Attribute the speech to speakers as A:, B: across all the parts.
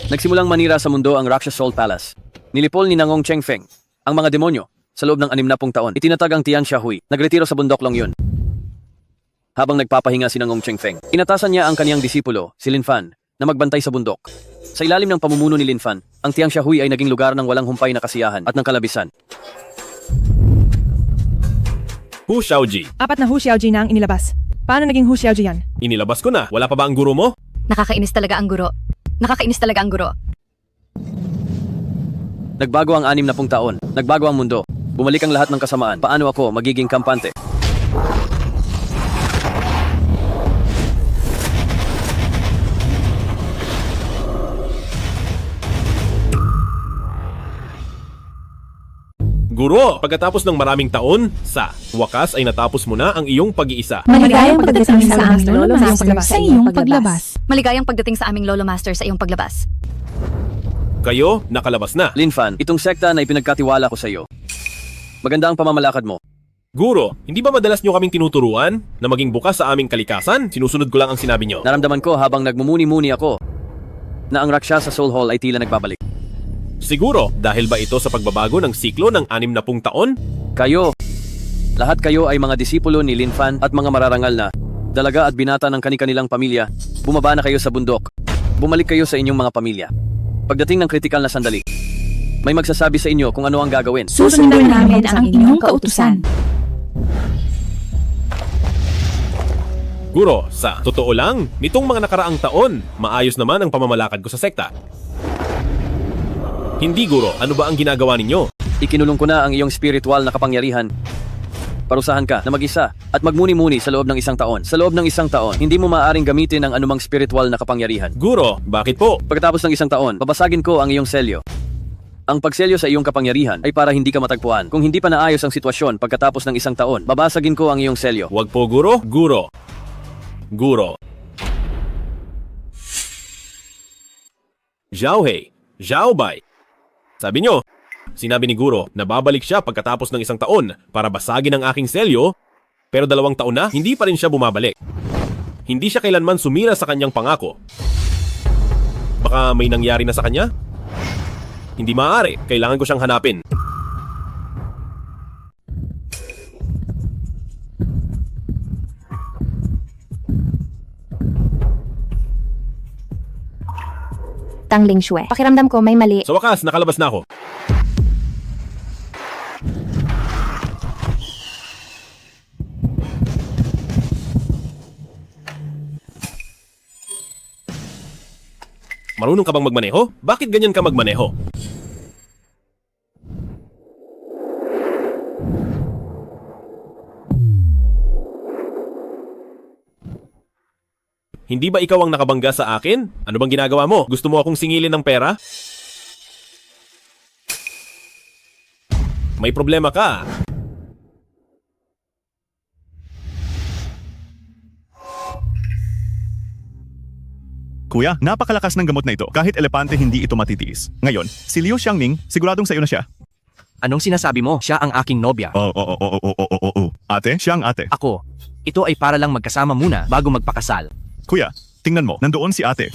A: Nagsimulang manira sa mundo ang Rakshas Soul Palace. Nilipol ni Nangong Chengfeng ang mga demonyo sa loob ng 60 taon. Itinatag ang Tian Xiaohui. Nagretiro sa bundok Long Yun. Habang nagpapahinga si Nangong Chengfeng, inatasan niya ang kaniyang disipulo, si Lin Fan, na magbantay sa bundok. Sa ilalim ng pamumuno ni Lin Fan, ang Tian Xiaohui ay naging lugar ng walang humpay na kasiyahan at ng kalabisan.
B: Hu Xiaoji.
C: 4 na Hu Xiaoji na ang inilabas. Paano naging Hu Xiaoji yan?
B: Inilabas ko na. Wala pa ba ang guro mo?
D: Nakakainis talaga ang guro. Nakakainis talaga ang guro.
A: Nagbago ang 60 taon. Nagbago ang mundo. Bumalik ang lahat ng kasamaan. Paano ako magiging kampante?
B: Guro, pagkatapos ng maraming taon, sa wakas ay natapos mo na ang iyong pag-iisa.
E: Maligayang pagdating sa aming Lolo Master sa iyong paglabas.
D: Maligayang pagdating sa aming Lolo Master sa iyong paglabas.
B: Kayo, nakalabas na.
A: Lin Fan, itong sekta na ipinagkatiwala ko sa iyo. Maganda ang pamamalakad mo.
B: Guro, hindi ba madalas nyo kaming tinuturuan na maging bukas sa aming kalikasan? Sinusunod ko lang ang sinabi nyo.
A: Naramdaman ko habang nagmumuni-muni ako na ang Rakshasa Soul Hall ay tila nagbabalik.
B: Siguro, dahil ba ito sa pagbabago ng siklo ng 60 taon?
A: Kayo, lahat kayo ay mga disipulo ni Lin Fan at mga mararangal na dalaga at binata ng kani-kanilang pamilya. Bumaba na kayo sa bundok. Bumalik kayo sa inyong mga pamilya. Pagdating ng kritikal na sandali, may magsasabi sa inyo kung ano ang gagawin.
E: Susundin namin ang inyong kautusan.
B: Guro, sa totoo lang, nitong mga nakaraang taon, maayos naman ang pamamalakad ko sa sekta. Hindi, Guro. Ano ba ang ginagawa ninyo?
A: Ikinulong ko na ang iyong spiritual na kapangyarihan. Parusahan ka na mag-isa at magmuni-muni sa loob ng 1 taon. Sa loob ng 1 taon, hindi mo maaaring gamitin ang anumang spiritual na kapangyarihan.
B: Guro, bakit po?
A: Pagkatapos ng 1 taon, babasagin ko ang iyong selyo. Ang pagselyo sa iyong kapangyarihan ay para hindi ka matagpuan. Kung hindi pa naayos ang sitwasyon pagkatapos ng 1 taon, babasagin ko ang iyong selyo.
B: Wag po, Guro. Guro. Guro. Xiaohei. Xiaobai. Sabi nyo, sinabi ni Guro na babalik siya pagkatapos ng 1 taon para basagin ang aking selyo, pero 2 taon na, hindi pa rin siya bumabalik. Hindi siya kailanman sumira sa kanyang pangako. Baka may nangyari na sa kanya? Hindi maaari, kailangan ko siyang hanapin.
F: Tangling Shue. Pakiramdam ko may mali.
B: Sa wakas, nakalabas na ako. Marunong ka bang magmaneho? Bakit ganyan ka magmaneho? Hindi ba ikaw ang nakabangga sa akin? Ano bang ginagawa mo? Gusto mo akong singilin ng pera? May problema ka.
G: Kuya, napakalakas ng gamot na ito. Kahit elepante hindi ito matitiis. Ngayon, si Liu Xiangning, siguradong sa'yo na siya.
H: Anong sinasabi mo? Siya ang aking nobya.
G: Oo. Ate, siya ang ate.
H: Ako, ito ay para lang magkasama muna bago magpakasal.
G: Kuya, tingnan mo, nandoon si ate.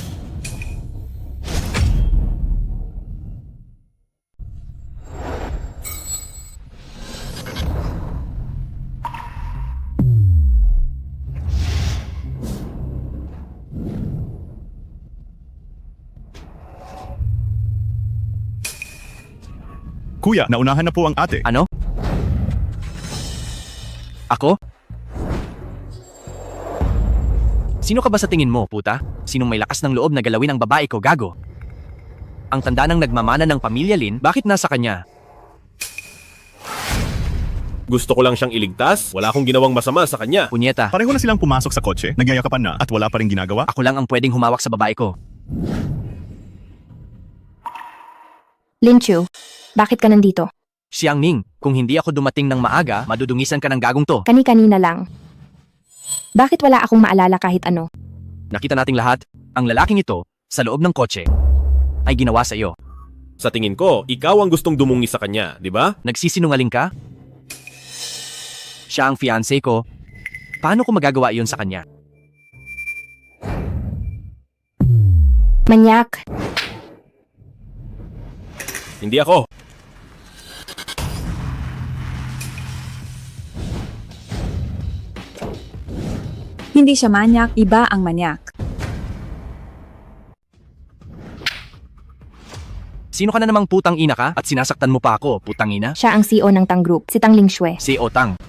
G: Kuya, naunahan na po ang ate.
H: Ano? Ako? Sino ka ba sa tingin mo, puta? Sinong may lakas ng loob na galawin ang babae ko, gago? Ang tanda ng nagmamana ng pamilya Lin, bakit nasa kanya?
B: Gusto ko lang siyang iligtas. Wala akong ginawang masama sa kanya.
H: Punyeta,
G: Pareho na silang pumasok sa kotse, nagyayakapan na at wala pa rin ginagawa.
H: ako lang ang pwedeng humawak sa babae ko.
F: Linchu, bakit ka nandito?
H: Xiang Ning, kung hindi ako dumating ng maaga, madudungisan ka ng gagong to.
F: Kani-kanina lang. Bakit wala akong maalala kahit ano?
H: Nakita nating lahat, ang lalaking ito, sa loob ng kotse, ay ginawa sa iyo.
B: Sa tingin ko, ikaw ang gustong dumungi sa kanya, di ba?
H: Nagsisinungaling ka? Siya ang fiancé ko. Paano ko magagawa iyon sa kanya?
F: Manyak.
B: Hindi ako.
I: Hindi siya manyak, iba ang manyak.
H: Sino ka na namang putang ina ka at sinasaktan mo pa ako, putang ina?
F: Siya ang CEO ng Tang Group, si Tang Lingxue.
H: Si Otang.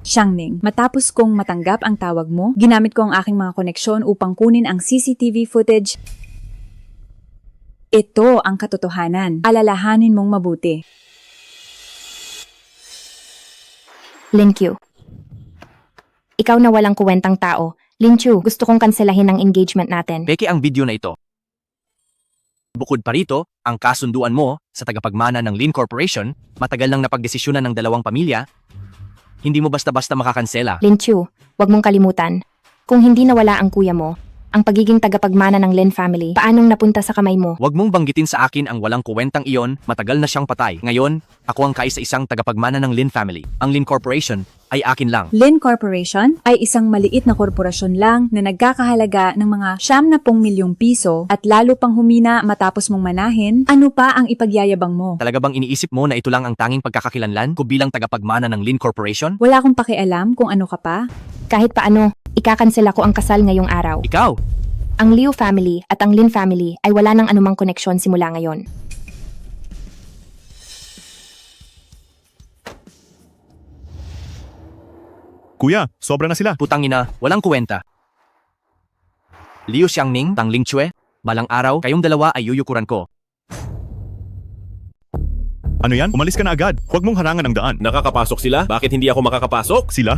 I: Xiangning, matapos kong matanggap ang tawag mo, ginamit ko ang aking mga koneksyon upang kunin ang CCTV footage. Ito ang katotohanan. Alalahanin mong mabuti.
F: Lin Qiu. Ikaw na walang kuwentang tao. Lin Qiu, gusto kong kanselahin ang engagement natin.
H: Peke ang video na ito. Bukod pa rito, ang kasunduan mo sa tagapagmana ng Lin Corporation, matagal nang napagdesisyonan ng dalawang pamilya, hindi mo basta-basta makakansela.
F: Lin Qiu, wag mong kalimutan. Kung hindi nawala ang kuya mo, ang pagiging tagapagmana ng Lin family, paanong napunta sa kamay mo?
H: Huwag mong banggitin sa akin ang walang kuwentang iyon, matagal na siyang patay. Ngayon, ako ang kaisa-isang tagapagmana ng Lin family. Ang Lin Corporation ay akin lang.
I: Lin Corporation ay isang maliit na korporasyon lang na nagkakahalaga ng mga 70 milyong piso at lalo pang humina matapos mong manahin. Ano pa ang ipagyayabang mo?
H: Talaga bang iniisip mo na ito lang ang tanging pagkakakilanlan ko bilang tagapagmana ng Lin Corporation?
I: Wala akong pakialam kung ano ka pa.
F: Kahit paano, ikakansela ko ang kasal ngayong araw.
H: Ikaw!
F: Ang Liu family at ang Lin family ay wala nang anumang koneksyon simula ngayon.
G: Kuya, sobra na sila.
H: Putang ina, walang kuwenta. Liu Xiangning, Tang Lingxue, balang araw, kayong dalawa ay yuyukuran ko.
G: Ano yan? Umalis ka na agad. Huwag mong harangan ang daan.
B: Nakakapasok sila? Bakit hindi ako makakapasok?
G: Sila?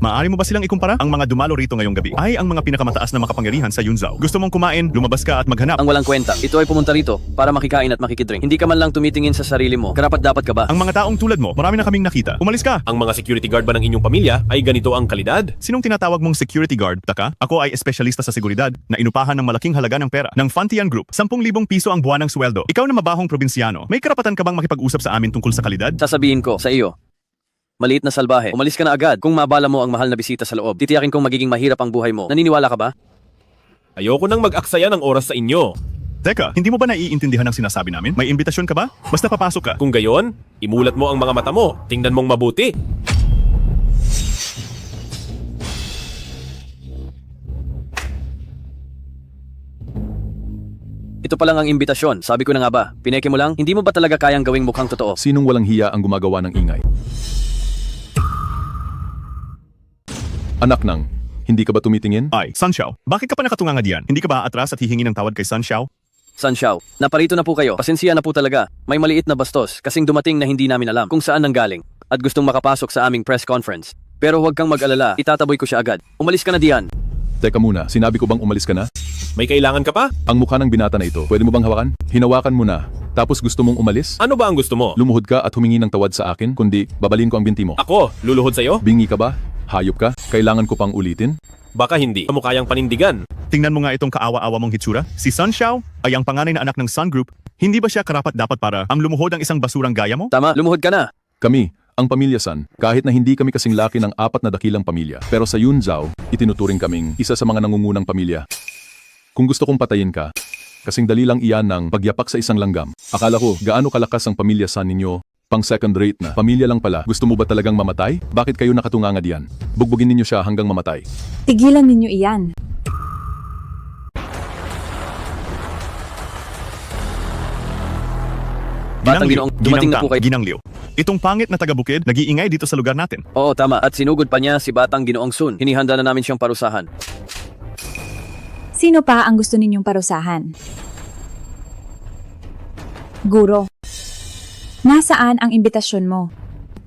G: Maaari mo ba silang ikumpara? Ang mga dumalo rito ngayong gabi ay ang mga pinakamataas na makapangyarihan sa Yunzhou. Gusto mong kumain, lumabas ka at maghanap.
A: Ang walang kwenta. Ito ay pumunta rito para makikain at makikidrink. Hindi ka man lang tumitingin sa sarili mo. Karapat-dapat ka ba?
G: Ang mga taong tulad mo, marami na kaming nakita. Umalis ka!
B: Ang mga security guard ba ng inyong pamilya ay ganito ang kalidad?
G: Sinong tinatawag mong security guard? Taka? Ako ay espesyalista sa seguridad na inupahan ng malaking halaga ng pera. Ng Fantian Group, 10,000 piso ang buwanang sweldo. Ikaw na mabahong probinsyano, may karapatan ka bang makipag-usap sa amin tungkol sa kalidad?
A: Sasabihin ko sa iyo. Maliit na salbahe. Umalis ka na agad. Kung mabala mo ang mahal na bisita sa loob, titiyakin kong magiging mahirap ang buhay mo. Naniniwala ka ba?
B: Ayoko nang mag-aksaya ng oras sa inyo.
G: Teka, hindi mo ba naiintindihan ang sinasabi namin? May imbitasyon ka ba? Basta papasok ka.
B: Kung gayon, imulat mo ang mga mata mo. Tingnan mong mabuti.
A: Ito pa lang ang imbitasyon. Sabi ko na nga ba, pineke mo lang? Hindi mo ba talaga kayang gawing mukhang totoo?
J: Sinong walang hiya ang gumagawa ng ingay? Anak nang, hindi ka ba tumitingin?
G: Ay, Sun Xiao, bakit ka pa nakatunganga diyan? Hindi ka ba atras at hihingi ng tawad kay Sun Xiao?
A: San Xiao, naparito na po kayo. Pasensya na po talaga. May maliit na bastos kasing dumating na hindi namin alam kung saan nanggaling at gustong makapasok sa aming press conference. Pero huwag kang mag-alala, itataboy ko siya agad. Umalis ka na diyan.
J: Teka muna, sinabi ko bang umalis ka na?
B: May kailangan ka pa?
J: Ang mukha ng binata na ito, pwede mo bang hawakan? Hinawakan mo na, tapos gusto mong umalis?
B: Ano ba ang gusto mo?
J: Lumuhod ka at humingi ng tawad sa akin, kundi babalin ko ang binti mo.
B: Ako, luluhod sa'yo?
J: Bingi ka ba? Hayop ka? Kailangan ko pang ulitin?
B: Baka hindi. Mo kayang panindigan.
G: Tingnan mo nga itong kaawa-awa mong hitsura. Si Sun Xiao ay ang panganay na anak ng Sun Group. Hindi ba siya karapat-dapat para ang lumuhod ang isang basurang gaya mo?
A: Tama, lumuhod ka na.
J: Kami, ang pamilya San, kahit na hindi kami kasing laki ng 4 na dakilang pamilya, pero sa Yunzhou, itinuturing kaming isa sa mga nangungunang pamilya. Kung gusto kong patayin ka, kasing dali lang iyan ng pagyapak sa isang langgam. Akala ko, gaano kalakas ang pamilya San ninyo, pang second rate na. Pamilya lang pala, gusto mo ba talagang mamatay? Bakit kayo nakatunganga diyan? Bugbugin ninyo siya hanggang mamatay.
I: Tigilan ninyo iyan.
A: Batang Ginoong, dumating na po kayo.
G: Ginangliw. Itong pangit na taga-bukid, nag-iingay dito sa lugar natin.
A: Oo, tama. At sinugod pa niya si Batang Ginoong Sun. Hinihanda na namin siyang parusahan.
I: Sino pa ang gusto ninyong parusahan? Guro. Nasaan ang imbitasyon mo?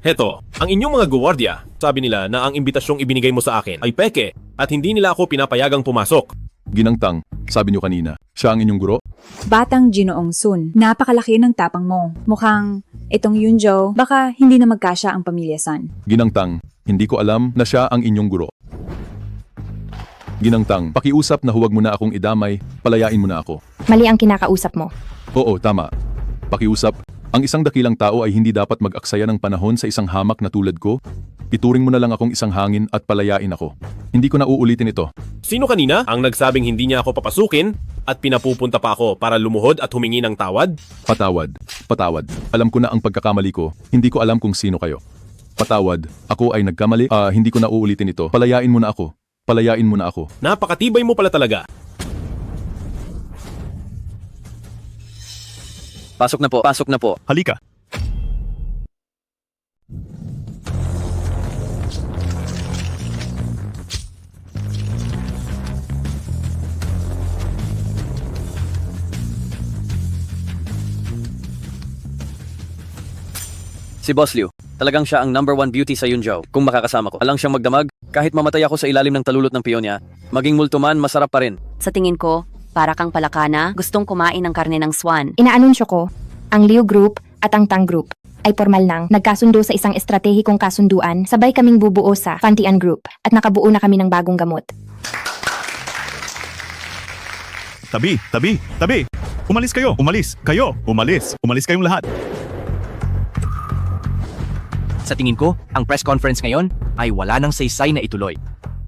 B: Heto, ang inyong mga guwardiya, sabi nila na ang imbitasyong ibinigay mo sa akin ay peke at hindi nila ako pinapayagang pumasok.
J: Ginangtang, sabi niyo kanina, siya ang inyong guro?
I: Batang Ginoong Sun, napakalaki ng tapang mo. Mukhang itong Yunzhou, baka hindi na magkasya ang pamilya San.
J: Ginangtang, hindi ko alam na siya ang inyong guro. Ginangtang, pakiusap na huwag mo na akong idamay, palayain mo na ako.
F: Mali ang kinakausap mo.
J: Oo, tama. Pakiusap, Ang isang dakilang tao ay hindi dapat mag-aksaya ng panahon sa isang hamak na tulad ko. Ituring mo na lang akong isang hangin at palayain ako. Hindi ko na uulitin ito.
B: Sino kanina ang nagsabing hindi niya ako papasukin at pinapupunta pa ako para lumuhod at humingi ng tawad?
J: Patawad. Patawad. Alam ko na ang pagkakamali ko. Hindi ko alam kung sino kayo. Patawad. Ako ay nagkamali. Hindi ko na uulitin ito. Palayain mo na ako. Palayain mo na ako.
B: Napakatibay mo pala talaga.
A: Pasok na po, pasok na po.
G: Halika.
A: Si Boss Liu, talagang siya ang number 1 beauty sa Yunzhou. Kung makakasama ko, alang siyang magdamag, kahit mamatay ako sa ilalim ng talulot ng piyon niya, maging multo man, masarap pa rin.
E: Sa tingin ko, para kang palakana, gustong kumain ng karne ng swan.
F: Inaanunsyo ko, ang Liu Group at ang Tang Group ay formal nang nagkasundo sa isang estratehikong kasunduan, sabay kaming bubuo sa Fantian Group at nakabuo na kami ng bagong gamot.
G: Tabi, tabi, tabi. Umalis kayo, umalis. Kayo, umalis. Umalis kayong lahat.
H: Sa tingin ko, ang press conference ngayon ay wala nang saysay na ituloy.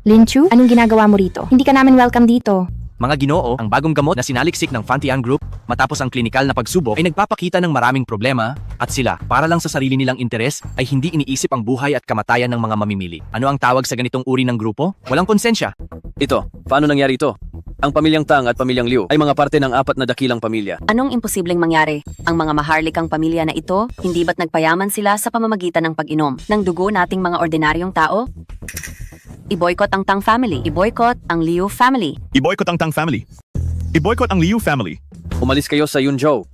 F: Lin Chu, anong ginagawa mo rito? Hindi ka namin welcome dito.
H: Mga Ginoo, ang bagong gamot na sinaliksik ng Fantian Group matapos ang klinikal na pagsubok ay nagpapakita ng maraming problema at sila, para lang sa sarili nilang interes, ay hindi iniisip ang buhay at kamatayan ng mga mamimili. Ano ang tawag sa ganitong uri ng grupo? Walang konsensya.
A: Ito, paano nangyari ito? Ang pamilyang Tang at pamilyang Liu ay mga parte ng 4 na dakilang pamilya.
E: Anong imposibleng mangyari? Ang mga maharlikang pamilya na ito, hindi ba't nagpayaman sila sa pamamagitan ng pag-inom ng dugo nating mga ordinaryong tao? I-boycott ang Tang family. I-boycott ang Liu family.
G: I-boycott ang Tang family. I-boycott ang Liu family.
A: Umalis kayo sa Yunzhou.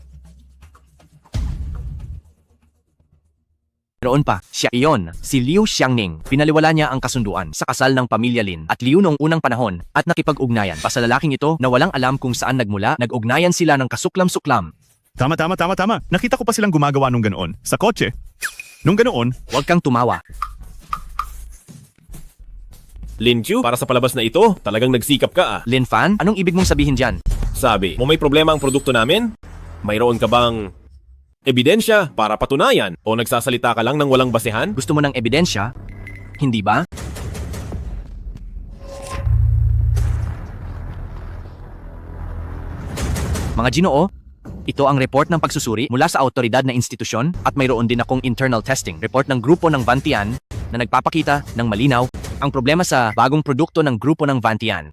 H: Roon pa, siya iyon, si Liu Xiangning. Pinaliwala niya ang kasunduan sa kasal ng pamilya Lin at Liu noong unang panahon at nakipag-ugnayan pa sa lalaking ito na walang alam kung saan nagmula, nag-ugnayan sila ng kasuklam-suklam.
G: Tama. Nakita ko pa silang gumagawa nung ganoon. Sa kotse. Nung ganoon,
H: Huwag kang tumawa.
B: Lin Chu, para sa palabas na ito, talagang nagsikap ka ah.
H: Lin Fan, anong ibig mong sabihin dyan?
B: Sabi, mo may problema ang produkto namin? Mayroon ka bang ebidensya para patunayan o nagsasalita ka lang ng walang basehan?
H: Gusto mo ng ebidensya? Hindi ba? Mga Ginoo, ito ang report ng pagsusuri mula sa autoridad na institusyon at mayroon din akong internal testing report ng grupo ng Vantian na nagpapakita ng malinaw ang problema sa bagong produkto ng grupo ng Vantian.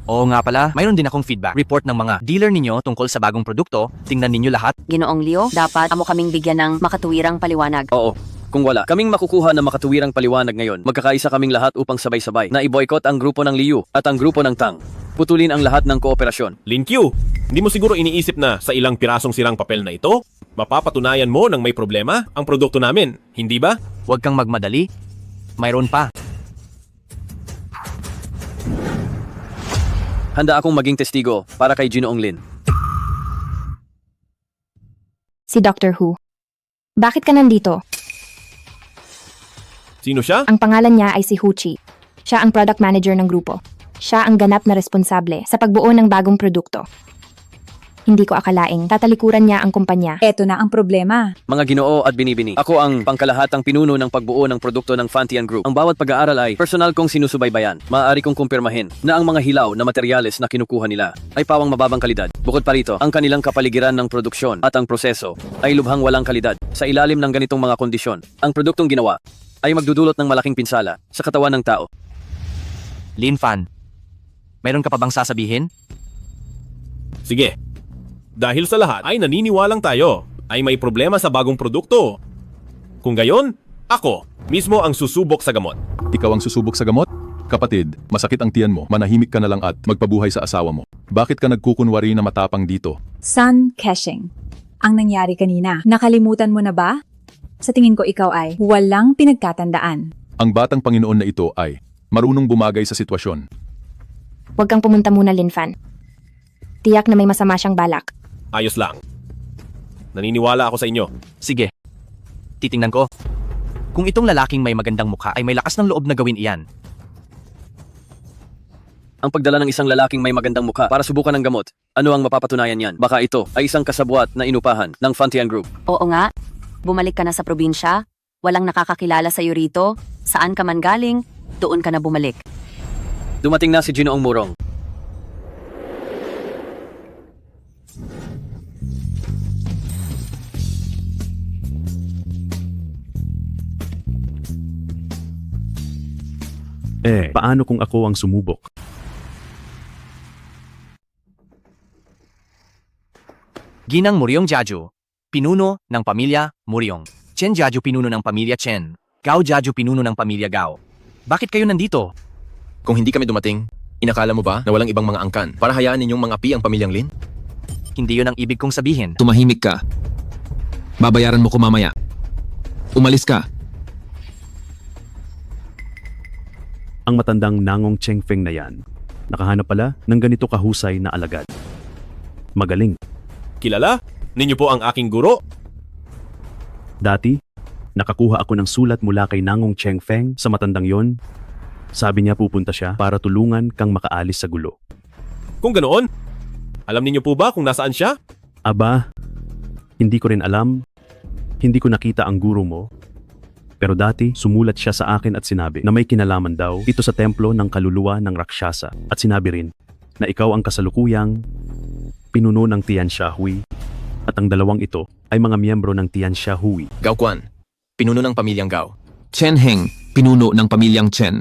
H: Oo nga pala, mayroon din akong feedback report ng mga dealer ninyo tungkol sa bagong produkto. Tingnan ninyo lahat.
E: Ginoong Liu, dapat amo kaming bigyan ng makatuwirang paliwanag.
A: Oo. Kung wala, kaming makukuha ng makatuwirang paliwanag ngayon, magkakaisa kaming lahat upang sabay-sabay na i-boycott ang grupo ng Liu at ang grupo ng Tang. Putulin ang lahat ng kooperasyon.
B: Lin Q, hindi mo siguro iniisip na sa ilang pirasong sirang papel na ito, mapapatunayan mo nang may problema ang produkto namin, hindi ba?
H: Huwag kang magmadali. Mayroon pa.
A: Handa akong maging testigo para kay Ginoong Lin.
F: Si Dr. Hu. Bakit ka nandito?
B: Sino siya?
F: Ang pangalan niya ay si Hu Chi. Siya ang product manager ng grupo. Siya ang ganap na responsable sa pagbuo ng bagong produkto. Hindi ko akalaing tatalikuran niya ang kumpanya.
I: Eto na ang problema.
A: Mga Ginoo at binibini, ako ang pangkalahatang pinuno ng pagbuo ng produkto ng Fantian Group. Ang bawat pag-aaral ay personal kong sinusubaybayan. Maaari kong kumpirmahin na ang mga hilaw na materyales na kinukuha nila ay pawang mababang kalidad. Bukod pa rito, ang kanilang kapaligiran ng produksyon at ang proseso ay lubhang walang kalidad. Sa ilalim ng ganitong mga kondisyon, ang produktong ginawa ay magdudulot ng malaking pinsala sa katawan ng tao.
H: Lin Fan, mayroon ka pa bang sasabihin?
B: Sige. Dahil sa lahat ay naniniwalang tayo ay may problema sa bagong produkto. Kung gayon, ako mismo ang susubok sa gamot.
J: Ikaw ang susubok sa gamot? Kapatid, masakit ang tiyan mo, manahimik ka na lang at magpabuhay sa asawa mo. Bakit ka nagkukunwari na matapang dito?
I: Sun Keshing. Ang nangyari kanina, nakalimutan mo na ba? Sa tingin ko ikaw ay walang pinagkatandaan.
J: Ang batang Panginoon na ito ay marunong bumagay sa sitwasyon.
F: Huwag kang pumunta muna, Lin Fan. Tiyak na may masama siyang balak.
B: Ayos lang. Naniniwala ako sa inyo.
H: Sige. Titingnan ko. Kung itong lalaking may magandang mukha ay may lakas ng loob na gawin iyan.
A: ang pagdala ng isang lalaking may magandang mukha para subukan ng gamot. Ano ang mapapatunayan yan? Baka ito ay isang kasabwat na inupahan ng Fantian Group.
E: Oo nga, bumalik ka na sa probinsya. Walang nakakakilala sa iyo rito. Saan ka man galing, doon ka na bumalik.
A: Dumating na si Ginoong Murong.
G: Paano kung ako ang sumubok?
H: Ginang Muryong Jaju, pinuno ng pamilya Muryong. Chen Jaju, pinuno ng pamilya Chen. Gao Jaju, pinuno ng pamilya Gao. Bakit kayo nandito?
K: Kung hindi kami dumating, inakala mo ba na walang ibang mga angkan para hayaan ninyong mga api ang pamilyang Lin?
H: Hindi yun ang ibig kong sabihin.
K: Tumahimik ka. Babayaran mo ko mamaya. Umalis ka.
G: Ang matandang Nangong Chengfeng na yan, nakahanap pala ng ganito kahusay na alagad. Magaling.
B: Kilala? Ninyo po ang aking guro?
G: Dati, nakakuha ako ng sulat mula kay Nangong Chengfeng sa matandang yon. Sabi niya pupunta siya para tulungan kang makaalis sa gulo.
B: Kung ganoon, alam ninyo po ba kung nasaan siya?
G: Aba, hindi ko rin alam. Hindi ko nakita ang guro mo. Pero dati, sumulat siya sa akin at sinabi na may kinalaman daw ito sa templo ng kaluluwa ng Rakshasa. At sinabi rin na ikaw ang kasalukuyang pinuno ng Tianxia Hui. At ang dalawang ito ay mga miyembro ng Tianxia Hui.
K: Gao Quan, pinuno ng pamilyang Gao. Chen Heng, pinuno ng pamilyang Chen.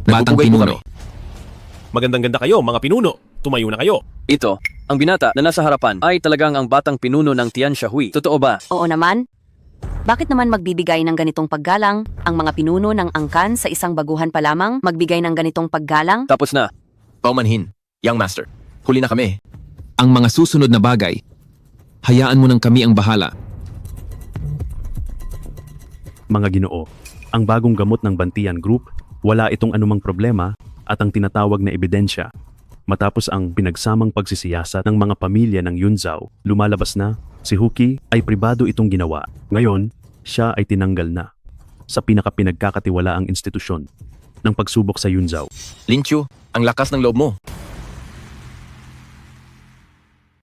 K: Batang
B: Nagpupugay po
K: pinuno.
B: kami. Magandang-ganda kayo, mga pinuno. Tumayo na kayo.
A: Ito, ang binata na nasa harapan ay talagang ang batang pinuno ng Tianxia Hui. Totoo ba?
E: Oo naman. Bakit naman magbibigay ng ganitong paggalang ang mga pinuno ng angkan sa isang baguhan pa lamang magbigay ng ganitong paggalang?
A: Tapos na.
K: Paumanhin, young master. Huli na kami. Ang mga susunod na bagay, hayaan mo nang kami ang bahala.
G: Mga Ginoo, ang bagong gamot ng Bantian Group, wala itong anumang problema at ang tinatawag na ebidensya. Matapos ang pinagsamang pagsisiyasat ng mga pamilya ng Yunzhao, lumalabas na si Huki ay pribado itong ginawa. Ngayon, siya ay tinanggal na sa pinagkakatiwalaang institusyon ng pagsubok sa Yunzhao.
K: Lin Chu, ang lakas ng loob mo.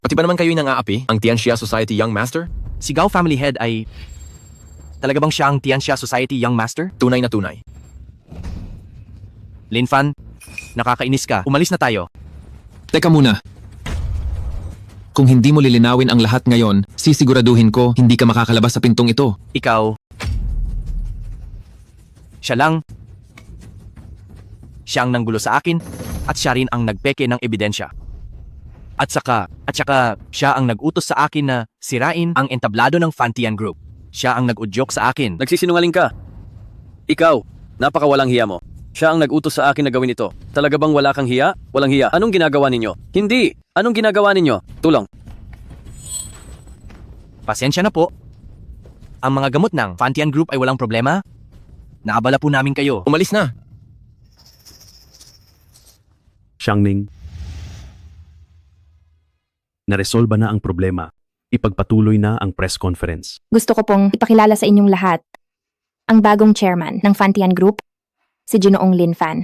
K: Pati ba naman kayo nang aapi, ang Tianxia Society Young Master?
H: Si Gao Family Head ay... Talaga bang siya ang Tianxia Society Young Master?
K: Tunay na tunay.
H: Lin Fan, nakakainis ka. Umalis na tayo.
K: Teka muna. Kung hindi mo lilinawin ang lahat ngayon, sisiguraduhin ko hindi ka makakalabas sa pintong ito.
H: Ikaw... Siya lang. Siya ang nanggulo sa akin at siya rin ang nagpeke ng ebidensya. At saka siya ang nag-utos sa akin na sirain ang entablado ng Fantian Group. Siya ang nag-udyok sa akin.
A: Nagsisinungaling ka. Ikaw, napakawalang hiya mo. Siya ang nag-utos sa akin na gawin ito. Talaga bang wala kang hiya? Walang hiya. Anong ginagawa ninyo? Hindi! Anong ginagawa ninyo? Tulong.
H: Pasensya na po. Ang mga gamot ng Fantian Group ay walang problema. Naabala po namin kayo.
K: Umalis na.
G: Xiangning, naresolba na ang problema. Ipagpatuloy na ang press conference.
F: Gusto ko pong ipakilala sa inyong lahat ang bagong chairman ng Fantian Group, si Ginoong Lin Fan.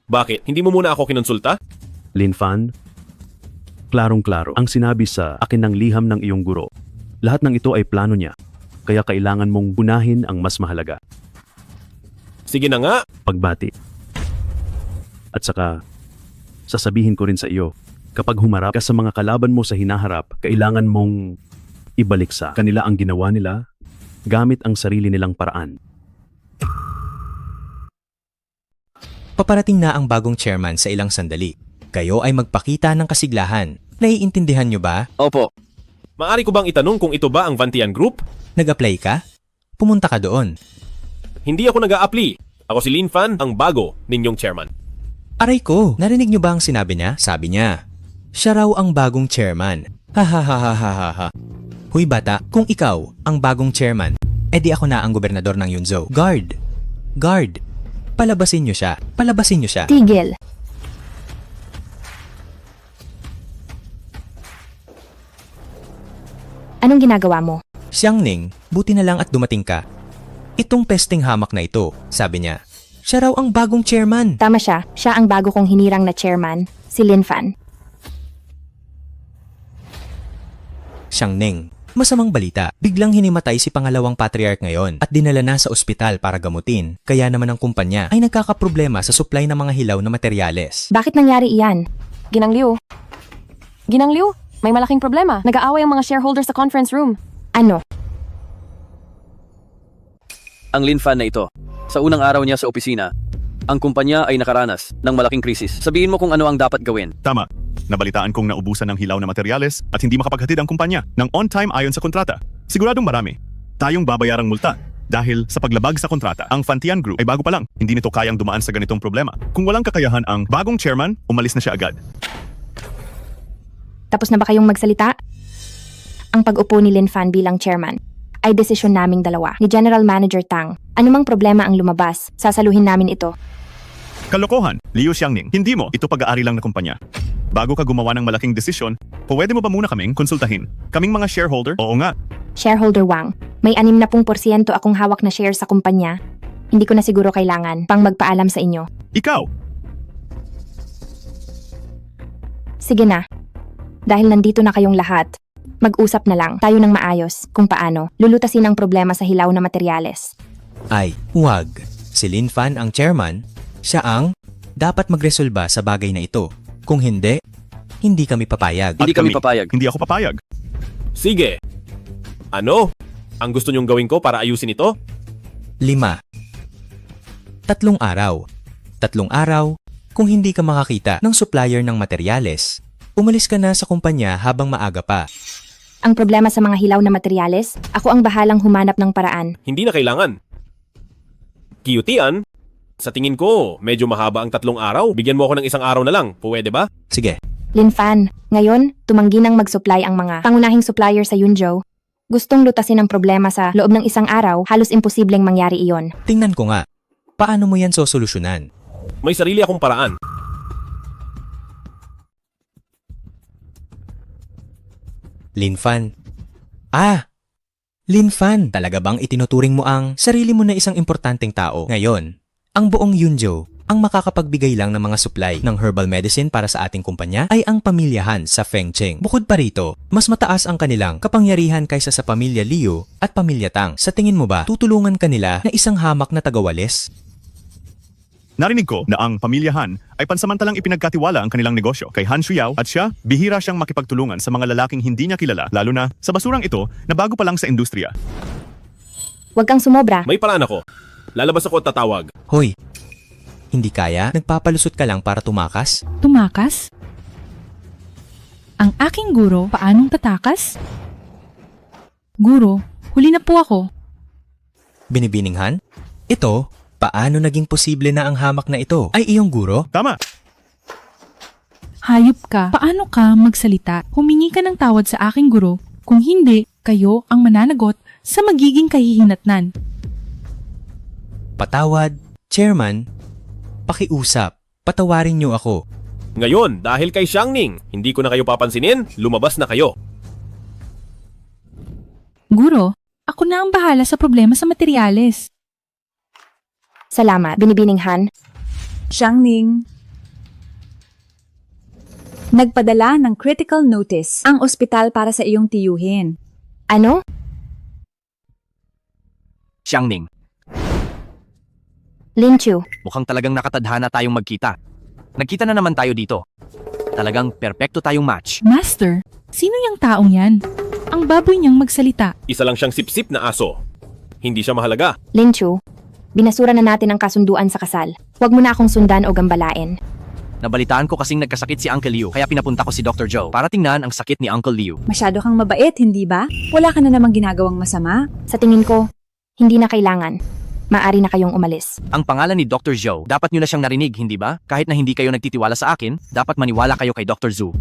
B: Bakit? Hindi mo muna ako kinonsulta?
G: Lin Fan, klarong-klaro ang sinabi sa akin ng liham ng iyong guro. Lahat ng ito ay plano niya, kaya kailangan mong unahin ang mas mahalaga.
B: Sige na nga.
G: Pagbati. At saka, sasabihin ko rin sa iyo, kapag humarap ka sa mga kalaban mo sa hinaharap, kailangan mong ibalik sa kanila ang ginawa nila gamit ang sarili nilang paraan.
L: Paparating na ang bagong chairman sa ilang sandali. Kayo ay magpakita ng kasiglahan. Naiintindihan nyo ba?
A: Opo.
B: Maari ko bang itanong kung ito ba ang Vantian Group?
L: Nag-apply ka? Pumunta ka doon.
B: Hindi ako nag-a-apply. Ako si Lin Fan, ang bago ninyong chairman.
L: Aray ko, narinig nyo ba ang sinabi niya? Sabi niya, siya raw ang bagong chairman. Ha ha ha ha ha ha ha. Huy bata, kung ikaw ang bagong chairman, edi ako na ang gobernador ng Yunzhou. Guard! Guard! Palabasin nyo siya. Palabasin nyo siya.
F: Tigil! Anong ginagawa mo?
L: Xiangning, buti na lang at dumating ka. Itong pesting hamak na ito, sabi niya. Siya raw ang bagong chairman.
F: Tama siya. Siya ang bago kong hinirang na chairman, si Lin Fan.
L: Siyang Ning. Masamang balita, biglang hinimatay si pangalawang patriarch ngayon at dinala na sa ospital para gamutin. Kaya naman ang kumpanya ay nagkakaproblema sa supply ng mga hilaw na materyales.
F: Bakit nangyari iyan? Ginang Liu, may malaking problema. Nag-aaway ang mga shareholders sa conference room. Ano?
A: Ang Lin Fan na ito. Sa unang araw niya sa opisina, ang kumpanya ay nakaranas ng malaking krisis. Sabihin mo kung ano ang dapat gawin.
M: Tama. Nabalitaan kong naubusan ng hilaw na materyales at hindi makapaghatid ang kumpanya ng on-time ayon sa kontrata. Siguradong marami tayong babayarang multa. Dahil sa paglabag sa kontrata, ang Vantian Group ay bago pa lang. Hindi nito kayang dumaan sa ganitong problema. Kung walang kakayahan ang bagong chairman, umalis na siya agad.
F: Tapos na ba kayong magsalita? Ang pag-upo ni Lin Fan bilang chairman ay desisyon naming dalawa ni General Manager Tang. Anumang problema ang lumabas, sasaluhin namin ito.
M: Kalokohan, Liu Xiangning, hindi mo ito pag-aari lang na kumpanya. Bago ka gumawa ng malaking desisyon, pwede mo ba muna kaming konsultahin? Kaming mga shareholder? Oo nga.
F: Shareholder Wang, may 60% akong hawak na share sa kumpanya. Hindi ko na siguro kailangan pang magpaalam sa inyo.
M: Ikaw!
F: Sige na. Dahil nandito na kayong lahat, mag-usap na lang tayo ng maayos kung paano lulutasin ang problema sa hilaw na materyales.
L: Ay, huwag. Si Lin Fan ang chairman, siya ang dapat magresolba sa bagay na ito. Kung hindi, hindi kami papayag.
A: Hindi kami papayag.
M: Hindi ako papayag.
B: Sige. Ano? Ang gusto niyong gawin ko para ayusin ito?
L: 5. 3 araw. 3 araw, kung hindi ka makakita ng supplier ng materyales, umalis ka na sa kumpanya habang maaga pa.
F: Ang problema sa mga hilaw na materyales, ako ang bahalang humanap ng paraan.
B: Hindi na kailangan. Kiyutian, sa tingin ko, medyo mahaba ang 3 araw. Bigyan mo ako ng 1 araw na lang. Pwede ba?
L: Sige.
F: Lin Fan, ngayon, tumanggi nang mag-supply ang mga pangunahing supplier sa Yunzhou. Gustong lutasin ang problema sa loob ng 1 araw, halos imposibleng mangyari iyon.
L: Tingnan ko nga. Paano mo yan sosolusyonan?
B: May sarili akong paraan.
L: Lin Fan. Lin Fan, talaga bang itinuturing mo ang sarili mo na isang importanteng tao? Ngayon, ang buong Yunzhou, ang makakapagbigay lang ng mga supply ng herbal medicine para sa ating kumpanya ay ang pamilya Han sa Fengcheng. Bukod pa rito, mas mataas ang kanilang kapangyarihan kaysa sa pamilya Liu at pamilya Tang. Sa tingin mo ba, tutulungan kanila na isang hamak na tagawalis?
M: Narinig ko na ang pamilya Han ay pansamantalang ipinagkatiwala ang kanilang negosyo kay Han Shuiyao at siya, bihira siyang makipagtulungan sa mga lalaking hindi niya kilala, lalo na sa basurang ito na bago pa lang sa industriya.
F: Huwag kang sumobra.
B: May paraan ako. Lalabas ako at tatawag.
L: Hoy, hindi kaya? Nagpapalusot ka lang para tumakas?
C: Tumakas? Ang aking guro, paanong tatakas? Guro, huli na po ako.
L: Binibining Han? Ito, paano naging posible na ang hamak na ito ay iyong guro?
M: Tama!
C: Hayop ka, paano ka magsalita? Humingi ka ng tawad sa aking guro. Kung hindi, kayo ang mananagot sa magiging kahihinatnan.
L: Patawad, Chairman, pakiusap, patawarin niyo ako.
B: Ngayon, dahil kay Xiangning, hindi ko na kayo papansinin, lumabas na kayo.
C: Guro, ako na ang bahala sa problema sa materyales.
F: Salamat, Binibining Han.
I: Xiangning. Nagpadala ng critical notice ang ospital para sa iyong tiyuhin.
F: Ano?
H: Xiangning,
F: Lin Chu,
H: mukhang talagang nakatadhana tayong magkita. Nagkita na naman tayo dito. Talagang perpekto tayong match.
C: Master, sino yung taong yan? Ang baboy niyang magsalita.
B: Isa lang siyang sipsip na aso. Hindi siya mahalaga.
F: Lin Chu, binasura na natin ang kasunduan sa kasal. Huwag mo na akong sundan o gambalain.
H: Nabalitaan ko kasing nagkasakit si Uncle Liu, kaya pinapunta ko si Dr. Joe para tingnan ang sakit ni Uncle Liu.
I: Masyado kang mabait, hindi ba? Wala ka na namang ginagawang masama.
F: Sa tingin ko, hindi na kailangan. Maaari na kayong umalis.
H: Ang pangalan ni Dr. Joe, dapat nyo na siyang narinig, hindi ba? Kahit na hindi kayo nagtitiwala sa akin, dapat maniwala kayo kay Dr. Zhu.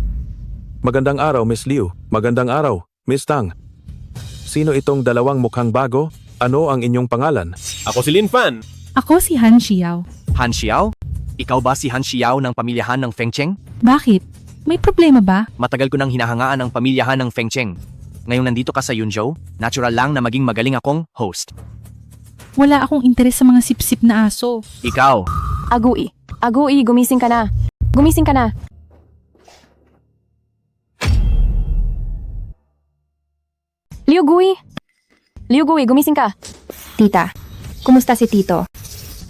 G: Magandang araw, Miss Liu. Magandang araw, Miss Tang. Sino itong dalawang mukhang bago? Ano ang inyong pangalan?
B: Ako si Lin Fan.
C: Ako si Han Xiao.
H: Han Xiao? Ikaw ba si Han Xiao ng pamilyahan ng Fengcheng?
C: Bakit? May problema ba?
H: Matagal ko nang hinahangaan ang pamilyahan ng Fengcheng. Ngayong nandito ka sa Yunzhou, natural lang na maging magaling akong host.
C: Wala akong interes sa mga sip-sip na aso.
H: Ikaw,
E: Agui. Agui, gumising ka na. Gumising ka na. Liugui! Liugui, gumising ka.
F: Tita, kumusta si Tito?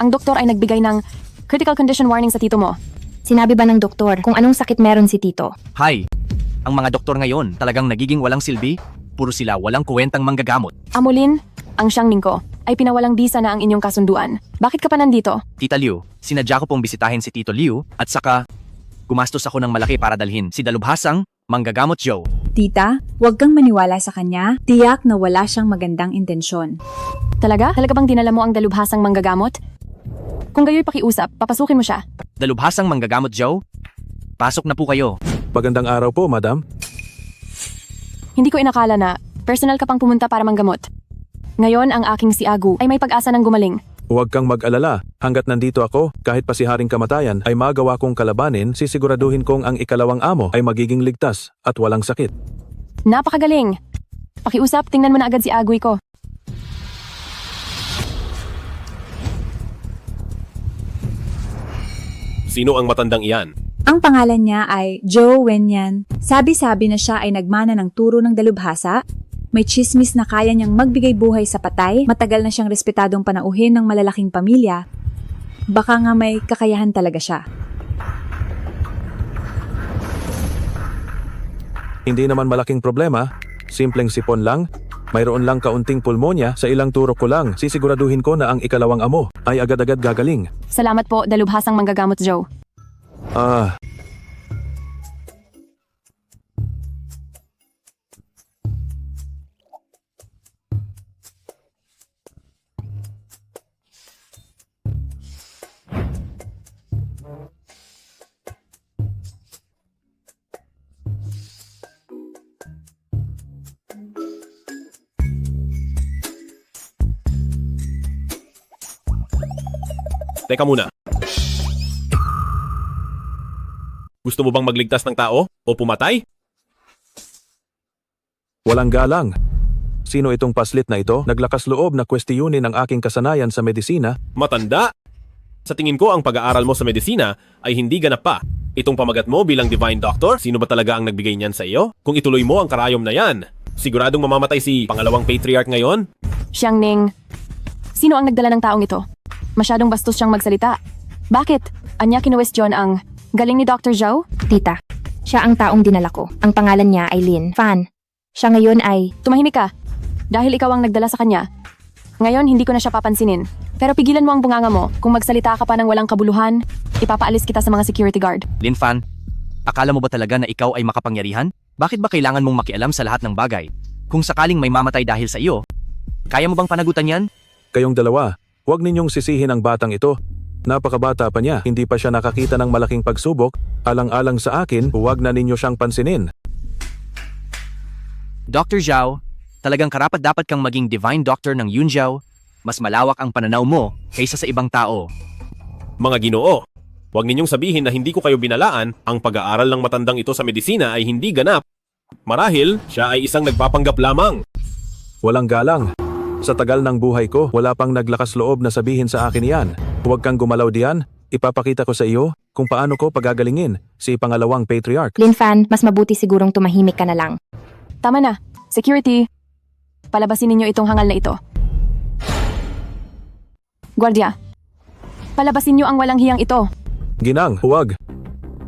E: Ang doktor ay nagbigay ng critical condition warning sa tito mo.
F: Sinabi ba ng doktor kung anong sakit meron si Tito?
H: hi. Ang mga doktor ngayon talagang nagiging walang silbi. Puro sila walang kuwentang manggagamot.
E: Amulin, ang Xiangning ko, ay pinawalang bisa na ang inyong kasunduan. Bakit ka pa nandito?
H: Tita Liu, sinadya ko pong bisitahin si Tito Liu at saka gumastos ako ng malaki para dalhin si dalubhasang manggagamot Joe.
I: Tita, huwag kang maniwala sa kanya. Tiyak na wala siyang magandang intensyon.
E: Talaga? Talaga bang dinala mo ang dalubhasang manggagamot? Kung gayo'y pakiusap, papasukin mo siya.
H: Dalubhasang manggagamot Joe? Pasok na po kayo.
G: Magandang araw po, madam.
E: Hindi ko inakala na personal ka pang pumunta para manggamot. Ngayon ang aking si Agu ay may pag-asa ng gumaling.
G: Huwag kang mag-alala. Hanggat nandito ako, kahit pa si Haring Kamatayan ay magawa kong kalabanin, sisiguraduhin kong ang ikalawang amo ay magiging ligtas at walang sakit.
E: Napakagaling! Pakiusap, tingnan mo na agad si Agui ko.
B: Sino ang matandang iyan?
I: Ang pangalan niya ay Zhou Wenyan. Sabi-sabi na siya ay nagmana ng turo ng dalubhasa. May chismis na kaya niyang magbigay buhay sa patay. Matagal na siyang respetadong panauhin ng malalaking pamilya. Baka nga may kakayahan talaga siya.
G: Hindi naman malaking problema. Simpleng sipon lang. Mayroon lang kaunting pulmonya, sa ilang turok ko lang. Sisiguraduhin ko na ang ikalawang amo ay agad-agad gagaling.
E: Salamat po, dalubhasang manggagamot Joe.
B: Teka muna. Gusto mo bang magligtas ng tao o pumatay?
G: Walang galang. Sino itong paslit na ito? Naglakas loob na kwestiyunin ang aking kasanayan sa medisina.
B: Matanda? Sa tingin ko, ang pag-aaral mo sa medisina ay hindi ganap pa. Itong pamagat mo bilang divine doctor, sino ba talaga ang nagbigay niyan sa iyo? Kung ituloy mo ang karayom na yan, siguradong mamamatay si pangalawang patriarch ngayon?
E: Xiangning, sino ang nagdala ng taong ito? Masyadong bastos siyang magsalita. Bakit? Anya kinuwestiyon ang galing ni Dr. Zhao?
F: Tita, siya ang taong dinala ko. Ang pangalan niya ay Lin Fan. Siya ngayon ay...
E: Tumahimik ka. Dahil ikaw ang nagdala sa kanya. Ngayon, hindi ko na siya papansinin. Pero pigilan mo ang bunganga mo. Kung magsalita ka pa ng walang kabuluhan, ipapaalis kita sa mga security guard.
H: Lin Fan, akala mo ba talaga na ikaw ay makapangyarihan? Bakit ba kailangan mong makialam sa lahat ng bagay? Kung sakaling may mamatay dahil sa iyo, kaya mo bang panagutan yan?
G: Kayong dalawa, huwag ninyong sisihin ang batang ito. Napakabata pa niya, hindi pa siya nakakita ng malaking pagsubok. Alang-alang sa akin, huwag na ninyo siyang pansinin.
H: Dr. Zhao, talagang karapat-dapat kang maging divine doctor ng Yunzhao. Mas malawak ang pananaw mo kaysa sa ibang tao.
B: Mga Ginoo, huwag ninyong sabihin na hindi ko kayo binalaan, ang pag-aaral ng matandang ito sa medisina ay hindi ganap. Marahil, siya ay isang nagpapanggap lamang.
G: Walang galang. Sa tagal ng buhay ko, wala pang naglakas loob na sabihin sa akin yan. Huwag kang gumalaw diyan. Ipapakita ko sa iyo kung paano ko pagagalingin si pangalawang patriarch.
F: Lin Fan, mas mabuti sigurong tumahimik ka na lang.
E: Tama na. Security. Palabasin ninyo itong hangal na ito. Guardia. Palabasin niyo ang walang hiyang ito.
G: Ginang, huwag.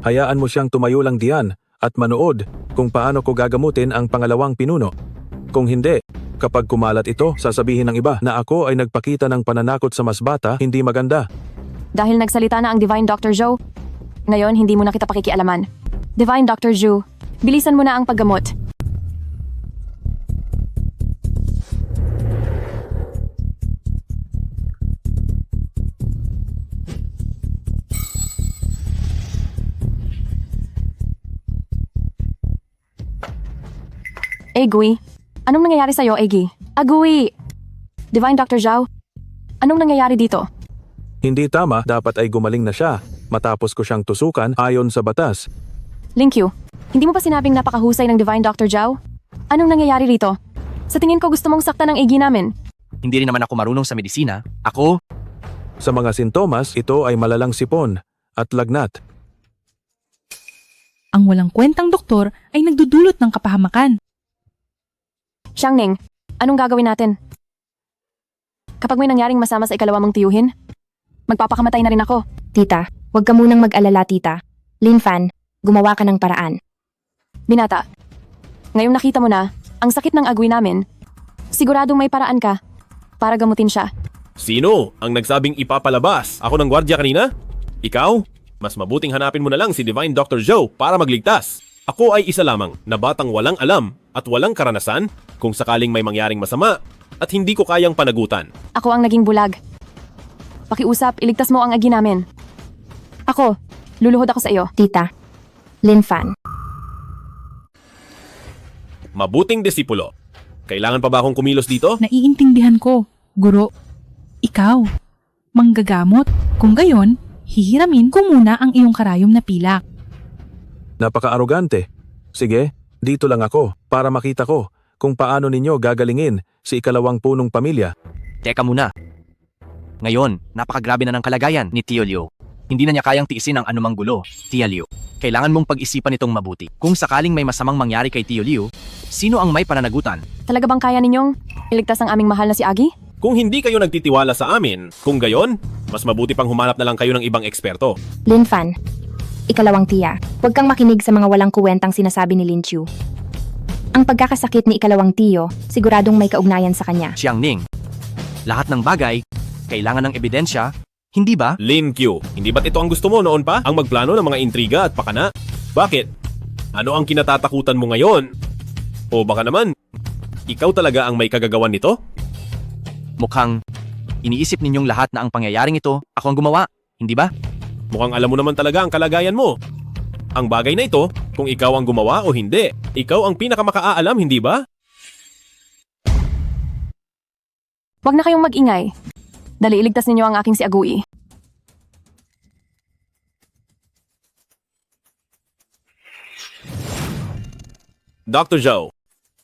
G: Hayaan mo siyang tumayo lang diyan at manood kung paano ko gagamutin ang pangalawang pinuno. Kung hindi, kapag kumalat ito, sasabihin ng iba na ako ay nagpakita ng pananakot sa mas bata, hindi maganda.
E: Dahil nagsalita na ang Divine Dr. Zhou, ngayon hindi mo na kita pakikialaman. Divine Dr. Zhou, bilisan mo na ang paggamot. Agui, anong nangyayari sa'yo, Agi? Agui! Divine Dr. Zhao, anong nangyayari dito?
G: Hindi tama, dapat ay gumaling na siya matapos ko siyang tusukan ayon sa batas.
E: Linkyu, hindi mo pa sinabing napakahusay ng Divine Dr. Zhao? Anong nangyayari rito? Sa tingin ko gusto mong saktan ng Agi namin.
H: Hindi rin naman ako marunong sa medisina. Ako,
G: Sa mga sintomas, ito ay malalang sipon at lagnat.
C: Ang walang kwentang doktor ay nagdudulot ng kapahamakan.
E: Xiangning, anong gagawin natin? Kapag may nangyaring masama sa ikalawa mong tiyuhin, magpapakamatay na rin ako.
F: Tita, huwag ka munang mag-alala, tita. Lin Fan, gumawa ka ng paraan.
E: Binata, ngayong nakita mo na ang sakit ng agwi namin, siguradong may paraan ka para gamutin siya.
B: Sino ang nagsabing ipapalabas? Ako ng gwardya kanina? Ikaw? Mas mabuting hanapin mo na lang si Divine Dr. Joe para magligtas. Ako ay isa lamang na batang walang alam at walang karanasan kung sakaling may mangyaring masama at hindi ko kayang panagutan.
E: Ako ang naging bulag. Pakiusap, iligtas mo ang agi namin. Ako, luluhod ako sa iyo.
F: Tita, Lin Fan,
B: Mabuting disipulo. Kailangan pa ba akong kumilos dito?
C: Naiintindihan ko, guro. Ikaw, manggagamot. Kung gayon, hihiramin ko muna ang iyong karayom na pilak.
G: Napaka-arogante. Sige, dito lang ako para makita ko kung paano ninyo gagalingin si ikalawang punong pamilya.
H: teka muna. Ngayon, napakagrabe na ng kalagayan ni Tio Liu. Hindi na niya kayang tiisin ang anumang gulo, Tia Liu. Kailangan mong pag-isipan itong mabuti. Kung sakaling may masamang mangyari kay Tio Liu, sino ang may pananagutan?
E: Talaga bang kaya ninyong iligtas ang aming mahal na si Agi?
B: Kung hindi kayo nagtitiwala sa amin, kung gayon, mas mabuti pang humanap na lang kayo ng ibang eksperto.
F: Lin Fan, ikalawang tiya, huwag kang makinig sa mga walang kuwentang sinasabi ni Lin Chu. Ang pagkakasakit ni ikalawang tiyo, siguradong may kaugnayan sa kanya.
H: Xiangning, lahat ng bagay, kailangan ng ebidensya, hindi ba?
B: Lin Q, hindi ba't ito ang gusto mo noon pa? Ang magplano ng mga intriga at pakana? Bakit? Ano ang kinatatakutan mo ngayon? O baka naman, ikaw talaga ang may kagagawan nito?
H: Mukhang iniisip ninyong lahat na ang pangyayaring ito, ako ang gumawa, hindi ba?
B: Mukhang alam mo naman talaga ang kalagayan mo. Ang bagay na ito, kung ikaw ang gumawa o hindi, ikaw ang pinakamakaalam, hindi ba?
E: Huwag na kayong mag-ingay. Dali iligtas ninyo ang aking si Agui.
B: Dr. Zhao,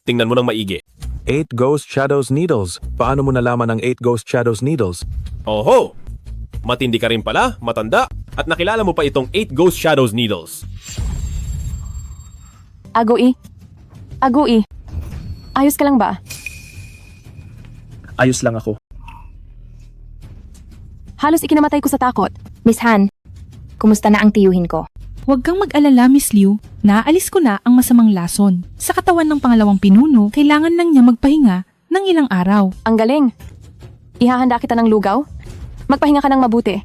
B: tingnan mo ng maigi.
G: 8 Ghost Shadows Needles. Paano mo nalaman ang 8 Ghost Shadows Needles?
B: Oho! Matindi ka rin pala, matanda, at nakilala mo pa itong 8 Ghost Shadows Needles.
E: Agui? Agui? Ayos ka lang ba?
A: Ayos lang ako.
E: Halos ikinamatay ko sa takot.
F: Miss Han, kumusta na ang tiyuhin ko?
C: Huwag kang mag-alala, Miss Liu. Naaalis ko na ang masamang lason. Sa katawan ng pangalawang pinuno, kailangan lang niya magpahinga ng ilang araw.
E: Ang galing. Ihahanda kita ng lugaw? Magpahinga ka ng mabuti.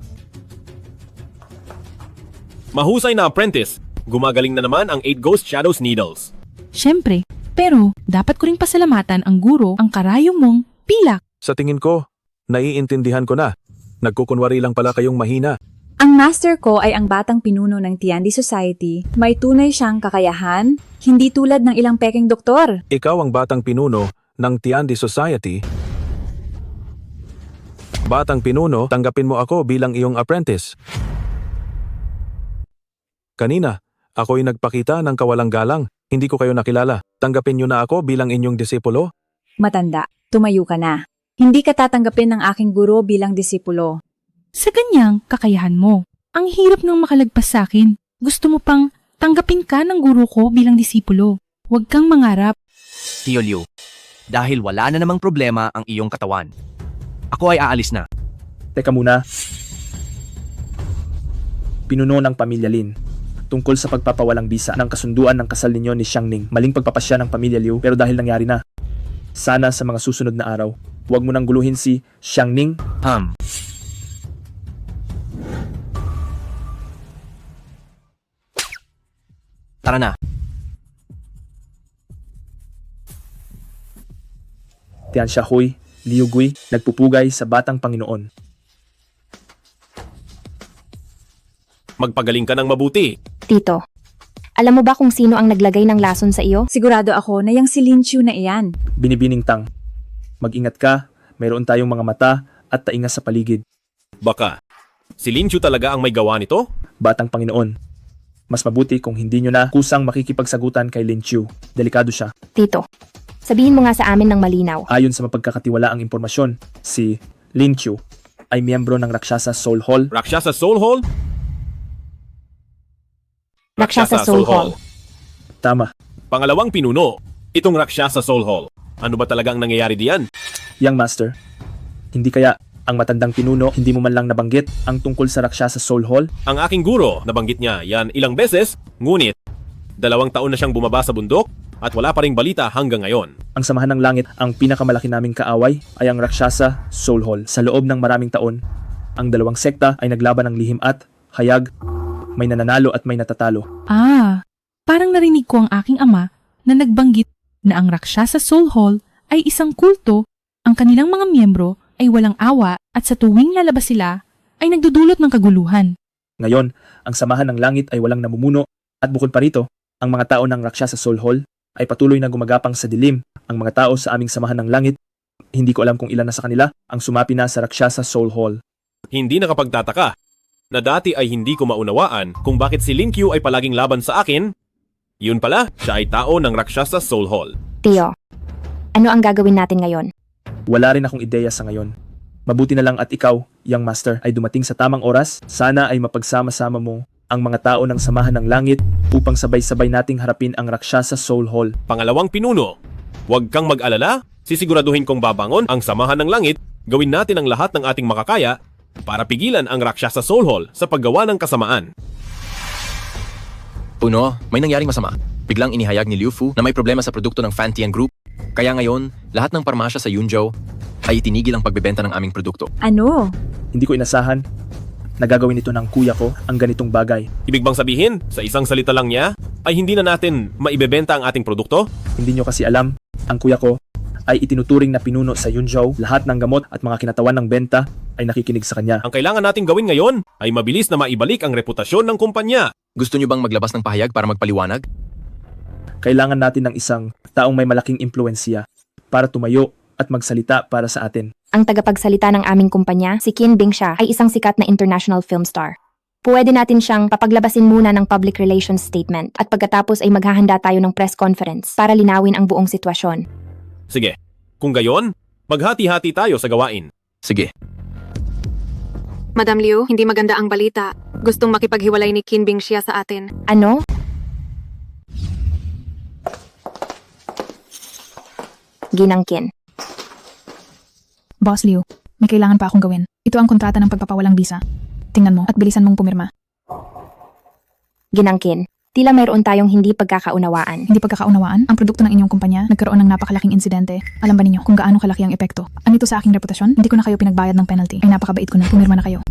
B: Mahusay na apprentice. Gumagaling na naman ang 8 Ghost Shadows Needles.
C: Siyempre, pero dapat ko ring pasalamatan ang guro ang karayom mong pilak.
G: Sa tingin ko, naiintindihan ko na. Nagkukunwari lang pala kayong mahina.
I: Ang master ko ay ang batang pinuno ng Tiandi Society. May tunay siyang kakayahan, hindi tulad ng ilang peking doktor.
G: Ikaw ang batang pinuno ng Tiandi Society. Batang pinuno, tanggapin mo ako bilang iyong apprentice. Kanina, ako'y nagpakita ng kawalang galang. Hindi ko kayo nakilala. Tanggapin niyo na ako bilang inyong disipulo.
I: Matanda, tumayo ka na. Hindi ka tatanggapin ng aking guro bilang disipulo.
C: Sa ganyang kakayahan mo, ang hirap nang makalagpas sa akin. Gusto mo pang tanggapin ka ng guro ko bilang disipulo. Huwag kang mangarap.
H: Tio Liu, dahil wala na namang problema ang iyong katawan. Ako ay aalis na.
A: Teka muna. Pinuno ng pamilya Lin. Tungkol sa pagpapawalang bisa ng kasunduan ng kasal ninyo ni Xiangning. Maling pagpapasya ng pamilya Liu pero dahil nangyari na. Sana sa mga susunod na araw, huwag mo nang guluhin si Xiangning.
H: Tara na.
A: Tian Xiaohui, Liu Gui, nagpupugay sa batang Panginoon.
B: Magpagaling ka ng mabuti.
F: Tito, alam mo ba kung sino ang naglagay ng lason sa iyo?
I: Sigurado ako na yang si Lin Chu na iyan.
A: Binibining Tang. Mag-ingat ka, mayroon tayong mga mata at tainga sa paligid.
B: Baka, si Lin Chu talaga ang may gawa nito?
A: Batang Panginoon. Mas mabuti kung hindi nyo na kusang makikipagsagutan kay Lin Chu. Delikado siya.
F: Tito, Sabihin mo nga sa amin ng malinaw.
N: Ayon sa mapagkakatiwalaang impormasyon, si Lin Qiu ay miyembro ng Rakshasa Soul Hall.
B: Rakshasa Soul Hall?
F: Rakshasa Soul Hall.
N: Tama.
B: Pangalawang pinuno, itong Rakshasa Soul Hall. Ano ba talaga ang nangyayari diyan?
N: Young Master, hindi kaya ang matandang pinuno hindi mo man lang nabanggit ang tungkol sa Rakshasa Soul Hall?
B: Ang aking guro, nabanggit niya yan ilang beses, ngunit 2 taon na siyang bumaba sa bundok at wala pa ring balita hanggang ngayon.
N: Ang Samahan ng Langit, ang pinakamalaki naming kaaway ay ang Rakshasa Soul Hall. Sa loob ng maraming taon, ang dalawang sekta ay naglaban ng lihim at hayag, may nananalo at may natatalo.
C: Parang narinig ko ang aking ama na nagbanggit na ang Rakshasa Soul Hall ay isang kulto, ang kanilang mga miyembro ay walang awa at sa tuwing lalabas sila ay nagdudulot ng kaguluhan.
N: Ngayon, ang Samahan ng Langit ay walang namumuno at bukod pa rito, ang mga tao ng Rakshasa Soul Hall ay patuloy na gumagapang sa dilim. Ang mga tao sa aming Samahan ng Langit, hindi ko alam kung ilan na sa kanila ang sumapi na sa Rakshasa Soul Hall.
B: Hindi nakapagtataka na dati ay hindi ko maunawaan kung bakit si Lin Qiu ay palaging laban sa akin. Yun pala, siya ay tao ng Rakshasa Soul Hall.
F: Tio, ano ang gagawin natin ngayon?
N: Wala rin akong ideya sa ngayon. Mabuti na lang at ikaw, Young Master, ay dumating sa tamang oras. Sana ay mapagsama-sama mo ang mga tao ng Samahan ng Langit upang sabay-sabay nating harapin ang Rakshasa Soul Hall.
B: Pangalawang pinuno, huwag kang mag-alala, sisiguraduhin kong babangon ang Samahan ng Langit, gawin natin ang lahat ng ating makakaya para pigilan ang Rakshasa Soul Hall sa paggawa ng kasamaan.
K: Puno, may nangyaring masama. Biglang inihayag ni Liu Fu na may problema sa produkto ng Fantian Group. Kaya ngayon, lahat ng parmasya sa Yunzhou ay itinigil ang pagbebenta ng aming produkto.
I: Ano?
N: Hindi ko inasahan na gagawin ito ng kuya ko ang ganitong bagay.
B: Ibig bang sabihin, sa isang salita lang niya, ay hindi na natin maibebenta ang ating produkto?
N: Hindi nyo kasi alam, ang kuya ko ay itinuturing na pinuno sa Yunzhou. Lahat ng gamot at mga kinatawan ng benta ay nakikinig sa kanya.
B: Ang kailangan nating gawin ngayon ay mabilis na maibalik ang reputasyon ng kumpanya.
K: Gusto niyo bang maglabas ng pahayag para magpaliwanag?
N: Kailangan natin ng isang taong may malaking impluensya para tumayo at magsalita para sa atin.
F: Ang tagapagsalita ng aming kumpanya, si Qin Bingsha, ay isang sikat na international film star. Pwede natin siyang papaglabasin muna ng public relations statement at pagkatapos ay maghahanda tayo ng press conference para linawin ang buong sitwasyon.
B: Sige, kung gayon, maghati-hati tayo sa gawain.
K: Sige.
O: Madam Liu, hindi maganda ang balita. Gustong makipaghiwalay ni Qin Bingxia sa atin.
F: Ano? Ginang Qin.
C: Boss Liu, may kailangan pa akong gawin. Ito ang kontrata ng pagpapawalang bisa. Tingnan mo at bilisan mong pumirma.
F: Ginang Qin, tila mayroon tayong hindi pagkakaunawaan.
C: Hindi pagkakaunawaan, ang produkto ng inyong kumpanya nagkaroon ng napakalaking insidente. Alam ba ninyo kung gaano kalaki ang epekto? Ano ito sa aking reputasyon? Hindi ko na kayo pinagbayad ng penalty. Ay napakabait ko na, pumirma na kayo.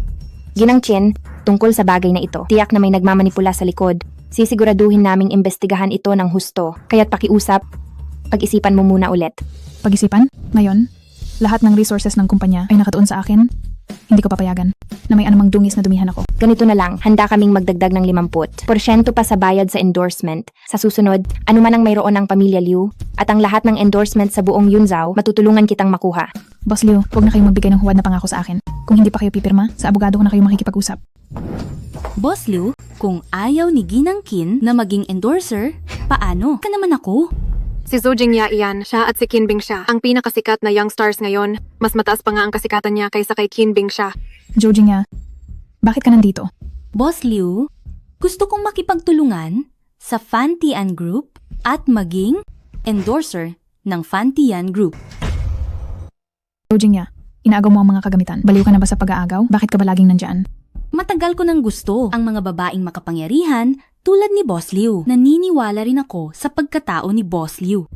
F: Ginang Qin, tungkol sa bagay na ito, tiyak na may nagmamanipula sa likod. Sisiguraduhin naming imbestigahan ito ng husto. Kaya't pakiusap, pag-isipan mo muna ulit.
C: Pag-isipan? Ngayon? Lahat ng resources ng kumpanya ay nakatuon sa akin? Hindi ko papayagan na may anumang dungis na dumihan ako.
F: Ganito na lang, handa kaming magdagdag ng 50% pa sa bayad sa endorsement. Sa susunod, anuman ang mayroon ng pamilya Liu at ang lahat ng endorsement sa buong Yunzhou, matutulungan kitang makuha.
C: Boss Liu, huwag na kayong magbigay ng huwad na pangako sa akin. Kung hindi pa kayo pipirma, sa abogado ko na kayo makikipag-usap.
P: Boss Liu, kung ayaw ni Ginang Qin na maging endorser, paano? Ka naman ako?
O: Si Zhou Jingya iyan, siya at si Qin Bingxia, ang pinakasikat na young stars ngayon. Mas mataas pa nga ang kasikatan niya kaysa kay Qin Bingxia.
C: Zhou Jingya, bakit ka nandito?
P: Boss Liu, gusto kong makipagtulungan sa Fantian Group at maging endorser ng Fantian Group.
C: Zhou Jingya, inaagaw mo ang mga kagamitan. Baliw ka na ba sa pag-aagaw? Bakit ka ba laging nandyan?
P: Matagal ko nang gusto ang mga babaeng makapangyarihan tulad ni Boss Liu. Naniniwala rin ako sa pagkatao ni Boss Liu.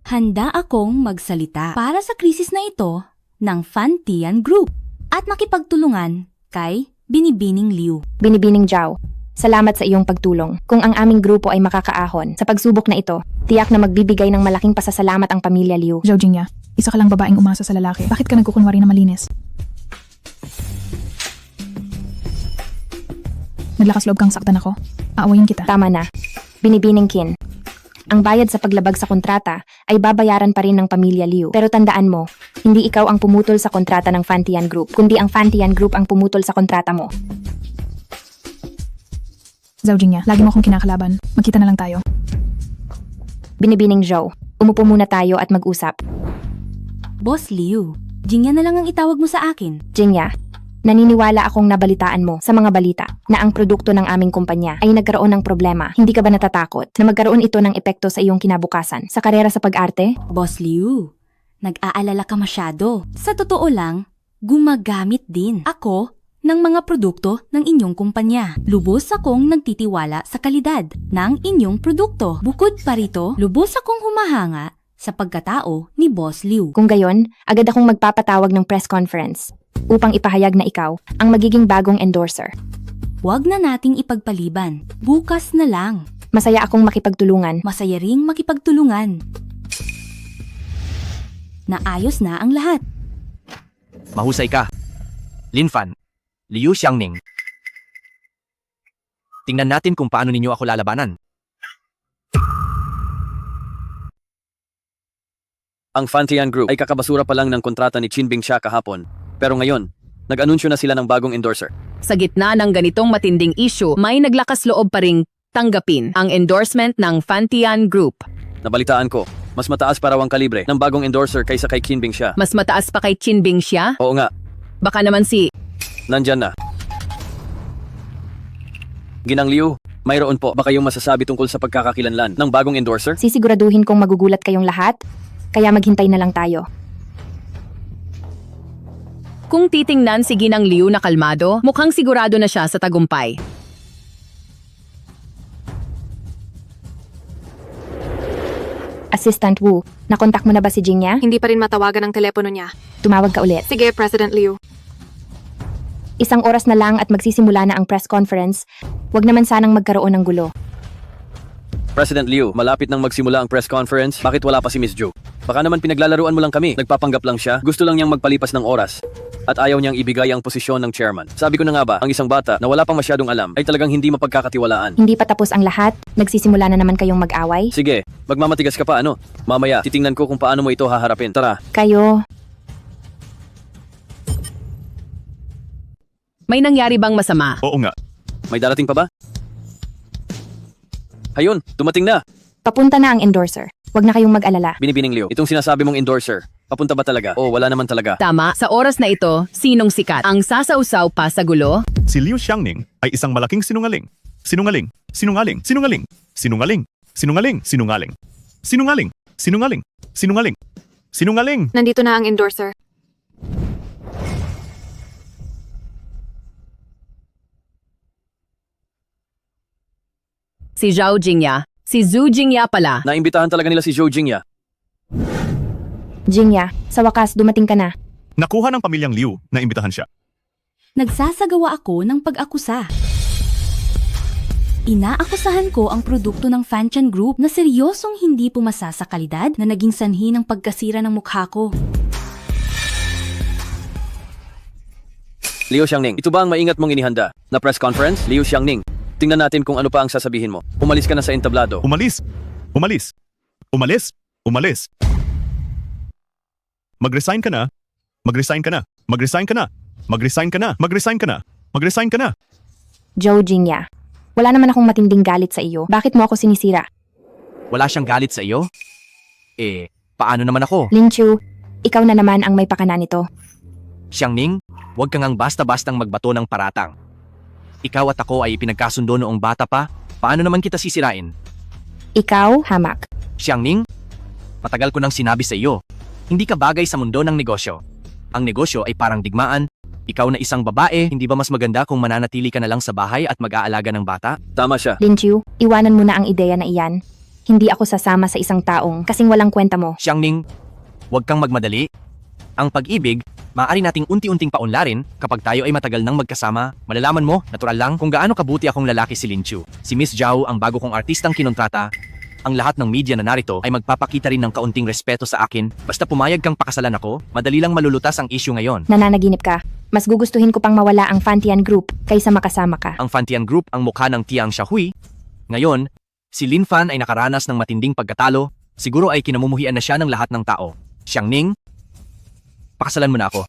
P: Handa akong magsalita para sa krisis na ito ng Fantian Group at makipagtulungan kay Binibining Liu.
F: Binibining Zhao, salamat sa iyong pagtulong. Kung ang aming grupo ay makakaahon sa pagsubok na ito, tiyak na magbibigay ng malaking pasasalamat ang pamilya Liu.
C: Zhou Jingya, isa ka lang babaeng umasa sa lalaki. Bakit ka nagkukunwari na malinis? Naglakas loob kang saktan ako. Aawayin kita.
F: Tama na. Binibining Qin. Ang bayad sa paglabag sa kontrata ay babayaran pa rin ng pamilya Liu. Pero tandaan mo, hindi ikaw ang pumutol sa kontrata ng Fantian Group, kundi ang Fantian Group ang pumutol sa kontrata mo.
C: Zhou Jingya, lagi mo akong kinakalaban. Magkita na lang tayo.
F: Binibining Zhou, Umupo muna tayo at mag-usap.
P: Boss Liu, Jingya na lang ang itawag mo sa akin.
F: Jingya, naniniwala akong nabalitaan mo sa mga balita na ang produkto ng aming kumpanya ay nagkaroon ng problema. Hindi ka ba natatakot na magkaroon ito ng epekto sa iyong kinabukasan sa karera sa pag-arte?
P: Boss Liu, nag-aalala ka masyado. Sa totoo lang, gumagamit din ako ng mga produkto ng inyong kumpanya. Lubos akong nagtitiwala sa kalidad ng inyong produkto. Bukod pa rito, lubos akong humahanga sa pagkatao ni Boss Liu.
F: Kung gayon, agad akong magpapatawag ng press conference upang ipahayag na ikaw ang magiging bagong endorser.
P: Huwag na nating ipagpaliban. Bukas na lang.
F: Masaya akong makipagtulungan.
P: Masaya ring makipagtulungan. Naayos na ang lahat.
H: Mahusay ka. Linfan, Liu Xiangning. Tingnan natin kung paano ninyo ako lalabanan.
A: Ang Fantian Group ay kakabasura pa lang ng kontrata ni Qin Bingsha kahapon. Pero ngayon, nag-anunsyo na sila ng bagong endorser.
Q: Sa gitna ng ganitong matinding issue, may naglakas loob pa ring tanggapin ang endorsement ng Fantian Group.
A: Nabalitaan ko, mas mataas pa raw ang kalibre ng bagong endorser kaysa kay Qin Bingsha.
Q: Mas mataas pa kay Qin Bingsha?
A: Oo nga,
Q: Baka naman si...
A: nandyan na. Ginang Liu, mayroon po ba kayong masasabi tungkol sa pagkakakilanlan ng bagong endorser?
F: Sisiguraduhin kong magugulat kayong lahat, kaya maghintay na lang tayo.
Q: Kung titingnan si Ginang Liu na kalmado, mukhang sigurado na siya sa tagumpay.
F: Assistant Wu, nakontak mo na ba si Jingya?
O: Hindi pa rin matawagan ang telepono niya.
F: Tumawag ka ulit.
O: Sige, President Liu.
F: Isang oras na lang at magsisimula na ang press conference. Huwag naman sanang magkaroon ng gulo.
A: President Liu, malapit nang magsimula ang press conference. Bakit wala pa si Miss Zhou? Baka naman pinaglalaruan mo lang kami. Nagpapanggap lang siya. Gusto lang niyang magpalipas ng oras. At ayaw niyang ibigay ang posisyon ng chairman. Sabi ko na nga ba, ang isang bata na wala pang masyadong alam ay talagang hindi mapagkakatiwalaan.
F: Hindi pa tapos ang lahat. Nagsisimula na naman kayong mag-away.
A: Sige, magmamatigas ka pa ano? Mamaya, titingnan ko kung paano mo ito haharapin. Tara.
F: Kayo,
Q: May nangyari bang masama?
M: Oo nga.
A: May darating pa ba? Ayun, dumating na.
F: papunta na ang endorser. Huwag na kayong mag-alala.
A: Binibining Leo, itong sinasabi mong endorser, papunta ba talaga? O wala naman talaga?
Q: Tama, sa oras na ito, sinong sikat? Ang sasausaw pa sa gulo?
M: Si Liu Xiangning ay isang malaking sinungaling. Sinungaling, sinungaling, sinungaling, sinungaling, sinungaling, sinungaling, sinungaling, sinungaling, sinungaling, sinungaling.
O: Nandito na ang endorser.
Q: Si Zhao Jingya. Si Zhu Jingya pala.
A: Naimbitahan talaga nila si Zhou Jingya.
F: Jingya, sa wakas dumating ka na.
M: Nakuha ng pamilyang Liu na imbitahan siya.
P: Nagsasagawa ako ng pag-akusa. Inaakusahan ko ang produkto ng Fantian Group na seryosong hindi pumasa sa kalidad na naging sanhi ng pagkasira ng mukha ko.
A: Liu Xiangning, ito ba ang maingat mong inihanda na press conference? Liu Xiangning, tingnan natin kung ano pa ang sasabihin mo. Umalis ka na sa entablado.
M: Umalis! Umalis! Umalis! Umalis! Mag-resign ka na! Mag-resign ka na! Mag-resign ka na! Mag-resign ka na! Mag-resign ka na! Mag-resign ka na!
F: Zhou Jingya, wala naman akong matinding galit sa iyo. Bakit mo ako sinisira?
H: Wala siyang galit sa iyo? Eh, paano naman ako?
F: Lin Chu, ikaw na naman ang may pakana nito.
H: Xiangning, huwag kang ang basta-bastang magbato ng paratang. Ikaw at ako ay pinagkasundo noong bata pa. Paano naman kita sisirain?
F: Ikaw, hamak.
H: Xiangning, matagal ko nang sinabi sa iyo, hindi ka bagay sa mundo ng negosyo. Ang negosyo ay parang digmaan. Ikaw na isang babae, hindi ba mas maganda kung mananatili ka na lang sa bahay at mag-aalaga ng bata?
A: Tama siya.
F: Lin Chu, iwanan mo na ang ideya na iyan. Hindi ako sasama sa isang taong kasing walang kwenta mo.
H: Xiangning, huwag kang magmadali. Ang pag-ibig, maaari nating unti-unting paunlarin kapag tayo ay matagal nang magkasama. Malalaman mo, natural lang, kung gaano kabuti akong lalaki si Lin Chu. Si Miss Zhao ang bago kong artistang kinontrata. Ang lahat ng media na narito ay magpapakita rin ng kaunting respeto sa akin. Basta pumayag kang pakasalan ako, madali lang malulutas ang issue ngayon.
F: Nananaginip ka. Mas gugustuhin ko pang mawala ang Fantian Group kaysa makasama ka.
H: Ang Fantian Group ang mukha ng Tiang Xiaohui. Ngayon, si Lin Fan ay nakaranas ng matinding pagkatalo. Siguro ay kinamumuhian na siya ng lahat ng tao. Xiangning, pakasalan mo na ako.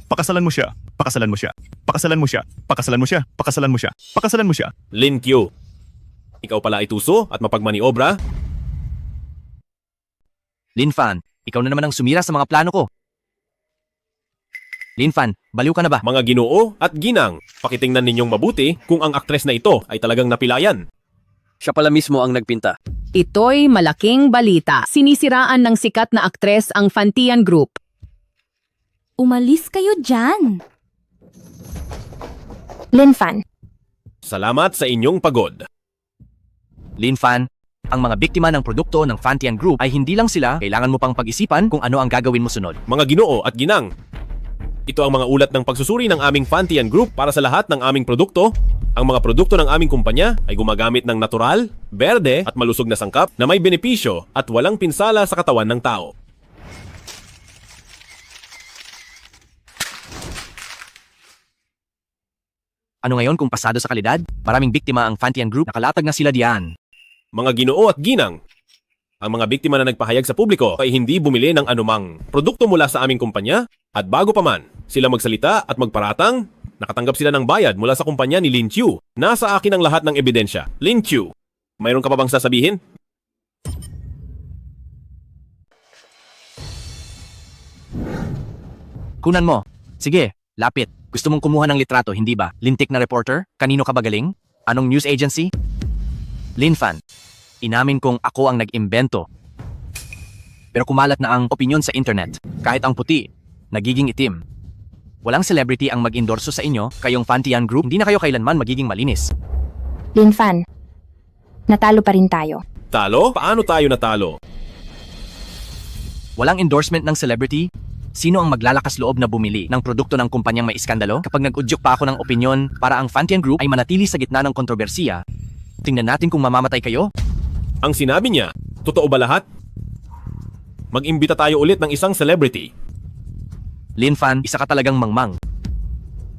M: Pakasalan mo siya. Pakasalan mo siya. Pakasalan mo siya. Pakasalan mo siya. Pakasalan mo siya. Pakasalan mo siya.
B: Lin Q, ikaw pala ay tuso at mapagmaniobra?
H: Linfan, ikaw na naman ang sumira sa mga plano ko. Linfan, baliw ka na ba?
B: Mga ginoo at ginang, pakitingnan ninyong mabuti kung ang aktres na ito ay talagang napilayan.
A: Siya pala mismo ang nagpinta.
Q: Ito'y malaking balita. Sinisiraan ng sikat na aktres ang Fantian Group.
P: Umalis kayo dyan.
F: Linfan,
B: Salamat sa inyong pagod.
H: Linfan, ang mga biktima ng produkto ng Fantian Group ay hindi lang sila, kailangan mo pang pag-isipan kung ano ang gagawin mo sunod.
B: Mga ginoo at ginang, ito ang mga ulat ng pagsusuri ng aming Fantian Group para sa lahat ng aming produkto. Ang mga produkto ng aming kumpanya ay gumagamit ng natural, berde at malusog na sangkap na may benepisyo at walang pinsala sa katawan ng tao.
H: Ano ngayon kung pasado sa kalidad? Maraming biktima ang Fantian Group, nakalatag na sila diyan.
B: Mga ginoo at ginang, ang mga biktima na nagpahayag sa publiko ay hindi bumili ng anumang produkto mula sa aming kumpanya at bago pa man sila magsalita at magparatang, nakatanggap sila ng bayad mula sa kumpanya ni Lin Chiu. Nasa akin ang lahat ng ebidensya. Lin Chiu, mayroon ka pa bang sasabihin?
H: Kunan mo. Sige, lapit. Gusto mong kumuha ng litrato, hindi ba? Lintik na reporter? Kanino ka ba galing? Anong news agency? Linfan, inamin kong ako ang nag-imbento. Pero kumalat na ang opinyon sa internet. Kahit ang puti, nagiging itim. Walang celebrity ang mag-endorso sa inyo, kayong Fantian Group, hindi na kayo kailanman magiging malinis.
F: Linfan, natalo pa rin tayo.
B: Talo? Paano tayo natalo?
H: Walang endorsement ng celebrity? Sino ang maglalakas loob na bumili ng produkto ng kumpanyang may iskandalo? Kapag nag-udyok pa ako ng opinyon para ang Fantian Group ay manatili sa gitna ng kontrobersiya, tingnan natin kung mamamatay kayo.
B: Ang sinabi niya, totoo ba lahat? Mag-imbita tayo ulit ng isang celebrity.
H: Linfan, isa ka talagang mangmang.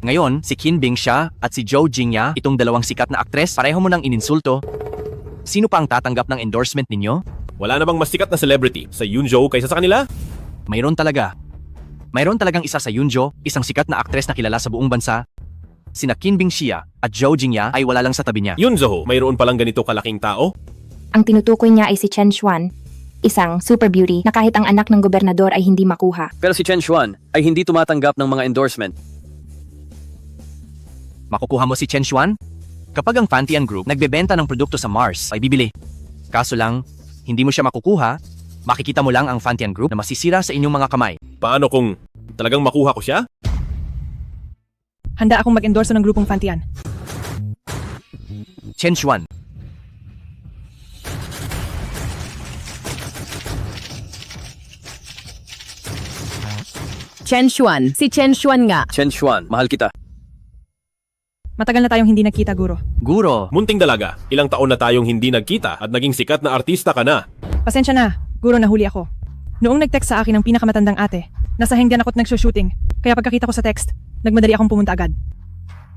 H: Ngayon, si Qin Bing Xia at si Zhou Jingya, itong dalawang sikat na aktres, pareho mo nang ininsulto. Sino pa ang tatanggap ng endorsement ninyo?
B: Wala na bang mas sikat na celebrity sa Yunzhou kaysa sa kanila?
H: Mayroon talaga. Mayroon talagang isa sa Yunzhou, isang sikat na aktres na kilala sa buong bansa. Sina Qin Bing Xia at Zhou Jingya ay wala lang sa tabi niya.
B: Yunzhou, mayroon palang ganito kalaking tao?
F: Ang tinutukoy niya ay si Chen Xuan, isang super beauty na kahit ang anak ng gobernador ay hindi makuha.
A: Pero si Chen Xuan ay hindi tumatanggap ng mga endorsement.
H: Makukuha mo si Chen Xuan? Kapag ang Fantian Group nagbebenta ng produkto sa Mars, ay bibili. Kaso lang, hindi mo siya makukuha, makikita mo lang ang Fantian Group na masisira sa inyong mga kamay.
B: Paano kung talagang makuha ko siya?
R: Handa akong mag-endorso ng grupong Fantian.
H: Chen Xuan.
Q: Chen Xuan. Si Chen Xuan nga.
A: Chen Xuan, mahal kita.
R: Matagal na tayong hindi nagkita, Guro.
H: Guro.
B: Munting dalaga, ilang taon na tayong hindi nagkita at naging sikat na artista ka na.
R: Pasensya na, Guro, nahuli ako. Noong nag-text sa akin ang pinakamatandang ate, nasa Hengdian ako't nagsushooting, kaya pagkakita ko sa text, nagmadali akong pumunta agad.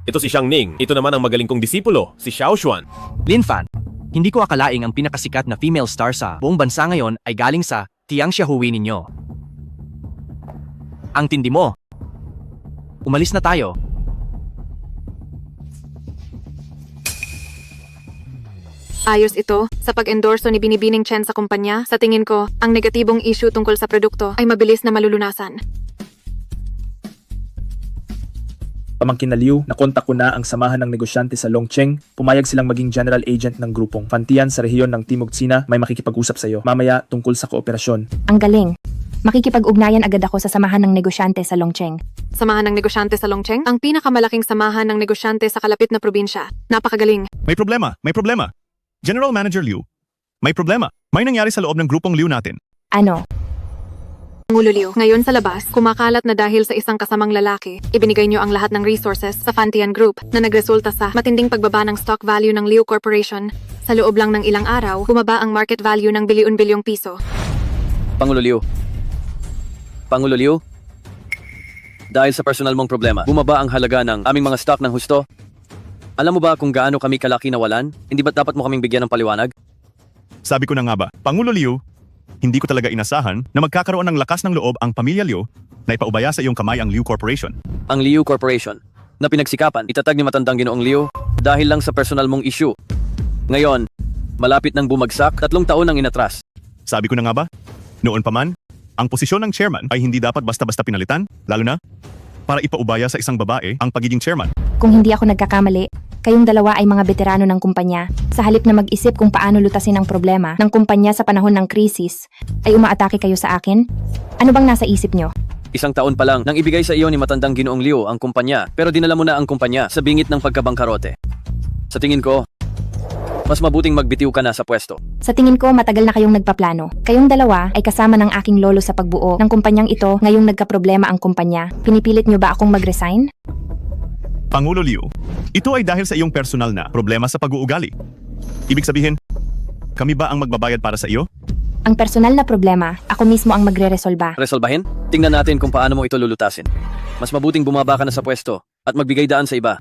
B: Ito si Xiang Ning, ito naman ang magaling kong disipulo, si Xiao Xuan.
H: Linfan, hindi ko akalaing ang pinakasikat na female star sa buong bansa ngayon ay galing sa Tianxia Hui ninyo. Ang tindi mo. Umalis na tayo.
O: Ayos ito. Sa pag-endorso ni Binibining Chen sa kumpanya, sa tingin ko, ang negatibong issue tungkol sa produkto ay mabilis na malulunasan.
N: Pamangkin na Liu, nakontak ko na ang samahan ng negosyante sa Longcheng. Pumayag silang maging general agent ng grupong Fantian sa rehiyon ng Timog Sina. May makikipag-usap sa iyo mamaya tungkol sa kooperasyon.
F: Ang galing. Makikipag-ugnayan agad ako sa samahan ng negosyante sa Longcheng.
O: Samahan ng negosyante sa Longcheng? Ang pinakamalaking samahan ng negosyante sa kalapit na probinsya. Napakagaling.
M: May problema, may problema. General Manager Liu, may problema. May nangyari sa loob ng grupong Liu natin.
F: Ano?
O: Pangulo Liu, ngayon sa labas, kumakalat na dahil sa isang kasamang lalaki, ibinigay niyo ang lahat ng resources sa Fantian Group na nagresulta sa matinding pagbaba ng stock value ng Liu Corporation. Sa loob lang ng ilang araw, bumaba ang market value ng bilyon-bilyong piso.
A: Pangulo Liu. Pangulo Liu, dahil sa personal mong problema, bumaba ang halaga ng aming mga stock ng husto. Alam mo ba kung gaano kami kalaki nawalan? Hindi ba't dapat mo kaming bigyan ng paliwanag?
M: Sabi ko na nga ba, Pangulo Liu, hindi ko talaga inasahan na magkakaroon ng lakas ng loob ang pamilya Liu na ipaubaya sa iyong kamay ang Liu Corporation.
A: Ang Liu Corporation, na pinagsikapan, itatag ni matandang Ginoong Liu dahil lang sa personal mong issue. Ngayon, malapit nang bumagsak, 3 taon ang inatras.
M: Sabi ko na nga ba, Noon pa man, ang posisyon ng chairman ay hindi dapat basta-basta pinalitan, lalo na para ipaubaya sa isang babae ang pagiging chairman.
F: Kung hindi ako nagkakamali, kayong dalawa ay mga veterano ng kumpanya. Sa halip na mag-isip kung paano lutasin ang problema ng kumpanya sa panahon ng krisis, ay umaatake kayo sa akin? Ano bang nasa isip nyo?
A: Isang taon pa lang nang ibigay sa iyo ni matandang Ginoong Liu ang kumpanya, pero dinala mo na ang kumpanya sa bingit ng pagkabangkarote. Sa tingin ko, mas mabuting magbitiw ka na sa pwesto.
F: Sa tingin ko, matagal na kayong nagpaplano. Kayong dalawa ay kasama ng aking lolo sa pagbuo ng kumpanyang ito ngayong nagkaproblema ang kumpanya. Pinipilit nyo ba akong mag-resign?
M: Pangulo Liu, ito ay dahil sa iyong personal na problema sa pag-uugali. Ibig sabihin, kami ba ang magbabayad para sa iyo?
F: Ang personal na problema, ako mismo ang magre-resolba.
A: Resolbahin? Tingnan natin kung paano mo ito lulutasin. Mas mabuting bumaba ka na sa pwesto at magbigay daan sa iba.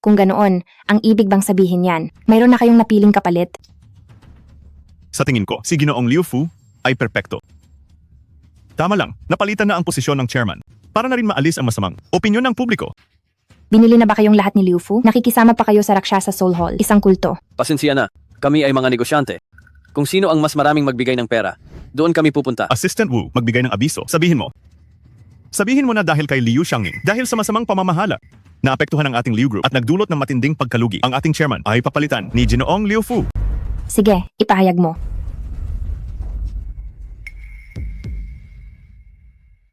F: Kung ganoon, ang ibig bang sabihin yan, mayroon na kayong napiling kapalit?
M: Sa tingin ko, si Ginoong Liu Fu ay perpekto. Tama lang, napalitan na ang posisyon ng chairman para na rin maalis ang masamang opinyon ng publiko.
F: Binili na ba kayong lahat ni Liu Fu? Nakikisama pa kayo sa Rakshasa Soul Hall, isang kulto.
A: Pasensya na, kami ay mga negosyante. Kung sino ang mas maraming magbigay ng pera, doon kami pupunta.
M: Assistant Wu, magbigay ng abiso. Sabihin mo na dahil kay Liu Xiangning, dahil sa masamang pamamahala, naapektuhan ang ating Liu Group at nagdulot ng matinding pagkalugi. Ang ating chairman ay papalitan ni Ginoong Liu Fu.
F: Sige, ipahayag mo.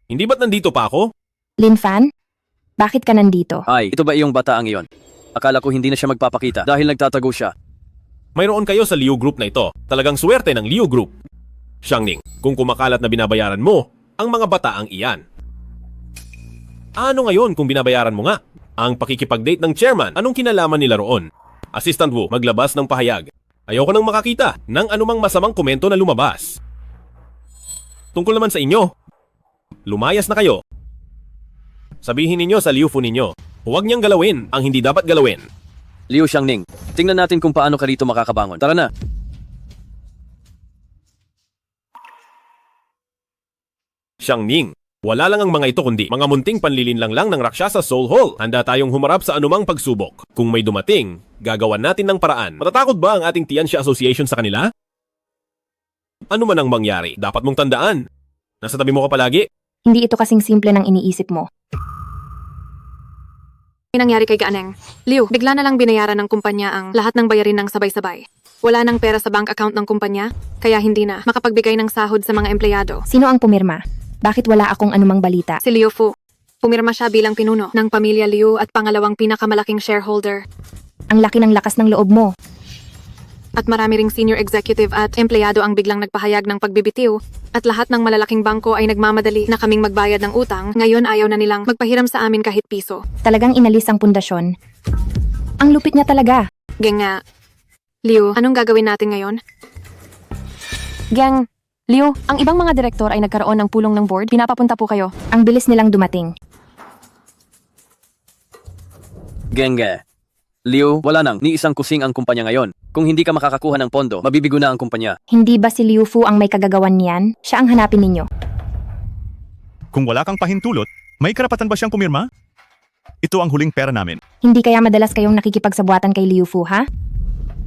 B: Hindi ba't nandito pa ako?
F: Lin Fan? Bakit ka nandito?
A: Ay, ito ba iyong bata ang iyon? Akala ko hindi na siya magpapakita dahil nagtatago siya.
B: Mayroon kayo sa Liu Group na ito. Talagang swerte ng Liu Group. Xiangning, kung kumakalat na binabayaran mo, ang mga bataang iyan. Ano ngayon kung binabayaran mo nga? Ang pakikipag-date ng chairman, anong kinalaman nila roon? Assistant Wu, maglabas ng pahayag. Ayoko nang makakita ng anumang masamang komento na lumabas. Tungkol naman sa inyo, lumayas na kayo. Sabihin ninyo sa Liu Fu ninyo, huwag niyang galawin ang hindi dapat galawin.
A: Liu Xiangning, tingnan natin kung paano ka rito makakabangon. Tara na.
B: Xiangning, wala lang ang mga ito kundi mga munting panlilinlang lang ng Rakshasa Soul Hall. Handa tayong humarap sa anumang pagsubok. Kung may dumating, gagawan natin ng paraan. Matatakot ba ang ating Tianxia Association sa kanila? Ano man ang mangyari, dapat mong tandaan. Nasa tabi mo ka palagi.
F: Hindi ito kasing simple ng iniisip mo.
O: May nangyari kay Gaaneng. Liu, bigla na lang binayaran ng kumpanya ang lahat ng bayarin ng sabay-sabay. Wala nang pera sa bank account ng kumpanya, kaya hindi na makapagbigay ng sahod sa mga empleyado.
F: Sino ang pumirma? Bakit wala akong anumang balita?
O: Si Liu Fu. Pumirma siya bilang pinuno ng pamilya Liu at pangalawang pinakamalaking shareholder.
F: Ang laki ng lakas ng loob mo.
O: At marami ring senior executive at empleyado ang biglang nagpahayag ng pagbibitiw at lahat ng malalaking bangko ay nagmamadali na kaming magbayad ng utang. Ngayon ayaw na nilang magpahiram sa amin kahit piso.
F: Talagang inalis ang pundasyon. Ang lupit niya talaga.
O: Geng nga. Liu, anong gagawin natin ngayon?
F: Gang, Liu, ang ibang mga direktor ay nagkaroon ng pulong ng board. Pinapapunta po kayo. Ang bilis nilang dumating.
A: Genge. Liu, wala nang ni isang kusing ang kumpanya ngayon. Kung hindi ka makakakuha ng pondo, mabibigo na ang kumpanya.
F: Hindi ba si Liu Fu ang may kagagawan niyan? Siya ang hanapin ninyo.
M: Kung wala kang pahintulot, may karapatan ba siyang pumirma? Ito ang huling pera namin.
F: Hindi kaya madalas kayong nakikipagsabuatan kay Liu Fu, ha?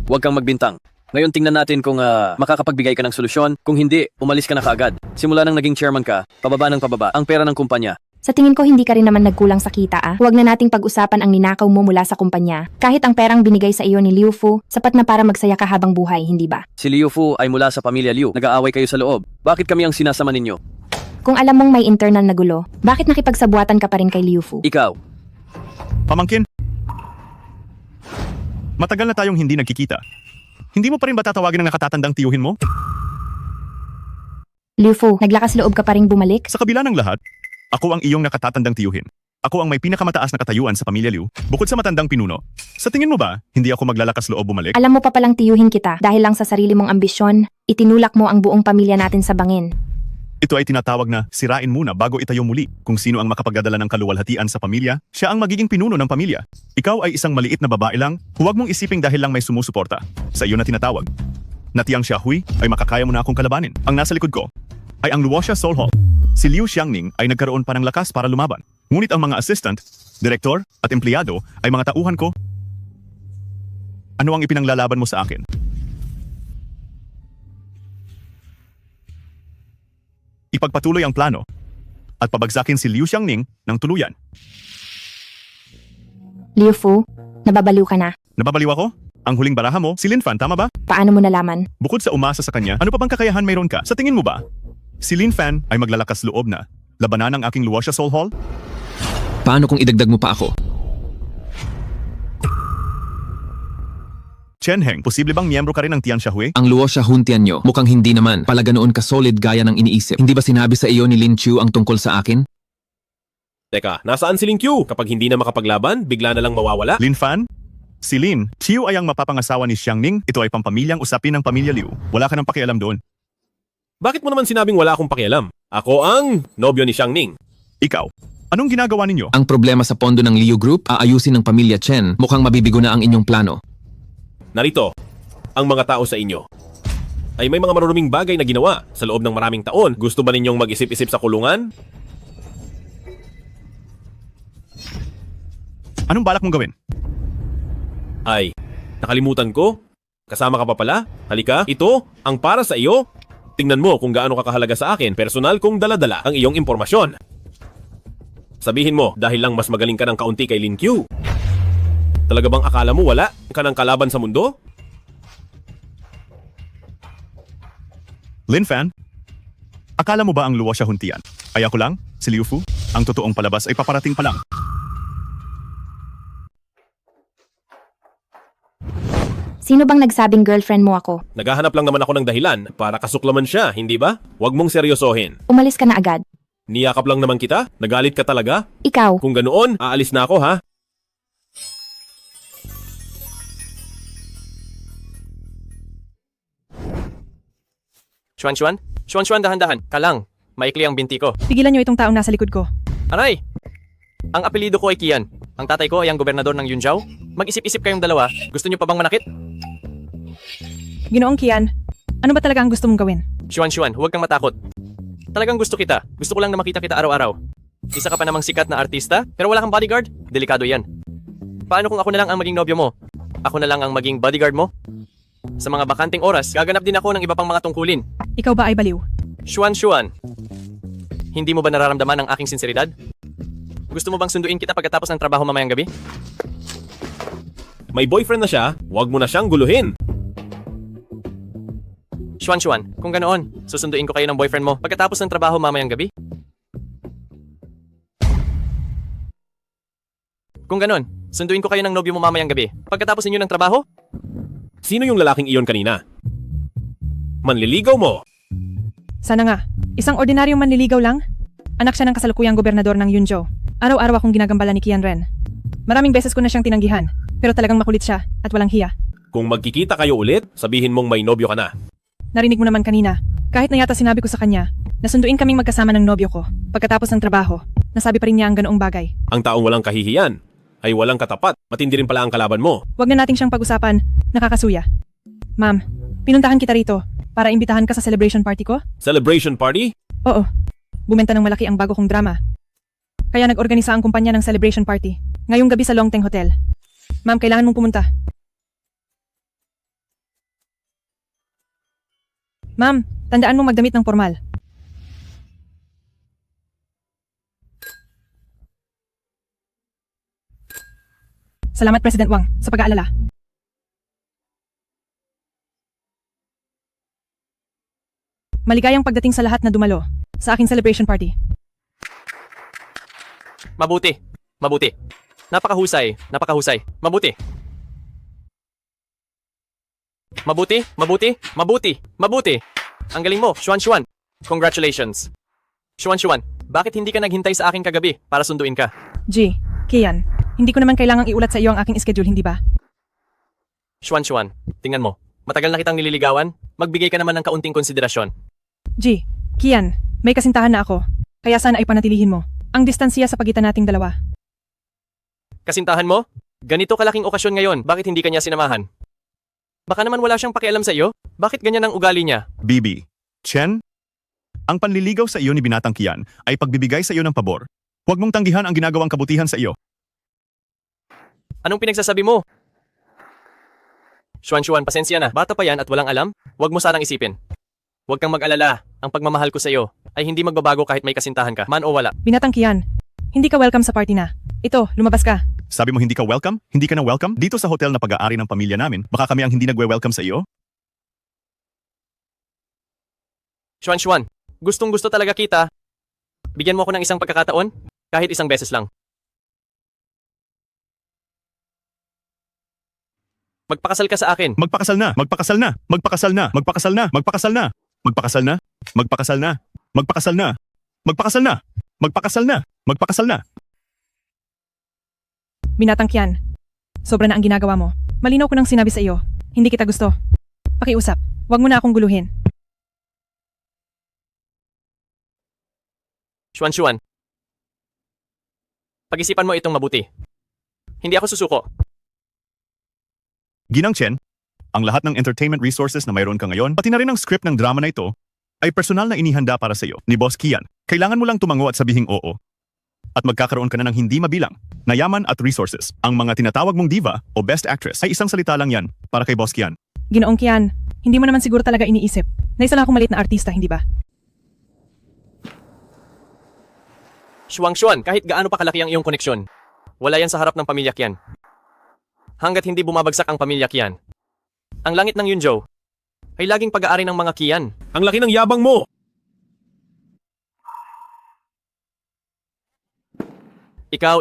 A: Huwag kang magbintang. Ngayon tingnan natin kung makakapagbigay ka ng solusyon. Kung hindi, umalis ka na kaagad. Simula nang naging chairman ka, pababa ng pababa ang pera ng kumpanya.
F: Sa tingin ko hindi ka rin naman nagkulang sa kita, ah. Huwag na nating pag-usapan ang ninakaw mo mula sa kumpanya. Kahit ang perang binigay sa iyo ni Liu Fu, sapat na para magsaya ka habang buhay, hindi ba?
A: Si Liu Fu ay mula sa pamilya Liu. Nag-aaway kayo sa loob. Bakit kami ang sinasama ninyo?
F: Kung alam mong may internal na gulo, bakit nakipagsabuatan ka pa rin kay Liu Fu?
A: Ikaw.
M: Pamangkin, matagal na tayong hindi nagkikita. Hindi mo pa rin ba tatawagin ang nakatatandang tiyuhin mo?
F: Liu Fu, naglakas loob ka pa rin bumalik?
M: Sa kabila ng lahat, ako ang iyong nakatatandang tiyuhin. Ako ang may pinakamataas na katayuan sa pamilya Liu, bukod sa matandang pinuno. Sa tingin mo ba, hindi ako maglalakas loob bumalik?
F: Alam mo pa palang tiyuhin kita dahil lang sa sarili mong ambisyon, itinulak mo ang buong pamilya natin sa bangin.
M: Ito ay tinatawag na sirain muna bago itayo muli. Kung sino ang makapagdadala ng kaluwalhatian sa pamilya, siya ang magiging pinuno ng pamilya. Ikaw ay isang maliit na babae lang, huwag mong isiping dahil lang may sumusuporta. Sa iyo na tinatawag. Na Tianxia Hui ay makakaya mo na akong kalabanin. Ang nasa likod ko ay ang Luoxia Soul Hall. Si Liu Xiangning ay nagkaroon pa ng lakas para lumaban. Ngunit ang mga assistant, direktor at empleyado ay mga tauhan ko. Ano ang ipinaglalaban mo sa akin? ipagpatuloy ang plano at pabagsakin si Liu Xiangning ng tuluyan.
F: Liu Fu, nababaliw ka na.
M: Nababaliw ako? Ang huling baraha mo, si Lin Fan, tama ba?
F: Paano mo nalaman?
M: Bukod sa umasa sa kanya, ano pa bang kakayahan mayroon ka? Sa tingin mo ba? Si Lin Fan ay maglalakas loob na labanan ang aking Luosha Soul Hall?
K: Paano kung idagdag mo pa ako?
M: Chen Heng, posible bang miyembro ka rin ng Tian Xiaohui?
K: Ang Luosha Huntian nyo, mukhang hindi naman. Palaganoon ka solid gaya ng iniisip. Hindi ba sinabi sa iyo ni Lin Chu ang tungkol sa akin?
B: Teka, nasaan si Lin Q? Kapag hindi na makapaglaban, bigla na lang mawawala?
M: Lin Fan? Si Lin, Qiu ay ang mapapangasawa ni Xiangning. Ito ay pampamilyang usapin ng pamilya Liu. Wala ka nang pakialam doon.
B: Bakit mo naman sinabing wala akong pakialam? Ako ang nobyo ni Xiangning.
M: Ikaw, anong ginagawa ninyo?
K: Ang problema sa pondo ng Liu Group, aayusin ng pamilya Chen. Mukhang mabibigo na ang inyong plano.
B: Narito, ang mga tao sa inyo ay may mga maruruming bagay na ginawa sa loob ng maraming taon. Gusto ba ninyong mag-isip-isip sa kulungan?
M: Anong balak mong gawin?
B: Ay, nakalimutan ko. Kasama ka pa pala? Halika, ito ang para sa iyo. Tingnan mo kung gaano kakahalaga sa akin. Personal kong dala-dala ang iyong impormasyon. Sabihin mo, dahil lang mas magaling ka ng kaunti kay Lin Q. Talaga bang akala mo wala ka ng kalaban sa mundo?
M: Lin Fan, akala mo ba ang Luosha Huntian ay ako lang, si Liu Fu? Ang totoong palabas ay paparating pa lang.
F: Sino bang nagsabing girlfriend mo ako?
B: Naghahanap lang naman ako ng dahilan para kasuklaman siya, hindi ba? Huwag mong seryosohin.
F: Umalis ka na agad.
B: Niyakap lang naman kita? Nagalit ka talaga?
F: Ikaw.
B: Kung ganoon, aalis na ako ha?
H: Xuan, dahan-dahan. Kalang, maikli ang binti ko.
R: Pigilan niyo itong taong nasa likod ko.
H: Aray! Ang apelido ko ay Kian. Ang tatay ko ay ang gobernador ng Yunzhou. Mag-isip-isip kayong dalawa. Gusto niyo pa bang manakit?
R: Ginoong Kian, ano ba talaga ang gusto mong gawin?
H: Xuan, huwag kang matakot. Talagang gusto kita. Gusto ko lang na makita kita araw-araw. Isa ka pa namang sikat na artista, pero wala kang bodyguard? Delikado yan. Paano kung ako na lang ang maging nobyo mo? Ako na lang ang maging bodyguard mo? Sa mga bakanting oras, gaganap din ako ng iba pang mga tungkulin.
R: Ikaw ba ay baliw?
H: Xuan, hindi mo ba nararamdaman ang aking sinseridad? Gusto mo bang sunduin kita pagkatapos ng trabaho mamayang gabi?
B: May boyfriend na siya, huwag mo na siyang guluhin.
H: Xuan, kung ganoon, susunduin ko kayo ng boyfriend mo pagkatapos ng trabaho mamayang gabi? Kung ganoon, sunduin ko kayo ng nobyo mo mamayang gabi pagkatapos ninyo ng trabaho?
B: Sino yung lalaking iyon kanina? Manliligaw mo?
R: Sana nga. Isang ordinaryong manliligaw lang? Anak siya ng kasalukuyang gobernador ng Yunzhou. Araw-araw akong ginagambala ni Qian Ren. Maraming beses ko na siyang tinanggihan, pero talagang makulit siya at walang hiya.
B: Kung magkikita kayo ulit, sabihin mong may nobyo ka na.
R: Narinig mo naman kanina, kahit na yata sinabi ko sa kanya, nasunduin kaming magkasama ng nobyo ko. Pagkatapos ng trabaho, nasabi pa rin niya ang ganoong bagay.
B: Ang taong walang kahihiyan ay walang katapat. Matindi rin pala ang kalaban mo.
R: Huwag na nating siyang pag-usapan, nakakasuya. Ma'am, pinuntahan kita rito para imbitahan ka sa celebration party ko?
B: Celebration party?
R: Oo. Bumenta ng malaki ang bago kong drama. Kaya nag-organisa ang kumpanya ng celebration party. Ngayong gabi sa Longteng Hotel. Ma'am, kailangan mong pumunta. Ma'am, tandaan mong magdamit ng formal. Salamat, President Wang, sa pag-aalala. Maligayang pagdating sa lahat na dumalo sa aking celebration party.
H: Mabuti. Napakahusay. Mabuti. Ang galing mo, Xuan. Congratulations. Xuan, bakit hindi ka naghintay sa akin kagabi para sunduin ka?
R: G, Kian, hindi ko naman kailangang iulat sa iyo ang aking schedule, hindi ba?
H: Xuan, tingnan mo. Matagal na kitang nililigawan. Magbigay ka naman ng kaunting konsiderasyon.
R: G, Kian, may kasintahan na ako. Kaya sana ay panatilihin mo ang distansya sa pagitan nating dalawa.
H: Kasintahan mo? Ganito kalaking okasyon ngayon, bakit hindi kanya sinamahan? Baka naman wala siyang pakialam sa iyo? Bakit ganyan ang ugali niya?
M: Bibi, Chen, ang panliligaw sa iyo ni Binatang Kian ay pagbibigay sa iyo ng pabor. Huwag mong tanggihan ang ginagawang kabutihan sa iyo.
H: Anong pinagsasabi mo? Xuan, pasensya na. Bata pa yan at walang alam? Huwag mo sanang isipin. Huwag kang mag-alala. Ang pagmamahal ko sa iyo
A: ay hindi magbabago kahit may kasintahan ka, man o wala.
R: Binatang Kian, hindi ka welcome sa party na. Ito, lumabas ka.
M: Sabi mo hindi ka welcome? Hindi ka na welcome? Dito sa hotel na pag-aari ng pamilya namin, baka kami ang hindi nagwe-welcome sa iyo?
A: Xuan, gustong-gusto talaga kita. Bigyan mo ako ng isang pagkakataon, kahit isang beses lang. Magpakasal ka sa akin.
M: Magpakasal na! Magpakasal na! Magpakasal na! Magpakasal na! Magpakasal na! Magpakasal na! Magpakasal na! Magpakasal na! Magpakasal na! Magpakasal na! Magpakasal na!
R: Binatang Kian, sobra na ang ginagawa mo. Malinaw ko nang sinabi sa iyo, hindi kita gusto. Pakiusap, wag mo na akong guluhin.
A: Xuan, pag-isipan mo itong mabuti. Hindi ako susuko.
M: Ginang Chen, ang lahat ng entertainment resources na mayroon ka ngayon, pati na rin ang script ng drama na ito, ay personal na inihanda para sa iyo ni Boss Kian. Kailangan mo lang tumango at sabihing oo. At magkakaroon ka na ng hindi mabilang na yaman at resources. Ang mga tinatawag mong diva o best actress ay isang salita lang yan para kay Boss Kian.
R: Ginoong Kian, hindi mo naman siguro talaga iniisip na isa lang akong maliit na artista, hindi ba?
A: Xuan, kahit gaano pa kalaki ang iyong koneksyon, wala yan sa harap ng pamilya Kian. Hanggat hindi bumabagsak ang pamilya Kian. Ang langit ng Yunzhou ay laging pag-aari ng mga Kian.
B: Ang laki ng yabang mo!
A: Ikaw.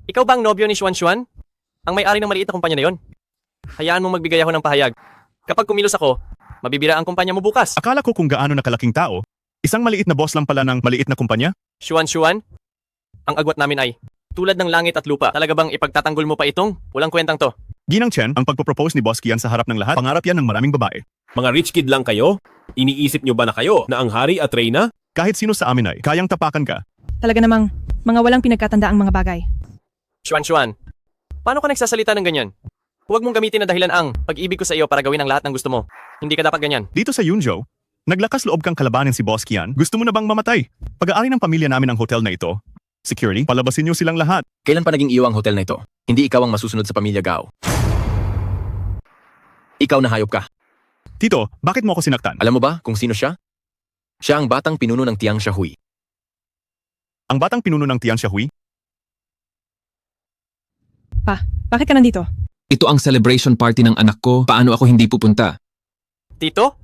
A: Ikaw ba ang nobyo ni Xuan? Ang may-ari ng maliit na kumpanya na yon? Hayaan mo magbigay ako ng pahayag. Kapag kumilos ako, mabibira ang kumpanya mo bukas.
M: Akala ko kung gaano nakalaking tao, isang maliit na boss lang pala ng maliit na kumpanya?
A: Xuan, ang agwat namin ay tulad ng langit at lupa. Talaga bang ipagtatanggol mo pa itong? Walang kwentang to.
M: Ginang Chen, ang pagpropose ni Boss Kian sa harap ng lahat, pangarap yan ng maraming babae.
B: Mga rich kid lang kayo? Iniisip nyo ba na kayo na ang hari at reyna?
M: Kahit sino sa amin ay, kayang tapakan ka.
R: Talaga namang, mga walang pinagkatandaang mga bagay.
A: Xuan, paano ka nagsasalita ng ganyan? Huwag mong gamitin na dahilan ang pag-ibig ko sa iyo para gawin ang lahat ng gusto mo. Hindi ka dapat ganyan.
M: Dito sa Yunzhou, naglakas loob kang kalabanin si Boss Kian. Gusto mo na bang mamatay? Pag-aari ng pamilya namin ang hotel na ito. Security, palabasin niyo silang lahat.
K: Kailan pa naging iyo ang hotel na ito? Hindi ikaw ang masusunod sa pamilya Gao. Ikaw na hayop ka.
M: Tito, bakit mo ako sinaktan?
K: Alam mo ba kung sino siya? Siya ang batang pinuno ng Tiang Shahui.
M: Ang batang pinuno ng Tian Shahui?
R: Bakit ka nandito?
S: Ito ang celebration party ng anak ko. Paano ako hindi pupunta?
A: Tito?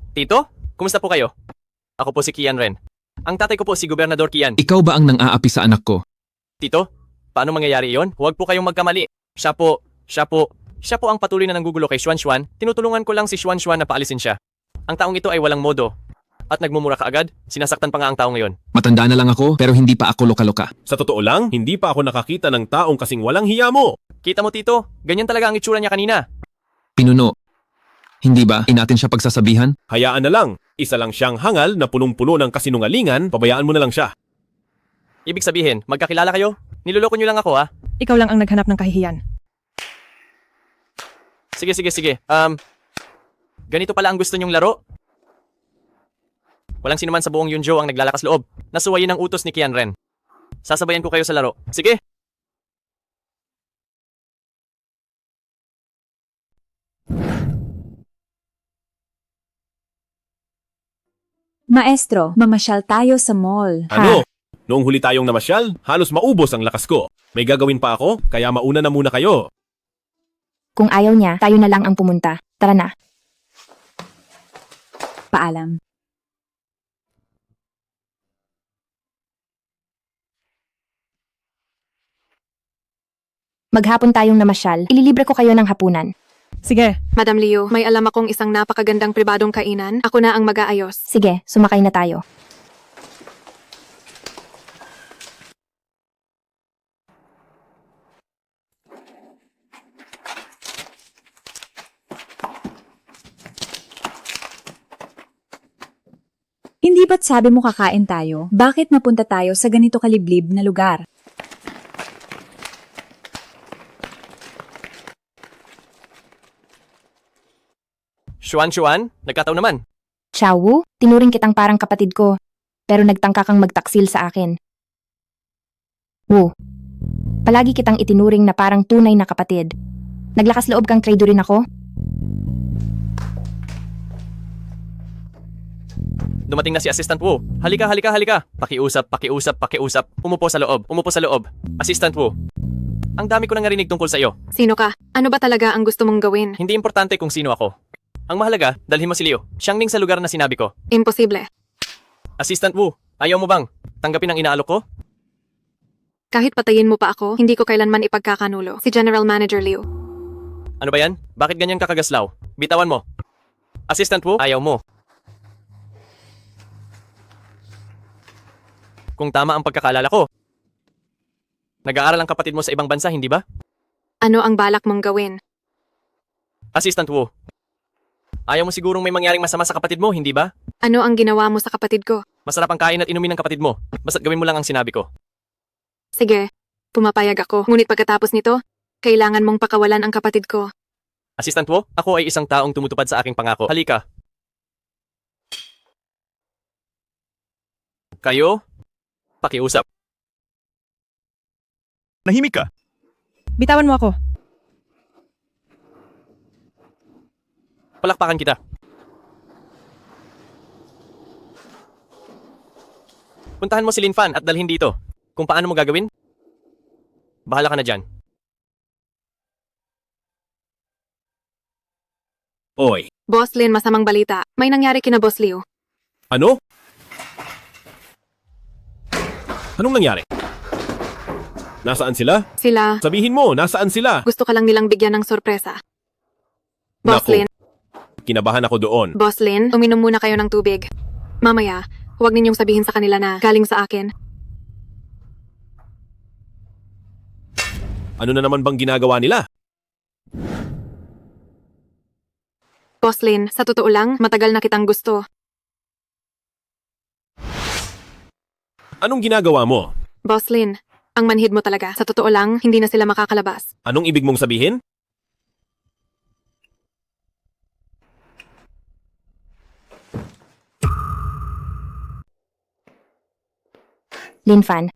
A: Kumusta po kayo? Ako po si Kian Ren. Ang tatay ko po si Gobernador Kian.
S: Ikaw ba ang nang-aapi sa anak ko?
A: Tito, paano mangyayari iyon? Huwag po kayong magkamali. Siya po ang patuloy na nanggugulo kay Xuan. Tinutulungan ko lang si Xuan na paalisin siya. Ang taong ito ay walang modo. At nagmumura kaagad, sinasaktan pa nga ang tao ngayon.
S: Matanda na lang ako, pero hindi pa ako loka-loka.
B: Sa totoo lang, hindi pa ako nakakita ng taong kasing walang hiya mo.
A: Kita mo, Tito, ganyan talaga ang itsura niya kanina.
S: Pinuno. Hindi ba natin siya pagsasabihan?
B: Hayaan na lang. Isa lang siyang hangal na punong-puno ng kasinungalingan, pabayaan mo na lang siya.
A: Ibig sabihin, magkakilala kayo? Niloloko niyo lang ako, ha?
R: Ikaw lang ang naghanap ng kahihiyan.
A: Sige. Ganito pala ang gusto niyong laro? Walang sinuman sa buong Yunzhou ang naglalakas loob. Nasuwayin ang utos ni Kian Ren. Sasabayan ko kayo sa laro. Sige!
I: Maestro, mamasyal tayo sa mall.
B: Ano? Noong huli tayong namasyal, halos maubos ang lakas ko. May gagawin pa ako, kaya mauna na muna kayo.
F: Kung ayaw niya, tayo na lang ang pumunta. Tara na.
I: Paalam.
F: Maghapon tayong namasyal. Ililibre ko kayo ng hapunan.
R: Sige.
O: Madam Liu, may alam akong isang napakagandang pribadong kainan. Ako na ang mag-aayos.
F: Sige, sumakay na tayo.
I: Hindi ba't sabi mo kakain tayo? Bakit napunta tayo sa ganito kaliblib na lugar?
A: Xuan, nagkataon naman.
F: Xiaowu, tinuring kitang parang kapatid ko. Pero nagtangka kang magtaksil sa akin. Wu, palagi kitang itinuring na parang tunay na kapatid. Naglakas loob kang traidorin ako?
H: Dumating na si Assistant Wu. Halika, halika, halika. Pakiusap, pakiusap, pakiusap. Umupo sa loob, umupo sa loob. Assistant Wu. Ang dami ko nang narinig tungkol sa iyo.
O: Sino ka? Ano ba talaga ang gusto mong gawin?
H: Hindi importante kung sino ako. Ang mahalaga, dalhin mo si Liu. Siyang ning sa lugar na sinabi ko.
O: Imposible.
H: Assistant Wu, ayaw mo bang tanggapin ang inaalok ko?
O: Kahit patayin mo pa ako, hindi ko kailanman ipagkakanulo. Si General Manager Liu.
H: Ano ba yan? Bakit ganyan kakagaslaw? Bitawan mo. Assistant Wu, ayaw mo. Kung tama ang pagkakaalala ko. Nag-aaral ang kapatid mo sa ibang bansa, hindi ba?
O: Ano ang balak mong gawin?
H: Assistant Wu. Ayaw mo sigurong may mangyaring masama sa kapatid mo, hindi ba?
O: Ano ang ginawa mo sa kapatid ko?
H: Masarap ang kain at inumin ng kapatid mo. Basta't gawin mo lang ang sinabi ko.
O: Sige, pumapayag ako. Ngunit pagkatapos nito, kailangan mong pakawalan ang kapatid ko.
H: Assistant Wu, ako ay isang taong tumutupad sa aking pangako. Halika. Kayo, pakiusap.
M: Nahimik ka.
R: Bitawan mo ako.
H: Palakpakan kita. Puntahan mo si Lin Fan at dalhin dito. Kung paano mo gagawin, bahala ka na dyan.
B: Oy,
O: Boss Lin, masamang balita. May nangyari kina Boss Liu.
B: ano? Anong nangyari? Nasaan sila?
O: Sila,
B: Sabihin mo, nasaan sila?
O: gusto ka lang nilang bigyan ng sorpresa. Boss
B: Naku,
O: Lin,
B: kinabahan ako doon.
O: Boss Lin, uminom muna kayo ng tubig. Mamaya, huwag ninyong sabihin sa kanila na galing sa akin.
B: Ano na naman bang ginagawa nila?
O: Boss Lin, sa totoo lang, matagal na kitang gusto.
B: Anong ginagawa mo?
O: Boss Lin, ang manhid mo talaga. Sa totoo lang, hindi na sila makakalabas.
B: Anong ibig mong sabihin?
F: Lin Fan,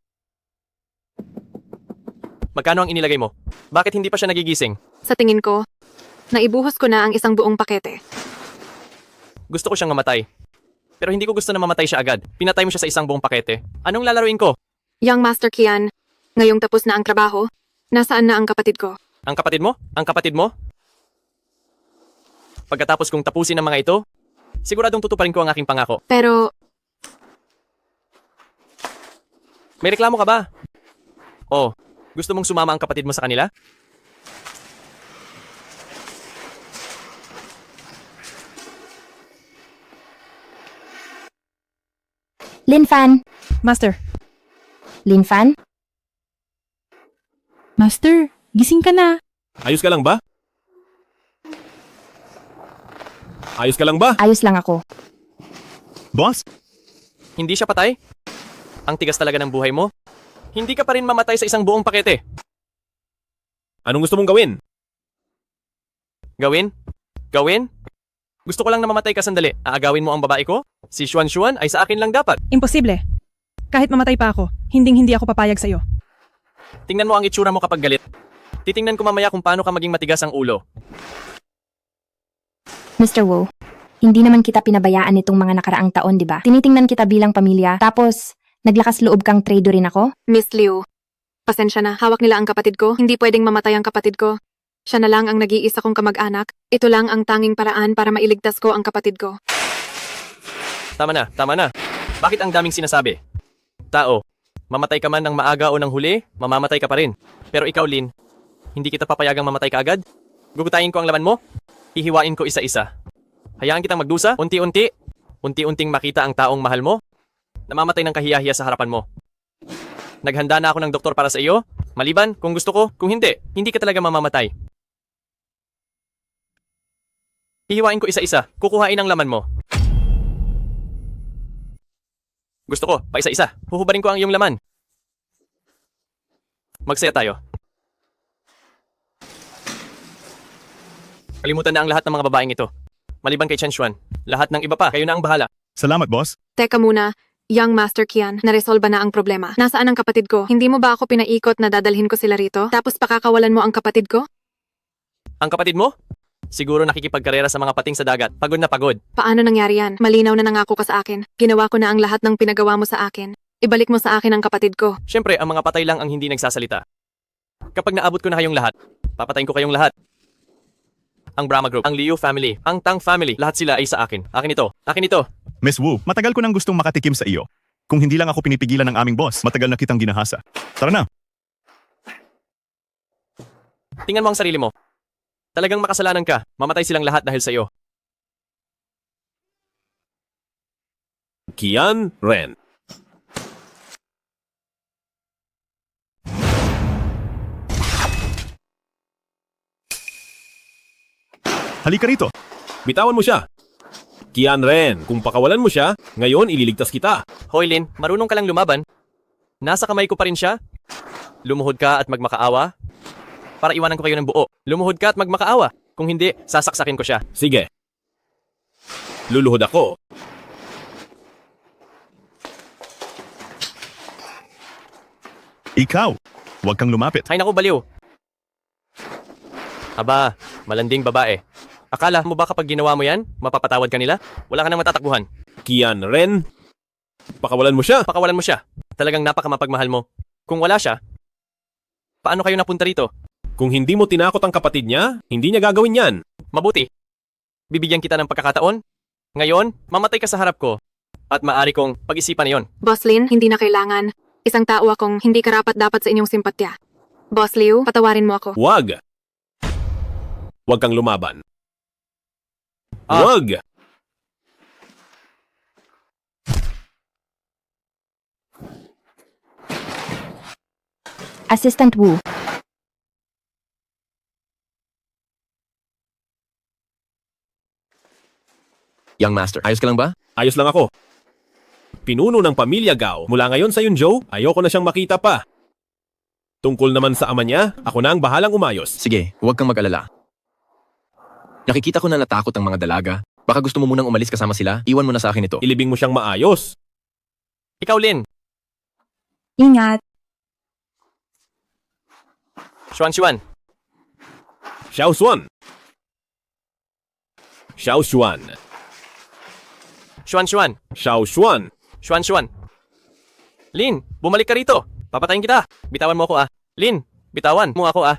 H: Magkano ang inilagay mo? Bakit hindi pa siya nagigising?
O: Sa tingin ko, naibuhos ko na ang isang buong pakete.
H: Gusto ko siyang mamatay. Pero hindi ko gusto na mamatay siya agad. Pinatay mo siya sa isang buong pakete. Anong lalaruin ko?
O: Young Master Kian, ngayong tapos na ang trabaho, nasaan na ang kapatid ko?
H: Ang kapatid mo? Ang kapatid mo? Pagkatapos kong tapusin ang mga ito, siguradong tutuparin ko ang aking pangako.
O: Pero,
H: May reklamo ka ba? Oh, gusto mong sumama ang kapatid mo sa kanila?
F: Lin Fan,
R: Master,
F: Lin Fan,
C: Master, gising ka na.
B: Ayos ka lang ba? Ayos ka lang ba?
F: ayos lang ako.
M: Boss,
H: Hindi siya patay? Ang tigas talaga ng buhay mo? Hindi ka pa rin mamatay sa isang buong pakete.
B: Anong gusto mong gawin?
H: Gawin? Gawin? Gusto ko lang na mamatay ka sandali. Aagawin mo ang babae ko? Si Xuan Xuan ay sa akin lang dapat.
R: imposible. Kahit mamatay pa ako, hindi ako papayag sa'yo.
H: Tingnan mo ang itsura mo kapag galit. Titingnan ko mamaya kung paano ka maging matigas ang ulo.
F: Mr. Wu, hindi naman kita pinabayaan nitong mga nakaraang taon, di ba? Tinitingnan kita bilang pamilya, tapos naglakas loob kang traitor rin ako?
O: Miss Liu, pasensya na, hawak nila ang kapatid ko. Hindi pwedeng mamatay ang kapatid ko. Siya na lang ang nag-iisa kong kamag-anak. Ito lang ang tanging paraan para mailigtas ko ang kapatid ko.
H: Tama na, tama na. Bakit ang daming sinasabi? Tao, mamatay ka man ng maaga o ng huli, mamamatay ka pa rin. Pero ikaw, Lin, hindi kita papayagang mamatay ka agad? Gugutayin ko ang laman mo? Hihiwain ko isa-isa. Hayaan kitang magdusa, unti-unti. Unti-unting makita ang taong mahal mo. Namamatay ng kahiyahiya sa harapan mo. Naghanda na ako ng doktor para sa iyo. Maliban, kung gusto ko, kung hindi, hindi ka talaga mamamatay. Hihiwain ko isa-isa, kukuhain ang laman mo. Gusto ko, pa isa-isa. Huhubarin ko ang iyong laman. Magsaya tayo. Kalimutan na ang lahat ng mga babaeng ito. Maliban kay Chen Xuan. Lahat ng iba pa, kayo na ang bahala.
M: salamat boss.
O: Teka muna, Young Master Kian, naresolba na ang problema. Nasaan ang kapatid ko? Hindi mo ba ako pinaikot na dadalhin ko sila rito? Tapos pakakawalan mo ang kapatid ko?
H: Ang kapatid mo? Siguro nakikipagkarera sa mga pating sa dagat. Pagod na pagod.
O: Paano nangyari yan? Malinaw na nangako ka sa akin. Ginawa ko na ang lahat ng pinagawa mo sa akin. Ibalik mo sa akin ang kapatid ko.
H: Siyempre, ang mga patay lang ang hindi nagsasalita. Kapag naabot ko na kayong lahat, papatayin ko kayong lahat. Ang Brahma Group, ang Liu family, ang Tang family, lahat sila ay sa akin. Akin ito. Akin ito.
M: Miss Wu, matagal ko nang gustong makatikim sa iyo. Kung hindi lang ako pinipigilan ng aming boss, matagal na kitang ginahasa. Tara na.
H: Tingnan mo ang sarili mo. Talagang makasalanan ka. Mamatay silang lahat dahil sa iyo.
B: Kian Ren.
M: Halika rito.
B: Bitawan mo siya. Kian Ren, kung pakawalan mo siya, ngayon ililigtas kita.
H: Hoy Lin, marunong ka lang lumaban. Nasa kamay ko pa rin siya. Lumuhod ka at magmakaawa. Para iwanan ko kayo ng buo. Lumuhod ka at magmakaawa. Kung hindi, sasaksakin ko siya.
B: Sige. Luluhod ako.
M: Ikaw, huwag kang lumapit.
H: Ay naku, baliw. Aba, malanding babae. Akala mo ba kapag ginawa mo yan, mapapatawad ka nila? Wala ka nang matatakbuhan.
B: Kian Ren, pakawalan mo siya.
H: Pakawalan mo siya. Talagang napakamapagmahal mo. Kung wala siya, paano kayo napunta rito?
B: Kung hindi mo tinakot ang kapatid niya, hindi niya gagawin yan.
H: Mabuti. Bibigyan kita ng pagkakataon. Ngayon, mamatay ka sa harap ko. At maaari kong pag-isipan na yon.
O: Boss Lin, hindi na kailangan. Isang tao akong hindi karapat-dapat sa inyong simpatya. Boss Liu, patawarin mo ako.
B: Wag. Wag kang lumaban. Wag.
F: Assistant Wu.
K: Young Master, ayos ka lang ba?
B: Ayos lang ako. Pinuno ng pamilya Gao. Mula ngayon sa Yunzhou, ayoko na siyang makita pa. Tungkol naman sa ama niya, ako na ang bahalang umayos.
K: Sige, huwag kang mag-alala. Nakikita ko na natakot ang mga dalaga. Baka gusto mo munang umalis kasama sila? Iwan mo na sa akin ito.
B: Ilibing mo siyang maayos.
H: Ikaw, Lin.
I: Ingat.
H: Xuan.
B: Xiao Xuan. Xiao Xuan.
H: Xuan.
B: Xiao Xuan.
H: Xuan. Lin, bumalik ka rito. Papatayin kita. Bitawan mo ako ah. Lin, bitawan mo ako ah.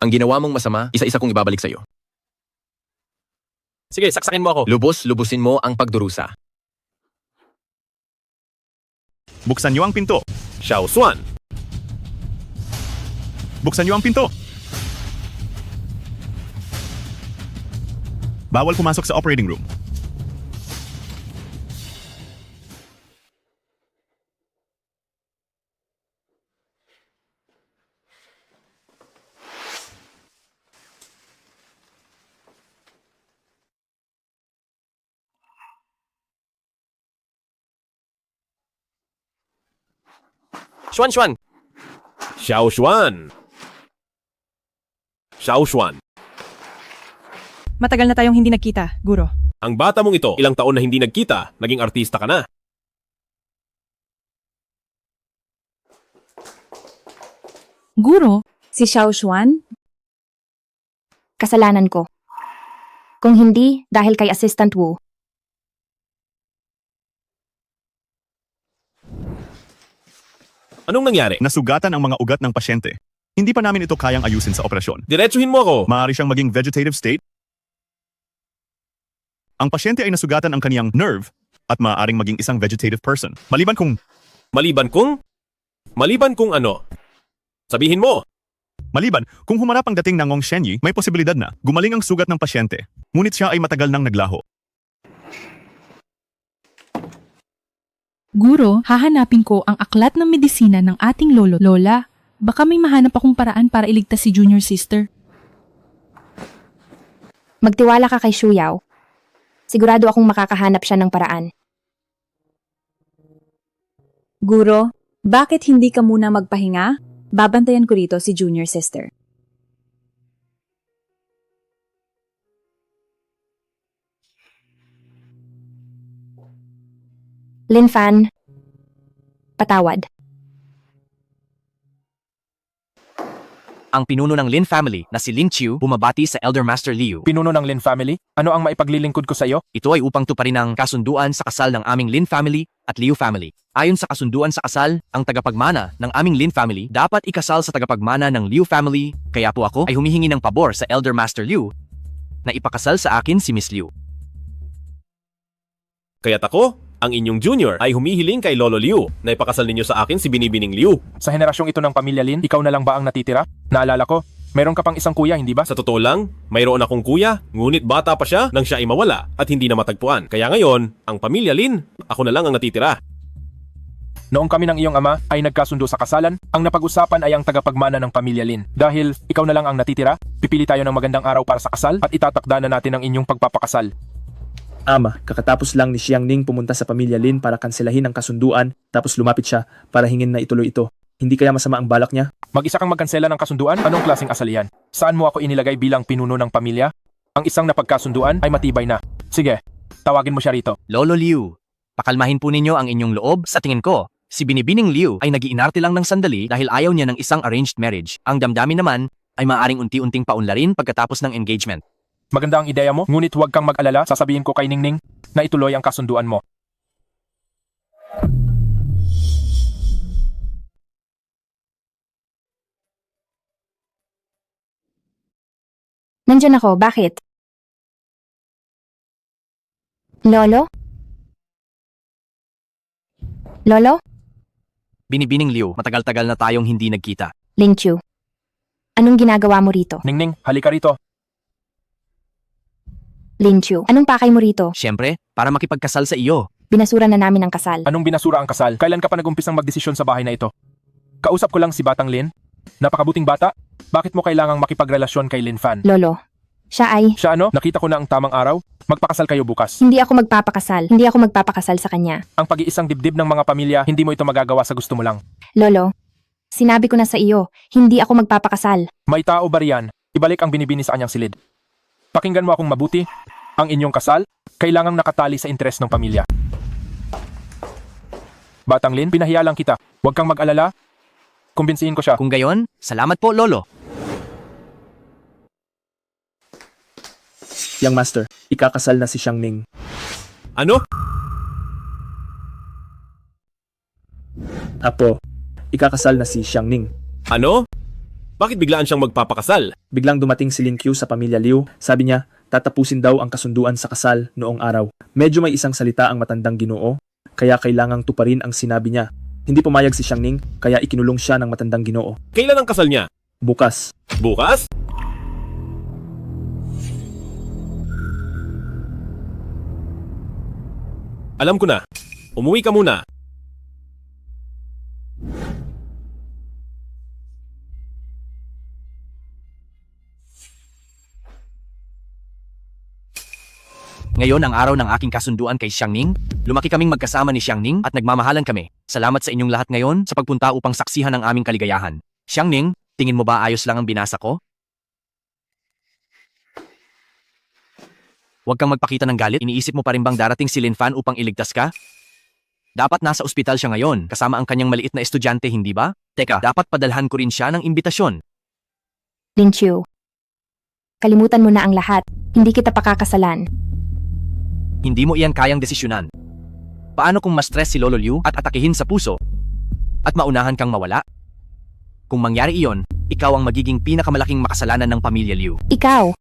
K: Ang ginawa mong masama, isa-isa kong ibabalik sa'yo.
H: Sige, saksakin mo ako.
K: Lubusin mo ang pagdurusa.
M: Buksan niyo ang pinto.
B: Xiao Xuan.
M: Buksan niyo ang pinto. Bawal pumasok sa operating room.
H: Xuan.
B: Xiao Xuan. Xiao Xuan.
R: Matagal na tayong hindi nagkita, Guro.
B: Ang bata mong ito, ilang taon na hindi nagkita, naging artista ka na.
C: Guro,
I: Si Xiao Xuan?
F: Kasalanan ko. Kung hindi, dahil kay Assistant Wu.
B: Anong nangyari?
M: Nasugatan ang mga ugat ng pasyente. Hindi pa namin ito kayang ayusin sa operasyon.
B: Diretsuhin mo ako.
M: Maaari siyang maging vegetative state. Ang pasyente ay nasugatan ang kaniyang nerve at maaaring maging isang vegetative person. Maliban kung
B: ano? Sabihin mo.
M: Maliban, kung humarap ang dating Nangong Shenyi, may posibilidad na gumaling ang sugat ng pasyente. Ngunit siya ay matagal nang naglaho.
C: Guro, hahanapin ko ang aklat ng medisina ng ating lolo-lola. Baka may mahanap akong paraan para iligtas si Junior Sister.
F: Magtiwala ka kay Shuyao. Sigurado akong makakahanap siya ng paraan.
I: Guro, bakit hindi ka muna magpahinga? Babantayan ko rito si Junior Sister.
F: Lin Fan, Patawad.
H: Ang pinuno ng Lin family na si Lin Chiu bumabati sa Elder Master Liu.
T: Pinuno ng Lin family? Ano ang maipaglilingkod ko sa iyo?
H: Ito ay upang tuparin ang kasunduan sa kasal ng aming Lin family at Liu family. Ayon sa kasunduan sa kasal, ang tagapagmana ng aming Lin family dapat ikasal sa tagapagmana ng Liu family, kaya po ako ay humihingi ng pabor sa Elder Master Liu na ipakasal sa akin si Miss Liu.
B: Kaya't ako, ang inyong junior, ay humihiling kay Lolo Liu na ipakasal ninyo sa akin si Binibining Liu.
T: Sa henerasyong ito ng pamilya Lin, ikaw na lang ba ang natitira? Naalala ko, meron ka pang isang kuya, hindi ba?
B: Sa totoo lang, mayroon akong kuya, ngunit bata pa siya nang siya ay mawala at hindi na matagpuan. Kaya ngayon, ang pamilya Lin, ako na lang ang natitira.
T: Noong kami ng iyong ama ay nagkasundo sa kasalan, ang napag-usapan ay ang tagapagmana ng pamilya Lin. Dahil ikaw na lang ang natitira, pipili tayo ng magandang araw para sa kasal at itatakda na natin ang inyong pagpapakasal.
N: Ama, kakatapos lang ni Xiang Ning pumunta sa pamilya Lin para kanselahin ang kasunduan, tapos lumapit siya para hingin na ituloy ito. Hindi kaya masama ang balak niya?
T: Mag-isa kang magkansela ng kasunduan? Anong klaseng asal yan? Saan mo ako inilagay bilang pinuno ng pamilya? Ang isang napagkasunduan ay matibay na. Sige, tawagin mo siya rito.
H: Lolo Liu, pakalmahin po ninyo ang inyong loob. Sa tingin ko, si Binibining Liu ay nag-iinarte lang ng sandali dahil ayaw niya ng isang arranged marriage. Ang damdamin naman ay maaaring unti-unting paunlarin pagkatapos ng engagement.
T: Maganda ang ideya mo, ngunit huwag kang mag-alala, sasabihin ko kay Ningning na ituloy ang kasunduan mo.
F: Nandyan ako, bakit? Lolo? Lolo?
H: Binibining Liu, matagal-tagal na tayong hindi nagkita.
F: Ling Chu. Anong ginagawa mo rito?
T: Ningning, halika rito.
F: Lin Chu, anong pakay mo rito?
H: Siyempre, para makipagkasal sa iyo.
F: Binasura na namin ang kasal.
T: Anong binasura ang kasal? Kailan ka pa nag-umpisang magdesisyon sa bahay na ito? Kausap ko lang si Batang Lin. Napakabuting bata. Bakit mo kailangang makipagrelasyon kay Lin Fan?
F: Lolo, siya ay...
T: Siya ano? Nakita ko na ang tamang araw. Magpakasal kayo bukas.
F: Hindi ako magpapakasal sa kanya.
T: Ang pag-iisang dibdib ng mga pamilya, hindi mo ito magagawa sa gusto mo lang.
F: Lolo, sinabi ko na sa iyo, hindi ako magpapakasal.
T: May tao ba riyan? Ibalik ang binibini sa kanyang silid. Pakinggan mo akong mabuti. Ang inyong kasal, kailangang nakatali sa interes ng pamilya. Batang Lin, pinahiya lang kita. Huwag kang mag-alala. Kumbinsihin ko siya.
H: Kung gayon, salamat po, Lolo.
N: Young Master, ikakasal na si Xiang Ning.
B: Ano?
N: Apo, ikakasal na si Xiang Ning.
B: Ano? Bakit biglaan siyang magpapakasal?
N: Biglang dumating si Lin Qiu sa pamilya Liu. Sabi niya, tatapusin daw ang kasunduan sa kasal noong araw. Medyo may isang salita ang matandang Ginoo, kaya kailangang tuparin ang sinabi niya. Hindi pumayag si Xiang Ning, kaya ikinulong siya ng matandang Ginoo.
B: Kailan ang kasal niya?
N: Bukas.
B: Bukas? Alam ko na. Umuwi ka muna.
H: Ngayon ang araw ng aking kasunduan kay Xiang Ning. Lumaki kaming magkasama ni Xiang Ning at nagmamahalan kami. Salamat sa inyong lahat ngayon sa pagpunta upang saksihan ang aming kaligayahan. Xiang Ning, tingin mo ba ayos lang ang binasa ko? Huwag kang magpakita ng galit. Iniisip mo pa rin bang darating si Lin Fan upang iligtas ka? Dapat nasa ospital siya ngayon, kasama ang kanyang maliit na estudyante, hindi ba? Teka, dapat padalhan ko rin siya ng imbitasyon.
F: Lin Chu, kalimutan mo na ang lahat. Hindi kita pakakasalan.
H: Hindi mo iyan kayang desisyonan. Paano kung ma-stress si Lolo Liu at atakihin sa puso? At maunahan kang mawala? Kung mangyari iyon, ikaw ang magiging pinakamalaking makasalanan ng pamilya Liu.
F: Ikaw!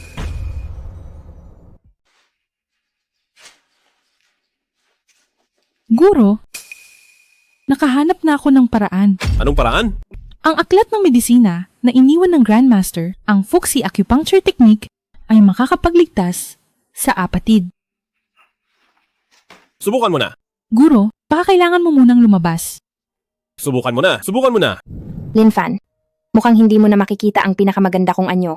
C: Guro, nakahanap na ako ng paraan.
B: Anong paraan?
C: Ang aklat ng medisina na iniwan ng Grandmaster, ang Fuxi Acupuncture Technique, ay makakapagligtas sa apatid.
B: Subukan mo na.
C: Guro, baka kailangan mo munang lumabas.
B: Subukan mo na. Subukan mo na.
F: Lin Fan, mukhang hindi mo na makikita ang pinakamaganda kong anyo.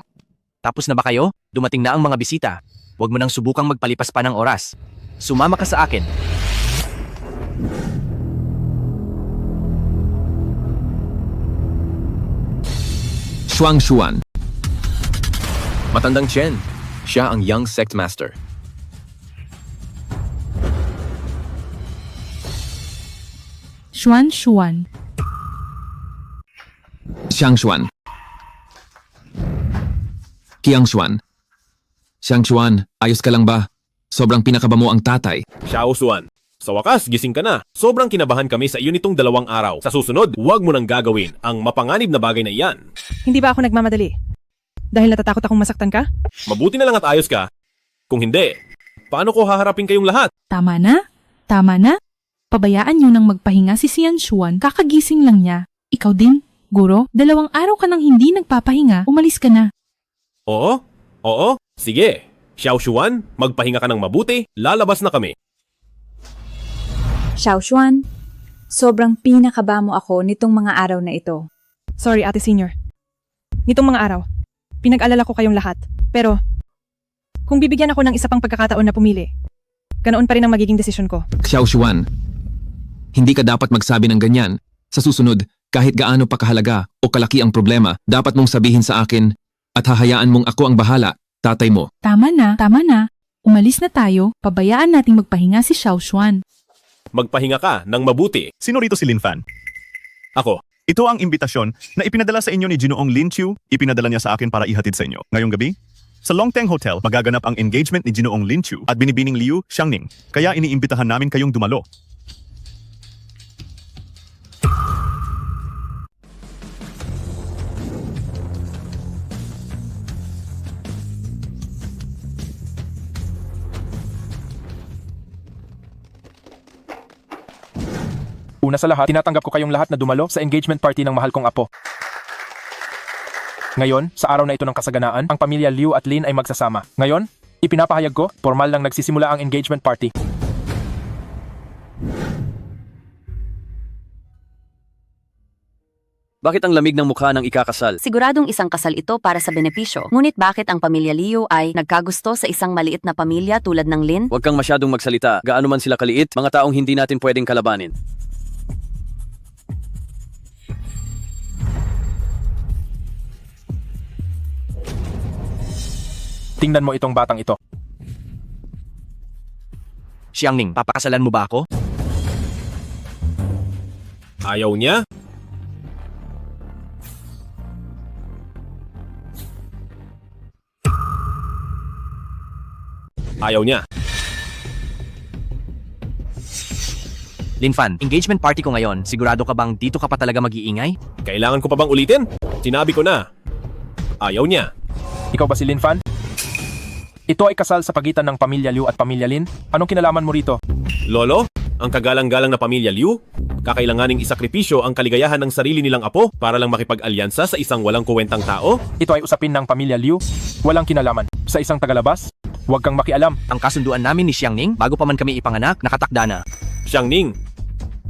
H: Tapos na ba kayo? Dumating na ang mga bisita. Huwag mo nang subukang magpalipas pa ng oras. Sumama ka sa akin.
K: Shuang Xuan. Matandang Chen. Siya ang young sect master.
C: Xuan Xuan.
S: Xiang Xuan. Qiang Xuan. Xiang Xuan, ayos ka lang ba? Sobrang pinakaba mo ang tatay.
B: Xiao Xuan, sa wakas, gising ka na. Sobrang kinabahan kami sa iyo nitong 2 araw. Sa susunod, huwag mo nang gagawin ang mapanganib na bagay na iyan.
R: Hindi ba ako nagmamadali? Dahil natatakot akong masaktan ka?
B: Mabuti na lang at ayos ka. Kung hindi, paano ko haharapin kayong lahat?
C: Tama na? Tama na? Pabayaan niyo nang magpahinga si Xian Xuan, kakagising lang niya. Ikaw din, Guro, 2 araw ka nang hindi nagpapahinga, umalis ka na.
B: Oo? Oo? Sige. Xiao Xuan, magpahinga ka ng mabuti, lalabas na kami.
I: Xiao Xuan, sobrang pinakaba mo ako nitong mga araw na ito.
R: Sorry, Ate Senior. Nitong mga araw, pinag-alala ko kayong lahat. Pero, kung bibigyan ako ng isa pang pagkakataon na pumili, ganoon pa rin ang magiging desisyon ko.
S: Xiao Xuan, hindi ka dapat magsabi ng ganyan. Sa susunod, kahit gaano pa kahalaga o kalaki ang problema, dapat mong sabihin sa akin at hahayaan mong ako ang bahala, tatay mo.
C: Tama na, tama na. Umalis na tayo, pabayaan nating magpahinga si Xiao Xuan.
B: Magpahinga ka ng mabuti.
M: Sino rito si Lin Fan?
B: Ako.
M: Ito ang imbitasyon na ipinadala sa inyo ni Ginoong Lin Chu. Ipinadala niya sa akin para ihatid sa inyo. Ngayong gabi, sa Longteng Hotel, magaganap ang engagement ni Ginoong Lin Chu at binibining Liu Xiangning. Kaya iniimbitahan namin kayong dumalo.
T: Una sa lahat, tinatanggap ko kayong lahat na dumalo sa engagement party ng mahal kong apo. Ngayon, sa araw na ito ng kasaganaan, ang pamilya Liu at Lin ay magsasama. Ngayon, ipinapahayag ko, formal lang nagsisimula ang engagement party.
A: Bakit ang lamig ng mukha ng ikakasal?
E: Siguradong isang kasal ito para sa benepisyo. Ngunit bakit ang pamilya Liu ay nagkagusto sa isang maliit na pamilya tulad ng Lin?
A: Huwag kang masyadong magsalita. Gaano man sila kaliit, mga taong hindi natin pwedeng kalabanin.
T: Tingnan mo itong batang ito.
H: Xiangning, papakasalan mo ba ako?
B: Ayaw niya? Ayaw niya.
H: Lin Fan, engagement party ko ngayon. Sigurado ka bang dito ka pa talaga mag-iingay?
B: Kailangan ko pa bang ulitin? Sinabi ko na. Ayaw niya.
T: Ikaw ba si Lin Fan? Ito ay kasal sa pagitan ng pamilya Liu at pamilya Lin. Anong kinalaman mo rito?
B: Lolo, ang kagalang-galang na pamilya Liu, kakailanganing isakripisyo ang kaligayahan ng sarili nilang apo para lang makipag-alyansa sa isang walang kuwentang tao?
T: Ito ay usapin ng pamilya Liu. Walang kinalaman. Sa isang tagalabas, huwag kang makialam.
H: Ang kasunduan namin ni Xiangning, bago pa man kami ipanganak, nakatakda na.
B: Xiangning,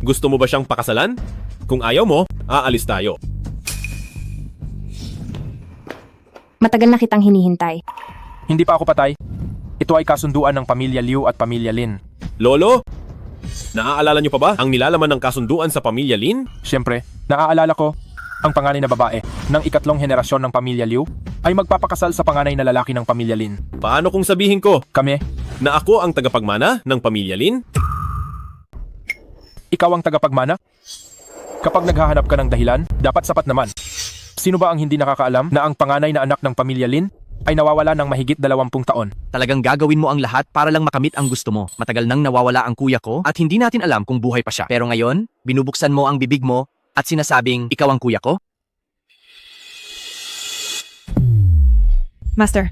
B: gusto mo ba siyang pakasalan? Kung ayaw mo, aalis tayo.
F: Matagal na kitang hinihintay.
T: Hindi pa ako patay. Ito ay kasunduan ng pamilya Liu at pamilya Lin.
B: Lolo, naaalala niyo pa ba ang nilalaman ng kasunduan sa pamilya Lin?
T: Siyempre, naaalala ko, ang panganay na babae ng ikatlong henerasyon ng pamilya Liu ay magpapakasal sa panganay na lalaki ng pamilya Lin.
B: Paano kung sabihin ko
T: Kami,
B: na ako ang tagapagmana ng pamilya Lin?
T: ikaw ang tagapagmana? Kapag naghahanap ka ng dahilan, dapat sapat naman. Sino ba ang hindi nakakaalam na ang panganay na anak ng pamilya Lin ay nawawala ng mahigit 20 taon?
H: Talagang gagawin mo ang lahat para lang makamit ang gusto mo. Matagal nang nawawala ang kuya ko at hindi natin alam kung buhay pa siya. Pero ngayon, binubuksan mo ang bibig mo at sinasabing ikaw ang kuya ko?
R: Master,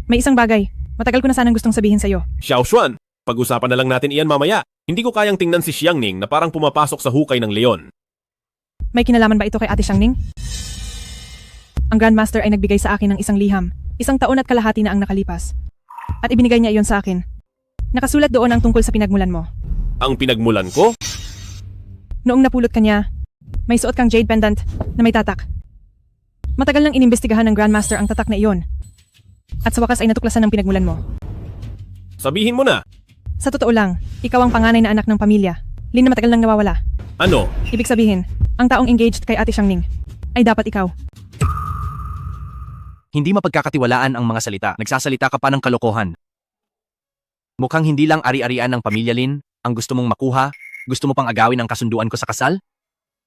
R: may isang bagay. Matagal ko na sanang gustong sabihin sa'yo.
B: Xiao Xuan, pag-usapan na lang natin iyan mamaya. Hindi ko kayang tingnan si Xiangning na parang pumapasok sa hukay ng leon.
R: May kinalaman ba ito kay Ate Xiangning? Ang Grandmaster ay nagbigay sa akin ng isang liham. 1 taon at kalahati na ang nakalipas. At ibinigay niya iyon sa akin. Nakasulat doon ang tungkol sa pinagmulan mo.
B: Ang pinagmulan ko?
R: Noong napulot ka niya, may suot kang jade pendant na may tatak. Matagal nang inimbestigahan ng Grandmaster ang tatak na iyon. At sa wakas ay natuklasan ng pinagmulan mo.
B: Sabihin mo na.
R: Sa totoo lang, ikaw ang panganay na anak ng pamilya. Lin na matagal nang nawawala.
B: Ano?
R: Ibig sabihin, ang taong engaged kay Ate Xiangning ay dapat ikaw.
H: Hindi mapagkakatiwalaan ang mga salita. Nagsasalita ka pa ng kalokohan. Mukhang hindi lang ari-arian ng pamilya Lin ang gusto mong makuha Gusto mo pang agawin ang kasunduan ko sa kasal?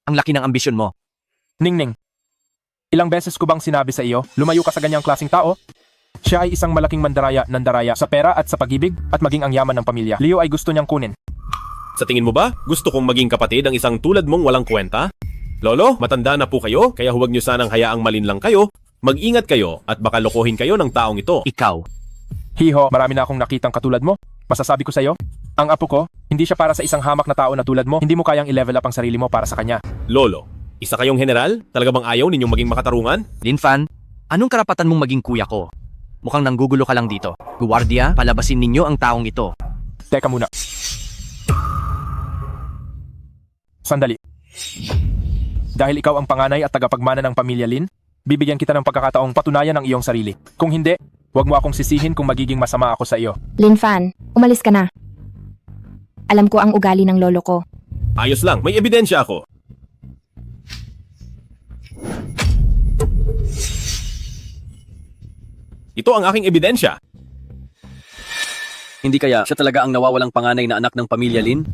H: Ang laki ng ambisyon mo.
T: Ningning, ilang beses ko bang sinabi sa iyo, lumayo ka sa ganyang klaseng tao? Siya ay isang malaking nandaraya sa pera at sa pag-ibig at maging ang yaman ng pamilya. Leo ay gusto niyang kunin.
B: Sa tingin mo ba, gusto kong maging kapatid ang isang tulad mong walang kwenta? Lolo, matanda na po kayo, kaya huwag niyo sanang hayaang malinlang kayo. Mag-ingat kayo at baka lokohin kayo ng taong ito.
H: Ikaw.
T: Hiho, marami na akong nakitang katulad mo. Masasabi ko sa iyo, ang apo ko, hindi siya para sa isang hamak na tao na tulad mo. Hindi mo kayang i-level up ang sarili mo para sa kanya.
B: Lolo, isa kayong general? Talaga bang ayaw ninyong maging makatarungan?
H: Linfan, anong karapatan mong maging kuya ko? Mukhang nanggugulo ka lang dito. Guwardiya, palabasin ninyo ang taong ito.
T: Teka muna. Sandali. Dahil ikaw ang panganay at tagapagmana ng pamilya Lin, bibigyan kita ng pagkakataong patunayan ang iyong sarili. Kung hindi, huwag mo akong sisihin kung magiging masama ako sa iyo.
F: Linfan, umalis ka na. Alam ko ang ugali ng lolo ko.
B: Ayos lang, may ebidensya ako. Ito ang aking ebidensya.
A: Hindi kaya siya talaga ang nawawalang panganay na anak ng pamilya Lin?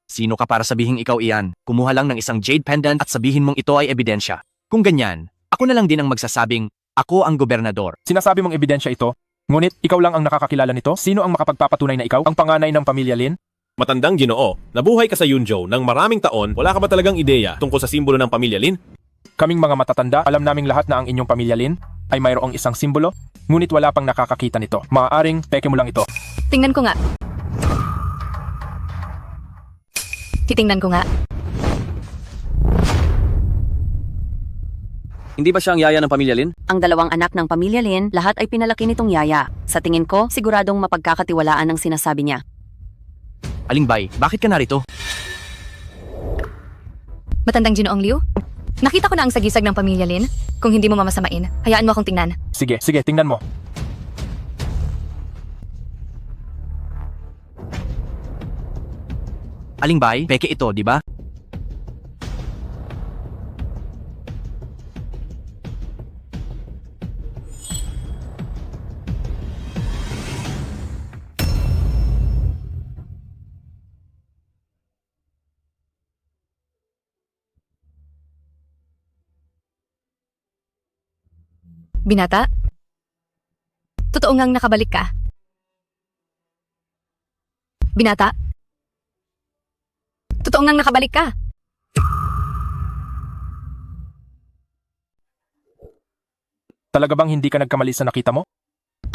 H: Sino ka para sabihing ikaw iyan? Kumuha lang ng isang jade pendant at sabihin mong ito ay ebidensya. Kung ganyan, ako na lang din ang magsasabing, ako ang gobernador.
T: Sinasabi mong ebidensya ito, ngunit ikaw lang ang nakakakilala nito? Sino ang makapagpapatunay na ikaw ang panganay ng pamilya Lin?
B: Matandang Ginoo, nabuhay ka sa Yunzhou ng maraming taon, wala ka ba talagang ideya tungkol sa simbolo ng pamilya Lin?
T: Kaming mga matatanda, alam naming lahat na ang inyong pamilya Lin ay mayroong isang simbolo, ngunit wala pang nakakakita nito. Maaaring peke mo lang ito.
D: Tingnan ko nga. Titingnan ko nga.
A: Hindi ba siya ang yaya ng pamilya Lin?
E: Ang dalawang anak ng pamilya Lin, lahat ay pinalaki nitong yaya. Sa tingin ko, siguradong mapagkakatiwalaan ang sinasabi niya.
H: Alingbay, bakit ka narito?
D: Matandang Ginoong Liu? Nakita ko na ang sagisag ng pamilya Lin. Kung hindi mo mamasamain, hayaan mo akong tingnan.
T: Sige, tingnan mo.
H: Alingbay, peke ito, di ba?
D: Binata? Totoo ngang nakabalik ka? Binata? Totoo ngang nakabalik ka?
T: Talaga bang hindi ka nagkamali sa nakita mo?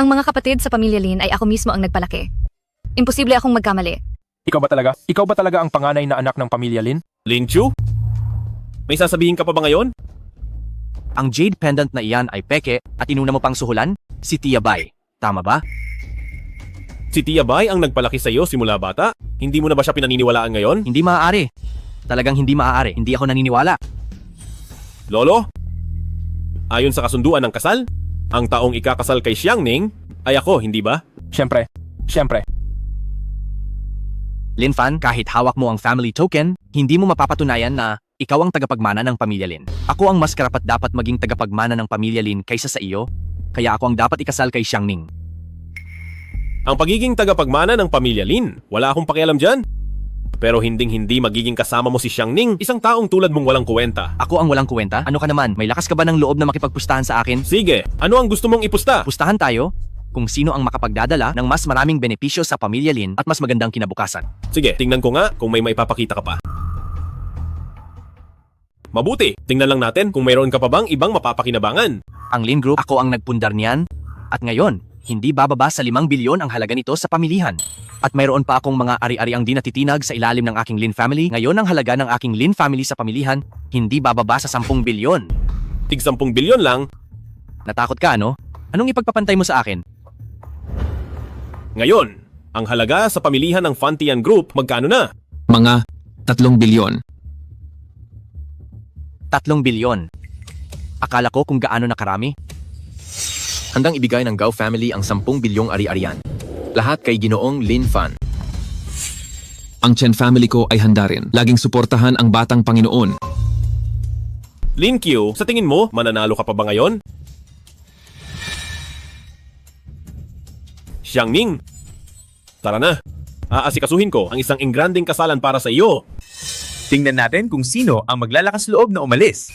D: Ang mga kapatid sa pamilya Lin ay ako mismo ang nagpalaki. Imposible akong magkamali.
T: Ikaw ba talaga ang panganay na anak ng pamilya Lin?
B: Ling Chu? May sasabihin ka pa ba ngayon?
H: Ang jade pendant na iyan ay peke at inuna mo pang suhulan? Si Tia Bai. Tama ba?
B: Si Tia Bai ang nagpalaki sa iyo simula bata? Hindi mo na ba siya pinaniniwalaan ngayon?
H: Hindi maaari. Talagang hindi maaari. Hindi ako naniniwala.
B: Lolo? Ayon sa kasunduan ng kasal, ang taong ikakasal kay Xiangning ay ako, hindi ba?
T: Siyempre.
H: Linfan, kahit hawak mo ang family token, hindi mo mapapatunayan na ikaw ang tagapagmana ng pamilya Lin. Ako ang mas karapat dapat maging tagapagmana ng pamilya Lin kaysa sa iyo, kaya ako ang dapat ikasal kay Xiangning.
B: Ang pagiging tagapagmana ng pamilya Lin, wala akong pakialam dyan. Pero hinding-hindi magiging kasama mo si Xiangning, isang taong tulad mong walang kuwenta.
H: Ako ang walang kuwenta? Ano ka naman? May lakas ka ba ng loob na makipagpustahan sa akin?
B: Sige, ano ang gusto mong ipusta?
H: Pustahan tayo kung sino ang makapagdadala ng mas maraming benepisyo sa pamilya Lin at mas magandang kinabukasan.
B: Sige, tingnan ko nga kung may maipapakita ka pa. Mabuti, tingnan lang natin kung mayroon ka pa bang ibang mapapakinabangan.
H: Ang Lin Group, ako ang nagpundar niyan. At ngayon, hindi bababa sa 5 bilyon ang halaga nito sa pamilihan. At mayroon pa akong mga ari-ari ang di natitinag sa ilalim ng aking Lin family. Ngayon ang halaga ng aking Lin family sa pamilihan, hindi bababa sa 10 bilyon.
B: Tig 10 bilyon lang?
H: Natakot ka, ano? Anong ipagpapantay mo sa akin?
B: Ngayon, ang halaga sa pamilihan ng Fantian Group, magkano na?
S: Mga 3 bilyon.
H: 3 bilyon. Akala ko kung gaano na karami.
K: Handang ibigay ng Gao family ang 10 bilyong ari-arian. Lahat kay Ginoong Linfan.
S: Ang Chen family ko ay handa rin. Laging suportahan ang batang Panginoon.
B: Lin Qiu, sa tingin mo, mananalo ka pa ba ngayon? Xiangning, tara na. Aasikasuhin ko ang isang ingranding kasalan para sa iyo.
U: Tingnan natin kung sino ang maglalakas loob na umalis.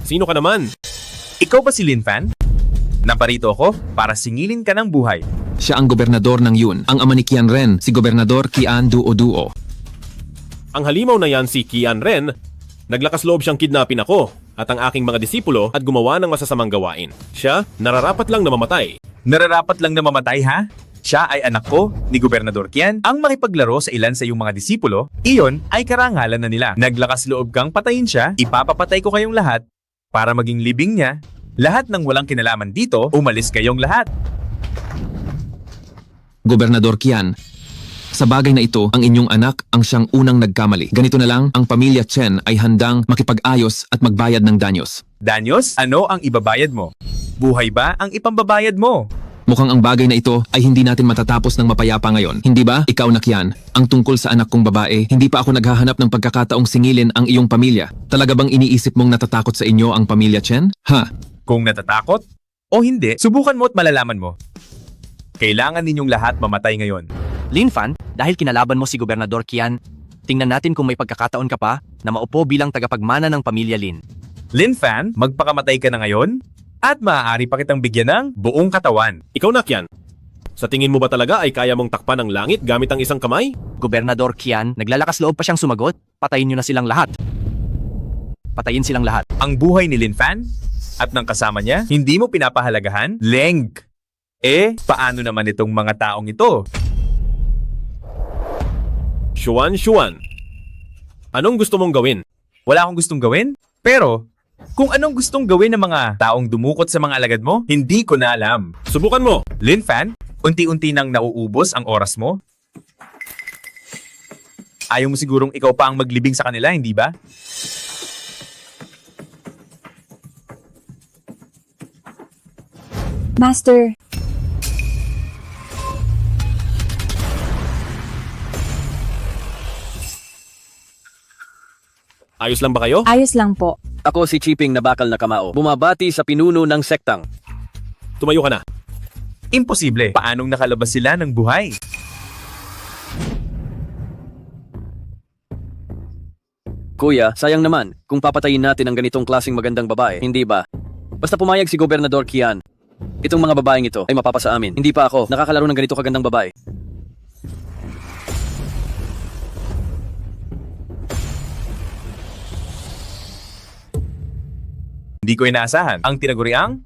B: Sino ka naman?
U: Ikaw ba si Lin Fan? Naparito ako para singilin ka ng buhay.
S: Siya ang gobernador ng Yun. Ang ama ni Kian Ren, si Gobernador Kian Duo.
B: Ang halimaw na yan si Kian Ren. Naglakas loob siyang kidnapin ako at ang aking mga disipulo at gumawa ng masasamang gawain. Siya, nararapat lang na mamatay.
U: Nararapat lang na mamatay ha? Siya ay anak ko ni Gobernador Kian. Ang makipaglaro sa ilan sa iyong mga disipulo, iyon ay karangalan na nila. Naglakas loob kang patayin siya, ipapapatay ko kayong lahat para maging libing niya. Lahat ng walang kinalaman dito, umalis kayong lahat.
S: Gobernador Kian, sa bagay na ito, ang inyong anak ang siyang unang nagkamali. Ganito na lang, ang pamilya Chen ay handang makipag-ayos at magbayad ng danyos.
U: Danyos? Ano ang ibabayad mo? Buhay ba ang ipambabayad mo?
S: Mukhang ang bagay na ito ay hindi natin matatapos ng mapayapa ngayon. Hindi ba, ikaw na Kian, ang tungkol sa anak kong babae, hindi pa ako naghahanap ng pagkakataong singilin ang iyong pamilya. Talaga bang iniisip mong natatakot sa inyo ang pamilya Chen? Ha?
U: Kung natatakot o hindi, subukan mo at malalaman mo. Kailangan ninyong lahat mamatay ngayon.
H: Lin Fan, dahil kinalaban mo si Gobernador Kian, tingnan natin kung may pagkakataon ka pa na maupo bilang tagapagmana ng pamilya Lin.
U: Lin Fan, magpakamatay ka na ngayon at maaari pa kitang bigyan ng buong katawan.
B: Ikaw na, Kian. Sa tingin mo ba talaga ay kaya mong takpan ang langit gamit ang isang kamay?
H: Gobernador Kian, naglalakas loob pa siyang sumagot. Patayin niyo na silang lahat. Patayin silang lahat.
U: Ang buhay ni Lin Fan at ng kasama niya, hindi mo pinapahalagahan? Leng! Paano naman itong mga taong ito?
B: Xuan. Anong gusto mong gawin?
U: Wala akong gustong gawin, pero kung anong gustong gawin ng mga taong dumukot sa mga alagad mo, hindi ko na alam.
B: Subukan mo!
U: Lin Fan, unti-unti nang nauubos ang oras mo. Ayaw mo sigurong ikaw pa ang maglibing sa kanila, hindi ba?
I: Master,
B: Ayos lang ba kayo?
I: ayos lang po.
A: Ako si Chiping na bakal na kamao. Bumabati sa pinuno ng sektang.
B: Tumayo ka na.
U: Imposible. Paanong nakalabas sila ng buhay?
A: Kuya, sayang naman kung papatayin natin ang ganitong klaseng magandang babae, hindi ba? Basta pumayag si Gobernador Kian. Itong mga babaeng ito ay mapapasa amin. Hindi pa ako nakakalaro ng ganito kagandang babae.
U: Hindi ko inaasahan. Ang tinaguriang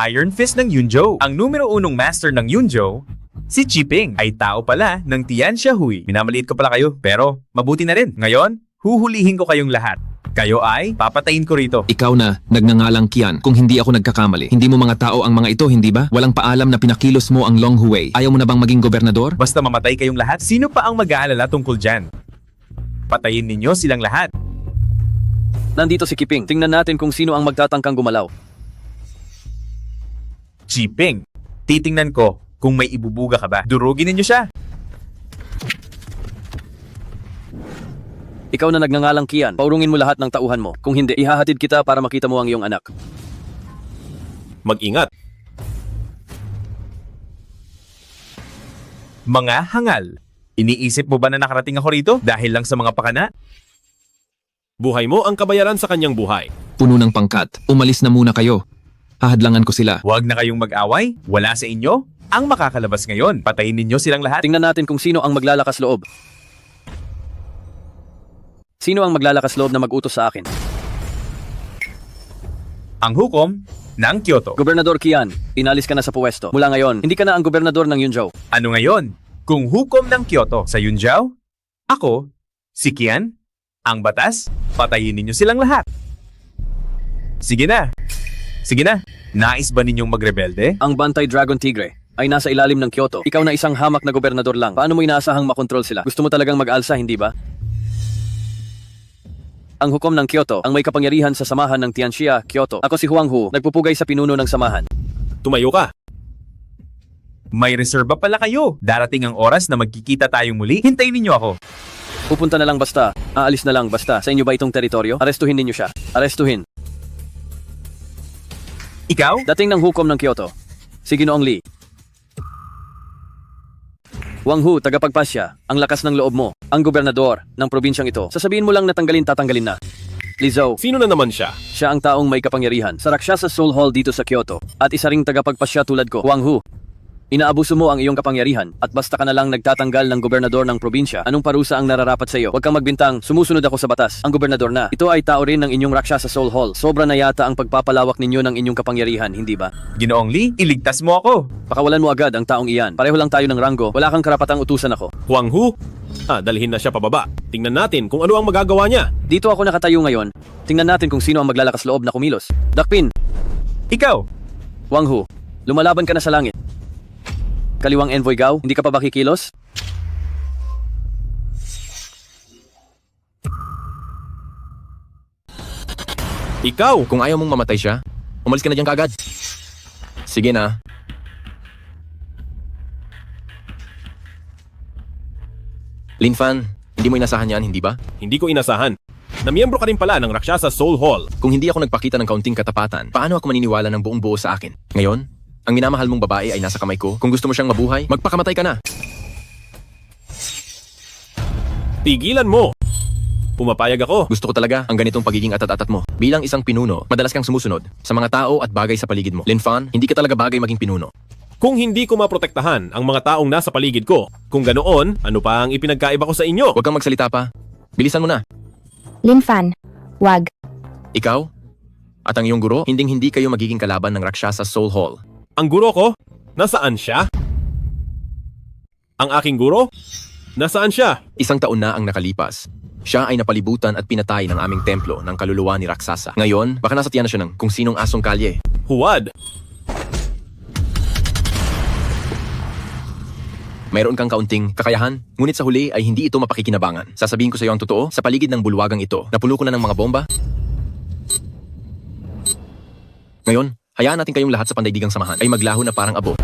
U: Iron Fist ng Yunzhou. Ang numero unong master ng Yunzhou, si Chiping, ay tao pala ng Tianxia Hui. Minamaliit ko pala kayo, pero mabuti na rin. Ngayon, huhulihin ko kayong lahat. Kayo ay papatayin ko rito.
S: Ikaw na, nagngangalang Kian, kung hindi ako nagkakamali. Hindi mo mga tao ang mga ito, hindi ba? Walang paalam na pinakilos mo ang Long Huwei. Ayaw mo na bang maging gobernador?
U: Basta mamatay kayong lahat, sino pa ang mag-aalala tungkol dyan? Patayin ninyo silang lahat.
A: Nandito si Kiping. Tingnan natin kung sino ang magtatangkang gumalaw.
U: Chiping, titingnan ko kung may ibubuga ka ba. Durugin ninyo siya.
A: Ikaw na nagngangalang Kian. Paurungin mo lahat ng tauhan mo. Kung hindi, ihahatid kita para makita mo ang iyong anak.
B: Mag-ingat.
U: Mga hangal. Iniisip mo ba na nakarating ako rito dahil lang sa mga pakana?
B: Buhay mo ang kabayaran sa kanyang buhay.
S: Puno ng pangkat. Umalis na muna kayo. Hahadlangan ko sila.
U: Huwag na kayong mag-away. Wala sa inyo ang makakalabas ngayon. Patayin ninyo silang lahat.
A: Tingnan natin kung sino ang maglalakas loob. Sino ang maglalakas loob na mag-utos sa akin?
U: Ang hukom ng Kyoto.
A: Gobernador Kian, inalis ka na sa puwesto. Mula ngayon, hindi ka na ang gobernador ng Yunzhou.
U: Ano ngayon? Kung hukom ng Kyoto sa Yunzhou, ako, si Kian, ang batas, patayin ninyo silang lahat. Sige na. Sige na. Nais ba ninyong magrebelde?
A: Ang Bantay Dragon Tigre ay nasa ilalim ng Kyoto. Ikaw na isang hamak na gobernador lang. Paano mo inaasahang makontrol sila? Gusto mo talagang mag-alsa, hindi ba? Ang hukom ng Kyoto ang may kapangyarihan sa samahan ng Tianxia, Kyoto. Ako si Huang Hu, nagpupugay sa pinuno ng samahan.
B: Tumayo ka.
U: May reserba pala kayo. Darating ang oras na magkikita tayong muli. Hintayin ninyo ako.
A: Pupunta na lang basta. Aalis na lang basta. Sa inyo ba itong teritoryo? Arestuhin ninyo siya. Arestuhin.
U: Ikaw?
A: Dating ng hukom ng Kyoto. Si Ginoong Lee. Wang Hu, tagapagpasya. Ang lakas ng loob mo. Ang gobernador ng probinsyang ito. Sasabihin mo lang na tatanggalin na. Lizhou.
B: Sino na naman siya?
A: Siya ang taong may kapangyarihan sa Rakshasa Soul Hall dito sa Kyoto. At isa ring tagapagpasya tulad ko. Wang Hu. Inaabuso mo ang iyong kapangyarihan at basta ka na lang nagtatanggal ng gobernador ng probinsya. Anong parusa ang nararapat sa iyo? Huwag kang magbintang, sumusunod ako sa batas. Ang gobernador na. Ito ay tao rin ng inyong Rakshasa Soul Hall. Sobra na yata ang pagpapalawak ninyo ng inyong kapangyarihan, hindi ba?
U: Ginoong Lee, iligtas mo ako.
A: Pakawalan mo agad ang taong iyan. Pareho lang tayo ng ranggo. Wala kang karapatang utusan ako.
B: Wang Hu? Dalhin na siya pababa. Tingnan natin kung ano ang magagawa niya.
A: Dito ako nakatayo ngayon. Tingnan natin kung sino ang maglalakas loob na kumilos. Dakpin!
U: Ikaw!
A: Wang Hu, lumalaban ka na sa langit. Kaliwang Envoy Gao, hindi ka pa ba kikilos?
K: Ikaw! Kung ayaw mong mamatay siya, umalis ka na dyan kaagad. Sige na. Lin Fan, hindi mo inasahan yan, hindi ba?
B: Hindi ko inasahan. Na miyembro ka rin pala ng Rakshasa Soul Hall.
K: Kung hindi ako nagpakita ng kaunting katapatan, paano ako maniniwala ng buong buo sa akin? Ngayon, ang minamahal mong babae ay nasa kamay ko. Kung gusto mo siyang mabuhay, magpakamatay ka na.
B: Tigilan mo! Pumapayag ako.
K: Gusto ko talaga ang ganitong pagiging atat-atat mo. Bilang isang pinuno, madalas kang sumusunod sa mga tao at bagay sa paligid mo. Lin Fan, hindi ka talaga bagay maging pinuno.
B: Kung hindi ko maprotektahan ang mga taong nasa paligid ko, kung ganoon, ano pa ang ipinagkaiba ko sa inyo?
K: Huwag kang magsalita pa. Bilisan mo na.
F: Lin Fan, wag.
K: Ikaw? At ang iyong guro, hindi kayo magiging kalaban ng Rakshasa Soul Hall.
B: Ang guro ko? Nasaan siya? Ang aking guro? Nasaan siya?
K: Isang taon na ang nakalipas. Siya ay napalibutan at pinatay ng aming templo ng kaluluwa ni Raksasa. Ngayon, baka nasa tiyan na siya ng kung sinong asong kalye.
B: Huwad!
K: Mayroon kang kaunting kakayahan, ngunit sa huli ay hindi ito mapakikinabangan. Sasabihin ko sa iyo ang totoo, sa paligid ng bulwagang ito, napuno ko na ng mga bomba. Ngayon, hayaan natin kayong lahat sa pandaigdigang samahan ay maglaho na parang abo.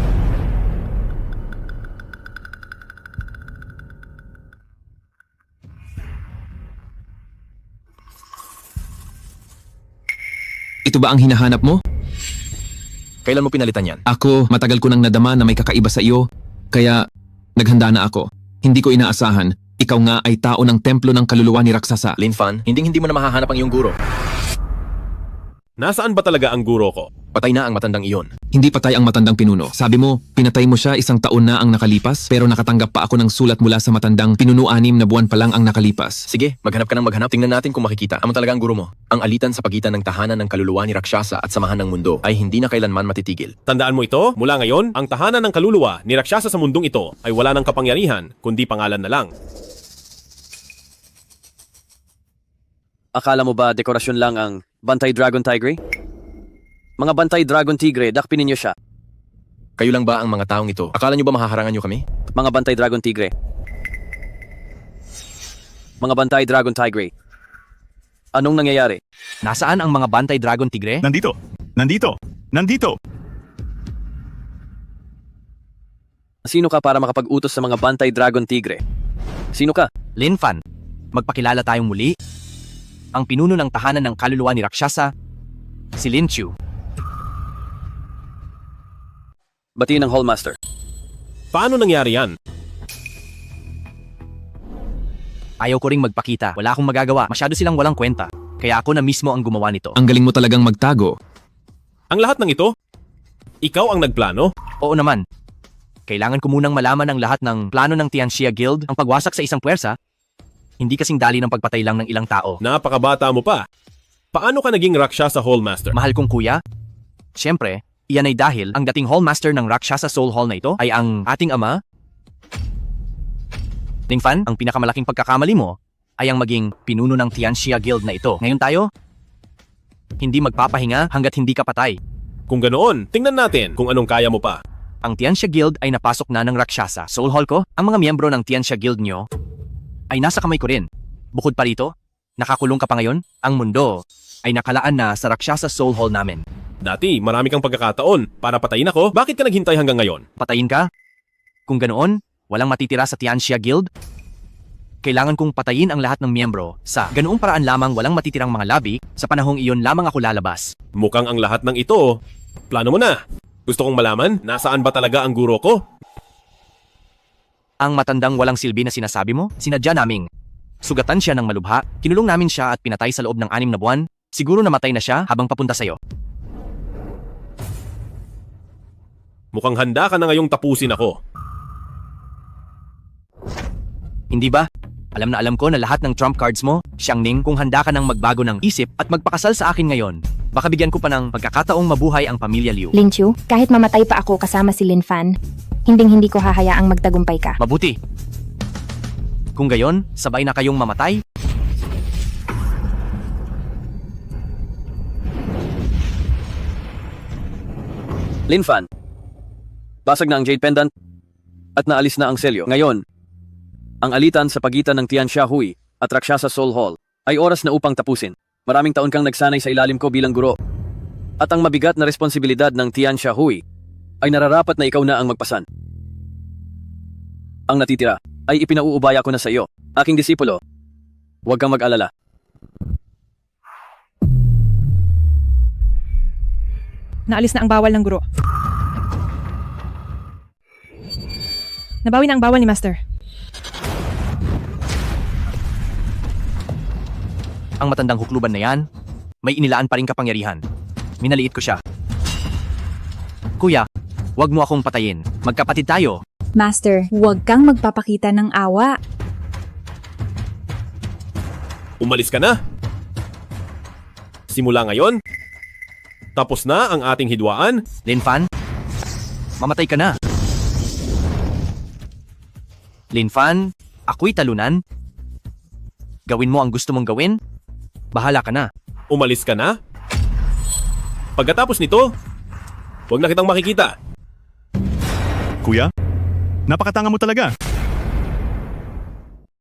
S: Ito ba ang hinahanap mo?
K: Kailan mo pinalitan yan?
S: Ako, matagal ko nang nadama na may kakaiba sa iyo, kaya naghanda na ako. Hindi ko inaasahan, ikaw nga ay tao ng templo ng kaluluwa ni Raksasa.
K: Lin Fan, hindi mo na mahahanap ang iyong guro.
B: Nasaan ba talaga ang guro ko?
K: Patay na ang matandang iyon.
S: Hindi patay ang matandang pinuno. Sabi mo, pinatay mo siya 1 taon na ang nakalipas, pero nakatanggap pa ako ng sulat mula sa matandang pinuno 6 na buwan pa lang ang nakalipas.
K: Sige, maghanap ka ng maghanap. Tingnan natin kung makikita. Amo talaga ang guro mo. Ang alitan sa pagitan ng tahanan ng kaluluwa ni Rakshasa at samahan ng mundo ay hindi na kailanman matitigil.
B: Tandaan mo ito, mula ngayon, ang tahanan ng kaluluwa ni Rakshasa sa mundong ito ay wala ng kapangyarihan, kundi pangalan na lang.
A: Akala mo ba dekorasyon lang ang Bantay Dragon Tigre? Mga Bantay Dragon Tigre, dakpin ninyo siya.
K: Kayo lang ba ang mga taong ito? Akala nyo ba mahaharangan nyo kami?
A: Mga Bantay Dragon Tigre. Mga Bantay Dragon Tigre. Anong nangyayari?
H: Nasaan ang mga Bantay Dragon Tigre?
M: Nandito!
A: Sino ka para makapag-utos sa mga Bantay Dragon Tigre? Sino ka?
H: Lin Fan, magpakilala tayong muli. Ang pinuno ng tahanan ng kaluluwa ni Rakshasa, si Lin Chu.
A: Batiin ng Hallmaster.
B: Paano nangyari yan?
H: Ayaw ko ring magpakita. Wala akong magagawa. Masyado silang walang kwenta. Kaya ako na mismo ang gumawa nito.
S: Ang galing mo talagang magtago.
B: Ang lahat ng ito? Ikaw ang nagplano?
H: Oo naman. Kailangan ko munang malaman ang lahat ng plano ng Tianxia Guild. Ang pagwasak sa isang puwersa, hindi kasing dali ng pagpatay lang ng ilang tao.
B: Napakabata mo pa. Paano ka naging Rakshasa Hallmaster?
H: Mahal kong kuya, siyempre, iyan ay dahil ang dating Hallmaster ng Rakshasa Soul Hall na ito ay ang ating ama. Ling Fan, ang pinakamalaking pagkakamali mo ay ang maging pinuno ng Tianxia Guild na ito. Ngayon tayo, hindi magpapahinga hanggat hindi ka patay.
B: Kung ganoon, tingnan natin kung anong kaya mo pa.
H: Ang Tianxia Guild ay napasok na ng Rakshasa Soul Hall ko. Ang mga miyembro ng Tianxia Guild nyo ay nasa kamay ko rin. Bukod pa rito, nakakulong ka pa ngayon. Ang mundo ay nakalaan na sa Rakshasa Soul Hall namin.
B: Dati, marami kang pagkakataon para patayin ako. Bakit ka naghintay hanggang ngayon?
H: Patayin ka? Kung ganoon, walang matitira sa Tianxia Guild? Kailangan kong patayin ang lahat ng miyembro sa ganoong paraan lamang walang matitirang mga labi, sa panahong iyon lamang ako lalabas.
B: Mukhang ang lahat ng ito, plano mo na. Gusto kong malaman, nasaan ba talaga ang guro ko?
H: Ang matandang walang silbi na sinasabi mo, sinadya naming sugatan siya ng malubha, kinulong namin siya at pinatay sa loob ng 6 na buwan. Siguro namatay na siya habang papunta sa'yo.
B: Mukhang handa ka na ngayong tapusin ako.
H: Hindi ba? Alam na alam ko na lahat ng trump cards mo, Xiangning, kung handa ka nang magbago ng isip at magpakasal sa akin ngayon, baka bigyan ko pa ng pagkakataong mabuhay ang pamilya Liu.
F: Lin Chu, kahit mamatay pa ako kasama si Lin Fan, hindi ko hahayaang magtagumpay ka.
H: Mabuti. Kung gayon, sabay na kayong mamatay.
A: Lin Fan, basag na ang jade pendant at naalis na ang selyo. Ngayon, ang alitan sa pagitan ng Tian Xiahui at Rakshasa Soul Hall ay oras na upang tapusin. Maraming taon kang nagsanay sa ilalim ko bilang guro. At ang mabigat na responsibilidad ng Tian Xiahui ay nararapat na ikaw na ang magpasan. Ang natitira ay ipinauubaya ko na sa iyo, aking disipulo. Huwag kang mag-alala.
R: Naalis na ang bawal ng guro. Nabawi na ang bawal ni Master.
H: Ang matandang hukluban na yan, may inilaan pa rin kapangyarihan. Minaliit ko siya. Kuya, wag mo akong patayin. Magkapatid tayo.
I: Master, huwag kang magpapakita ng awa.
B: Umalis ka na. Simula ngayon, tapos na ang ating hidwaan.
H: Lin Fan, mamatay ka na. Lin Fan, ako'y talunan. Gawin mo ang gusto mong gawin. Bahala ka na.
B: Umalis ka na? Pagkatapos nito, huwag na kitang makikita.
M: Kuya, napakatanga mo talaga.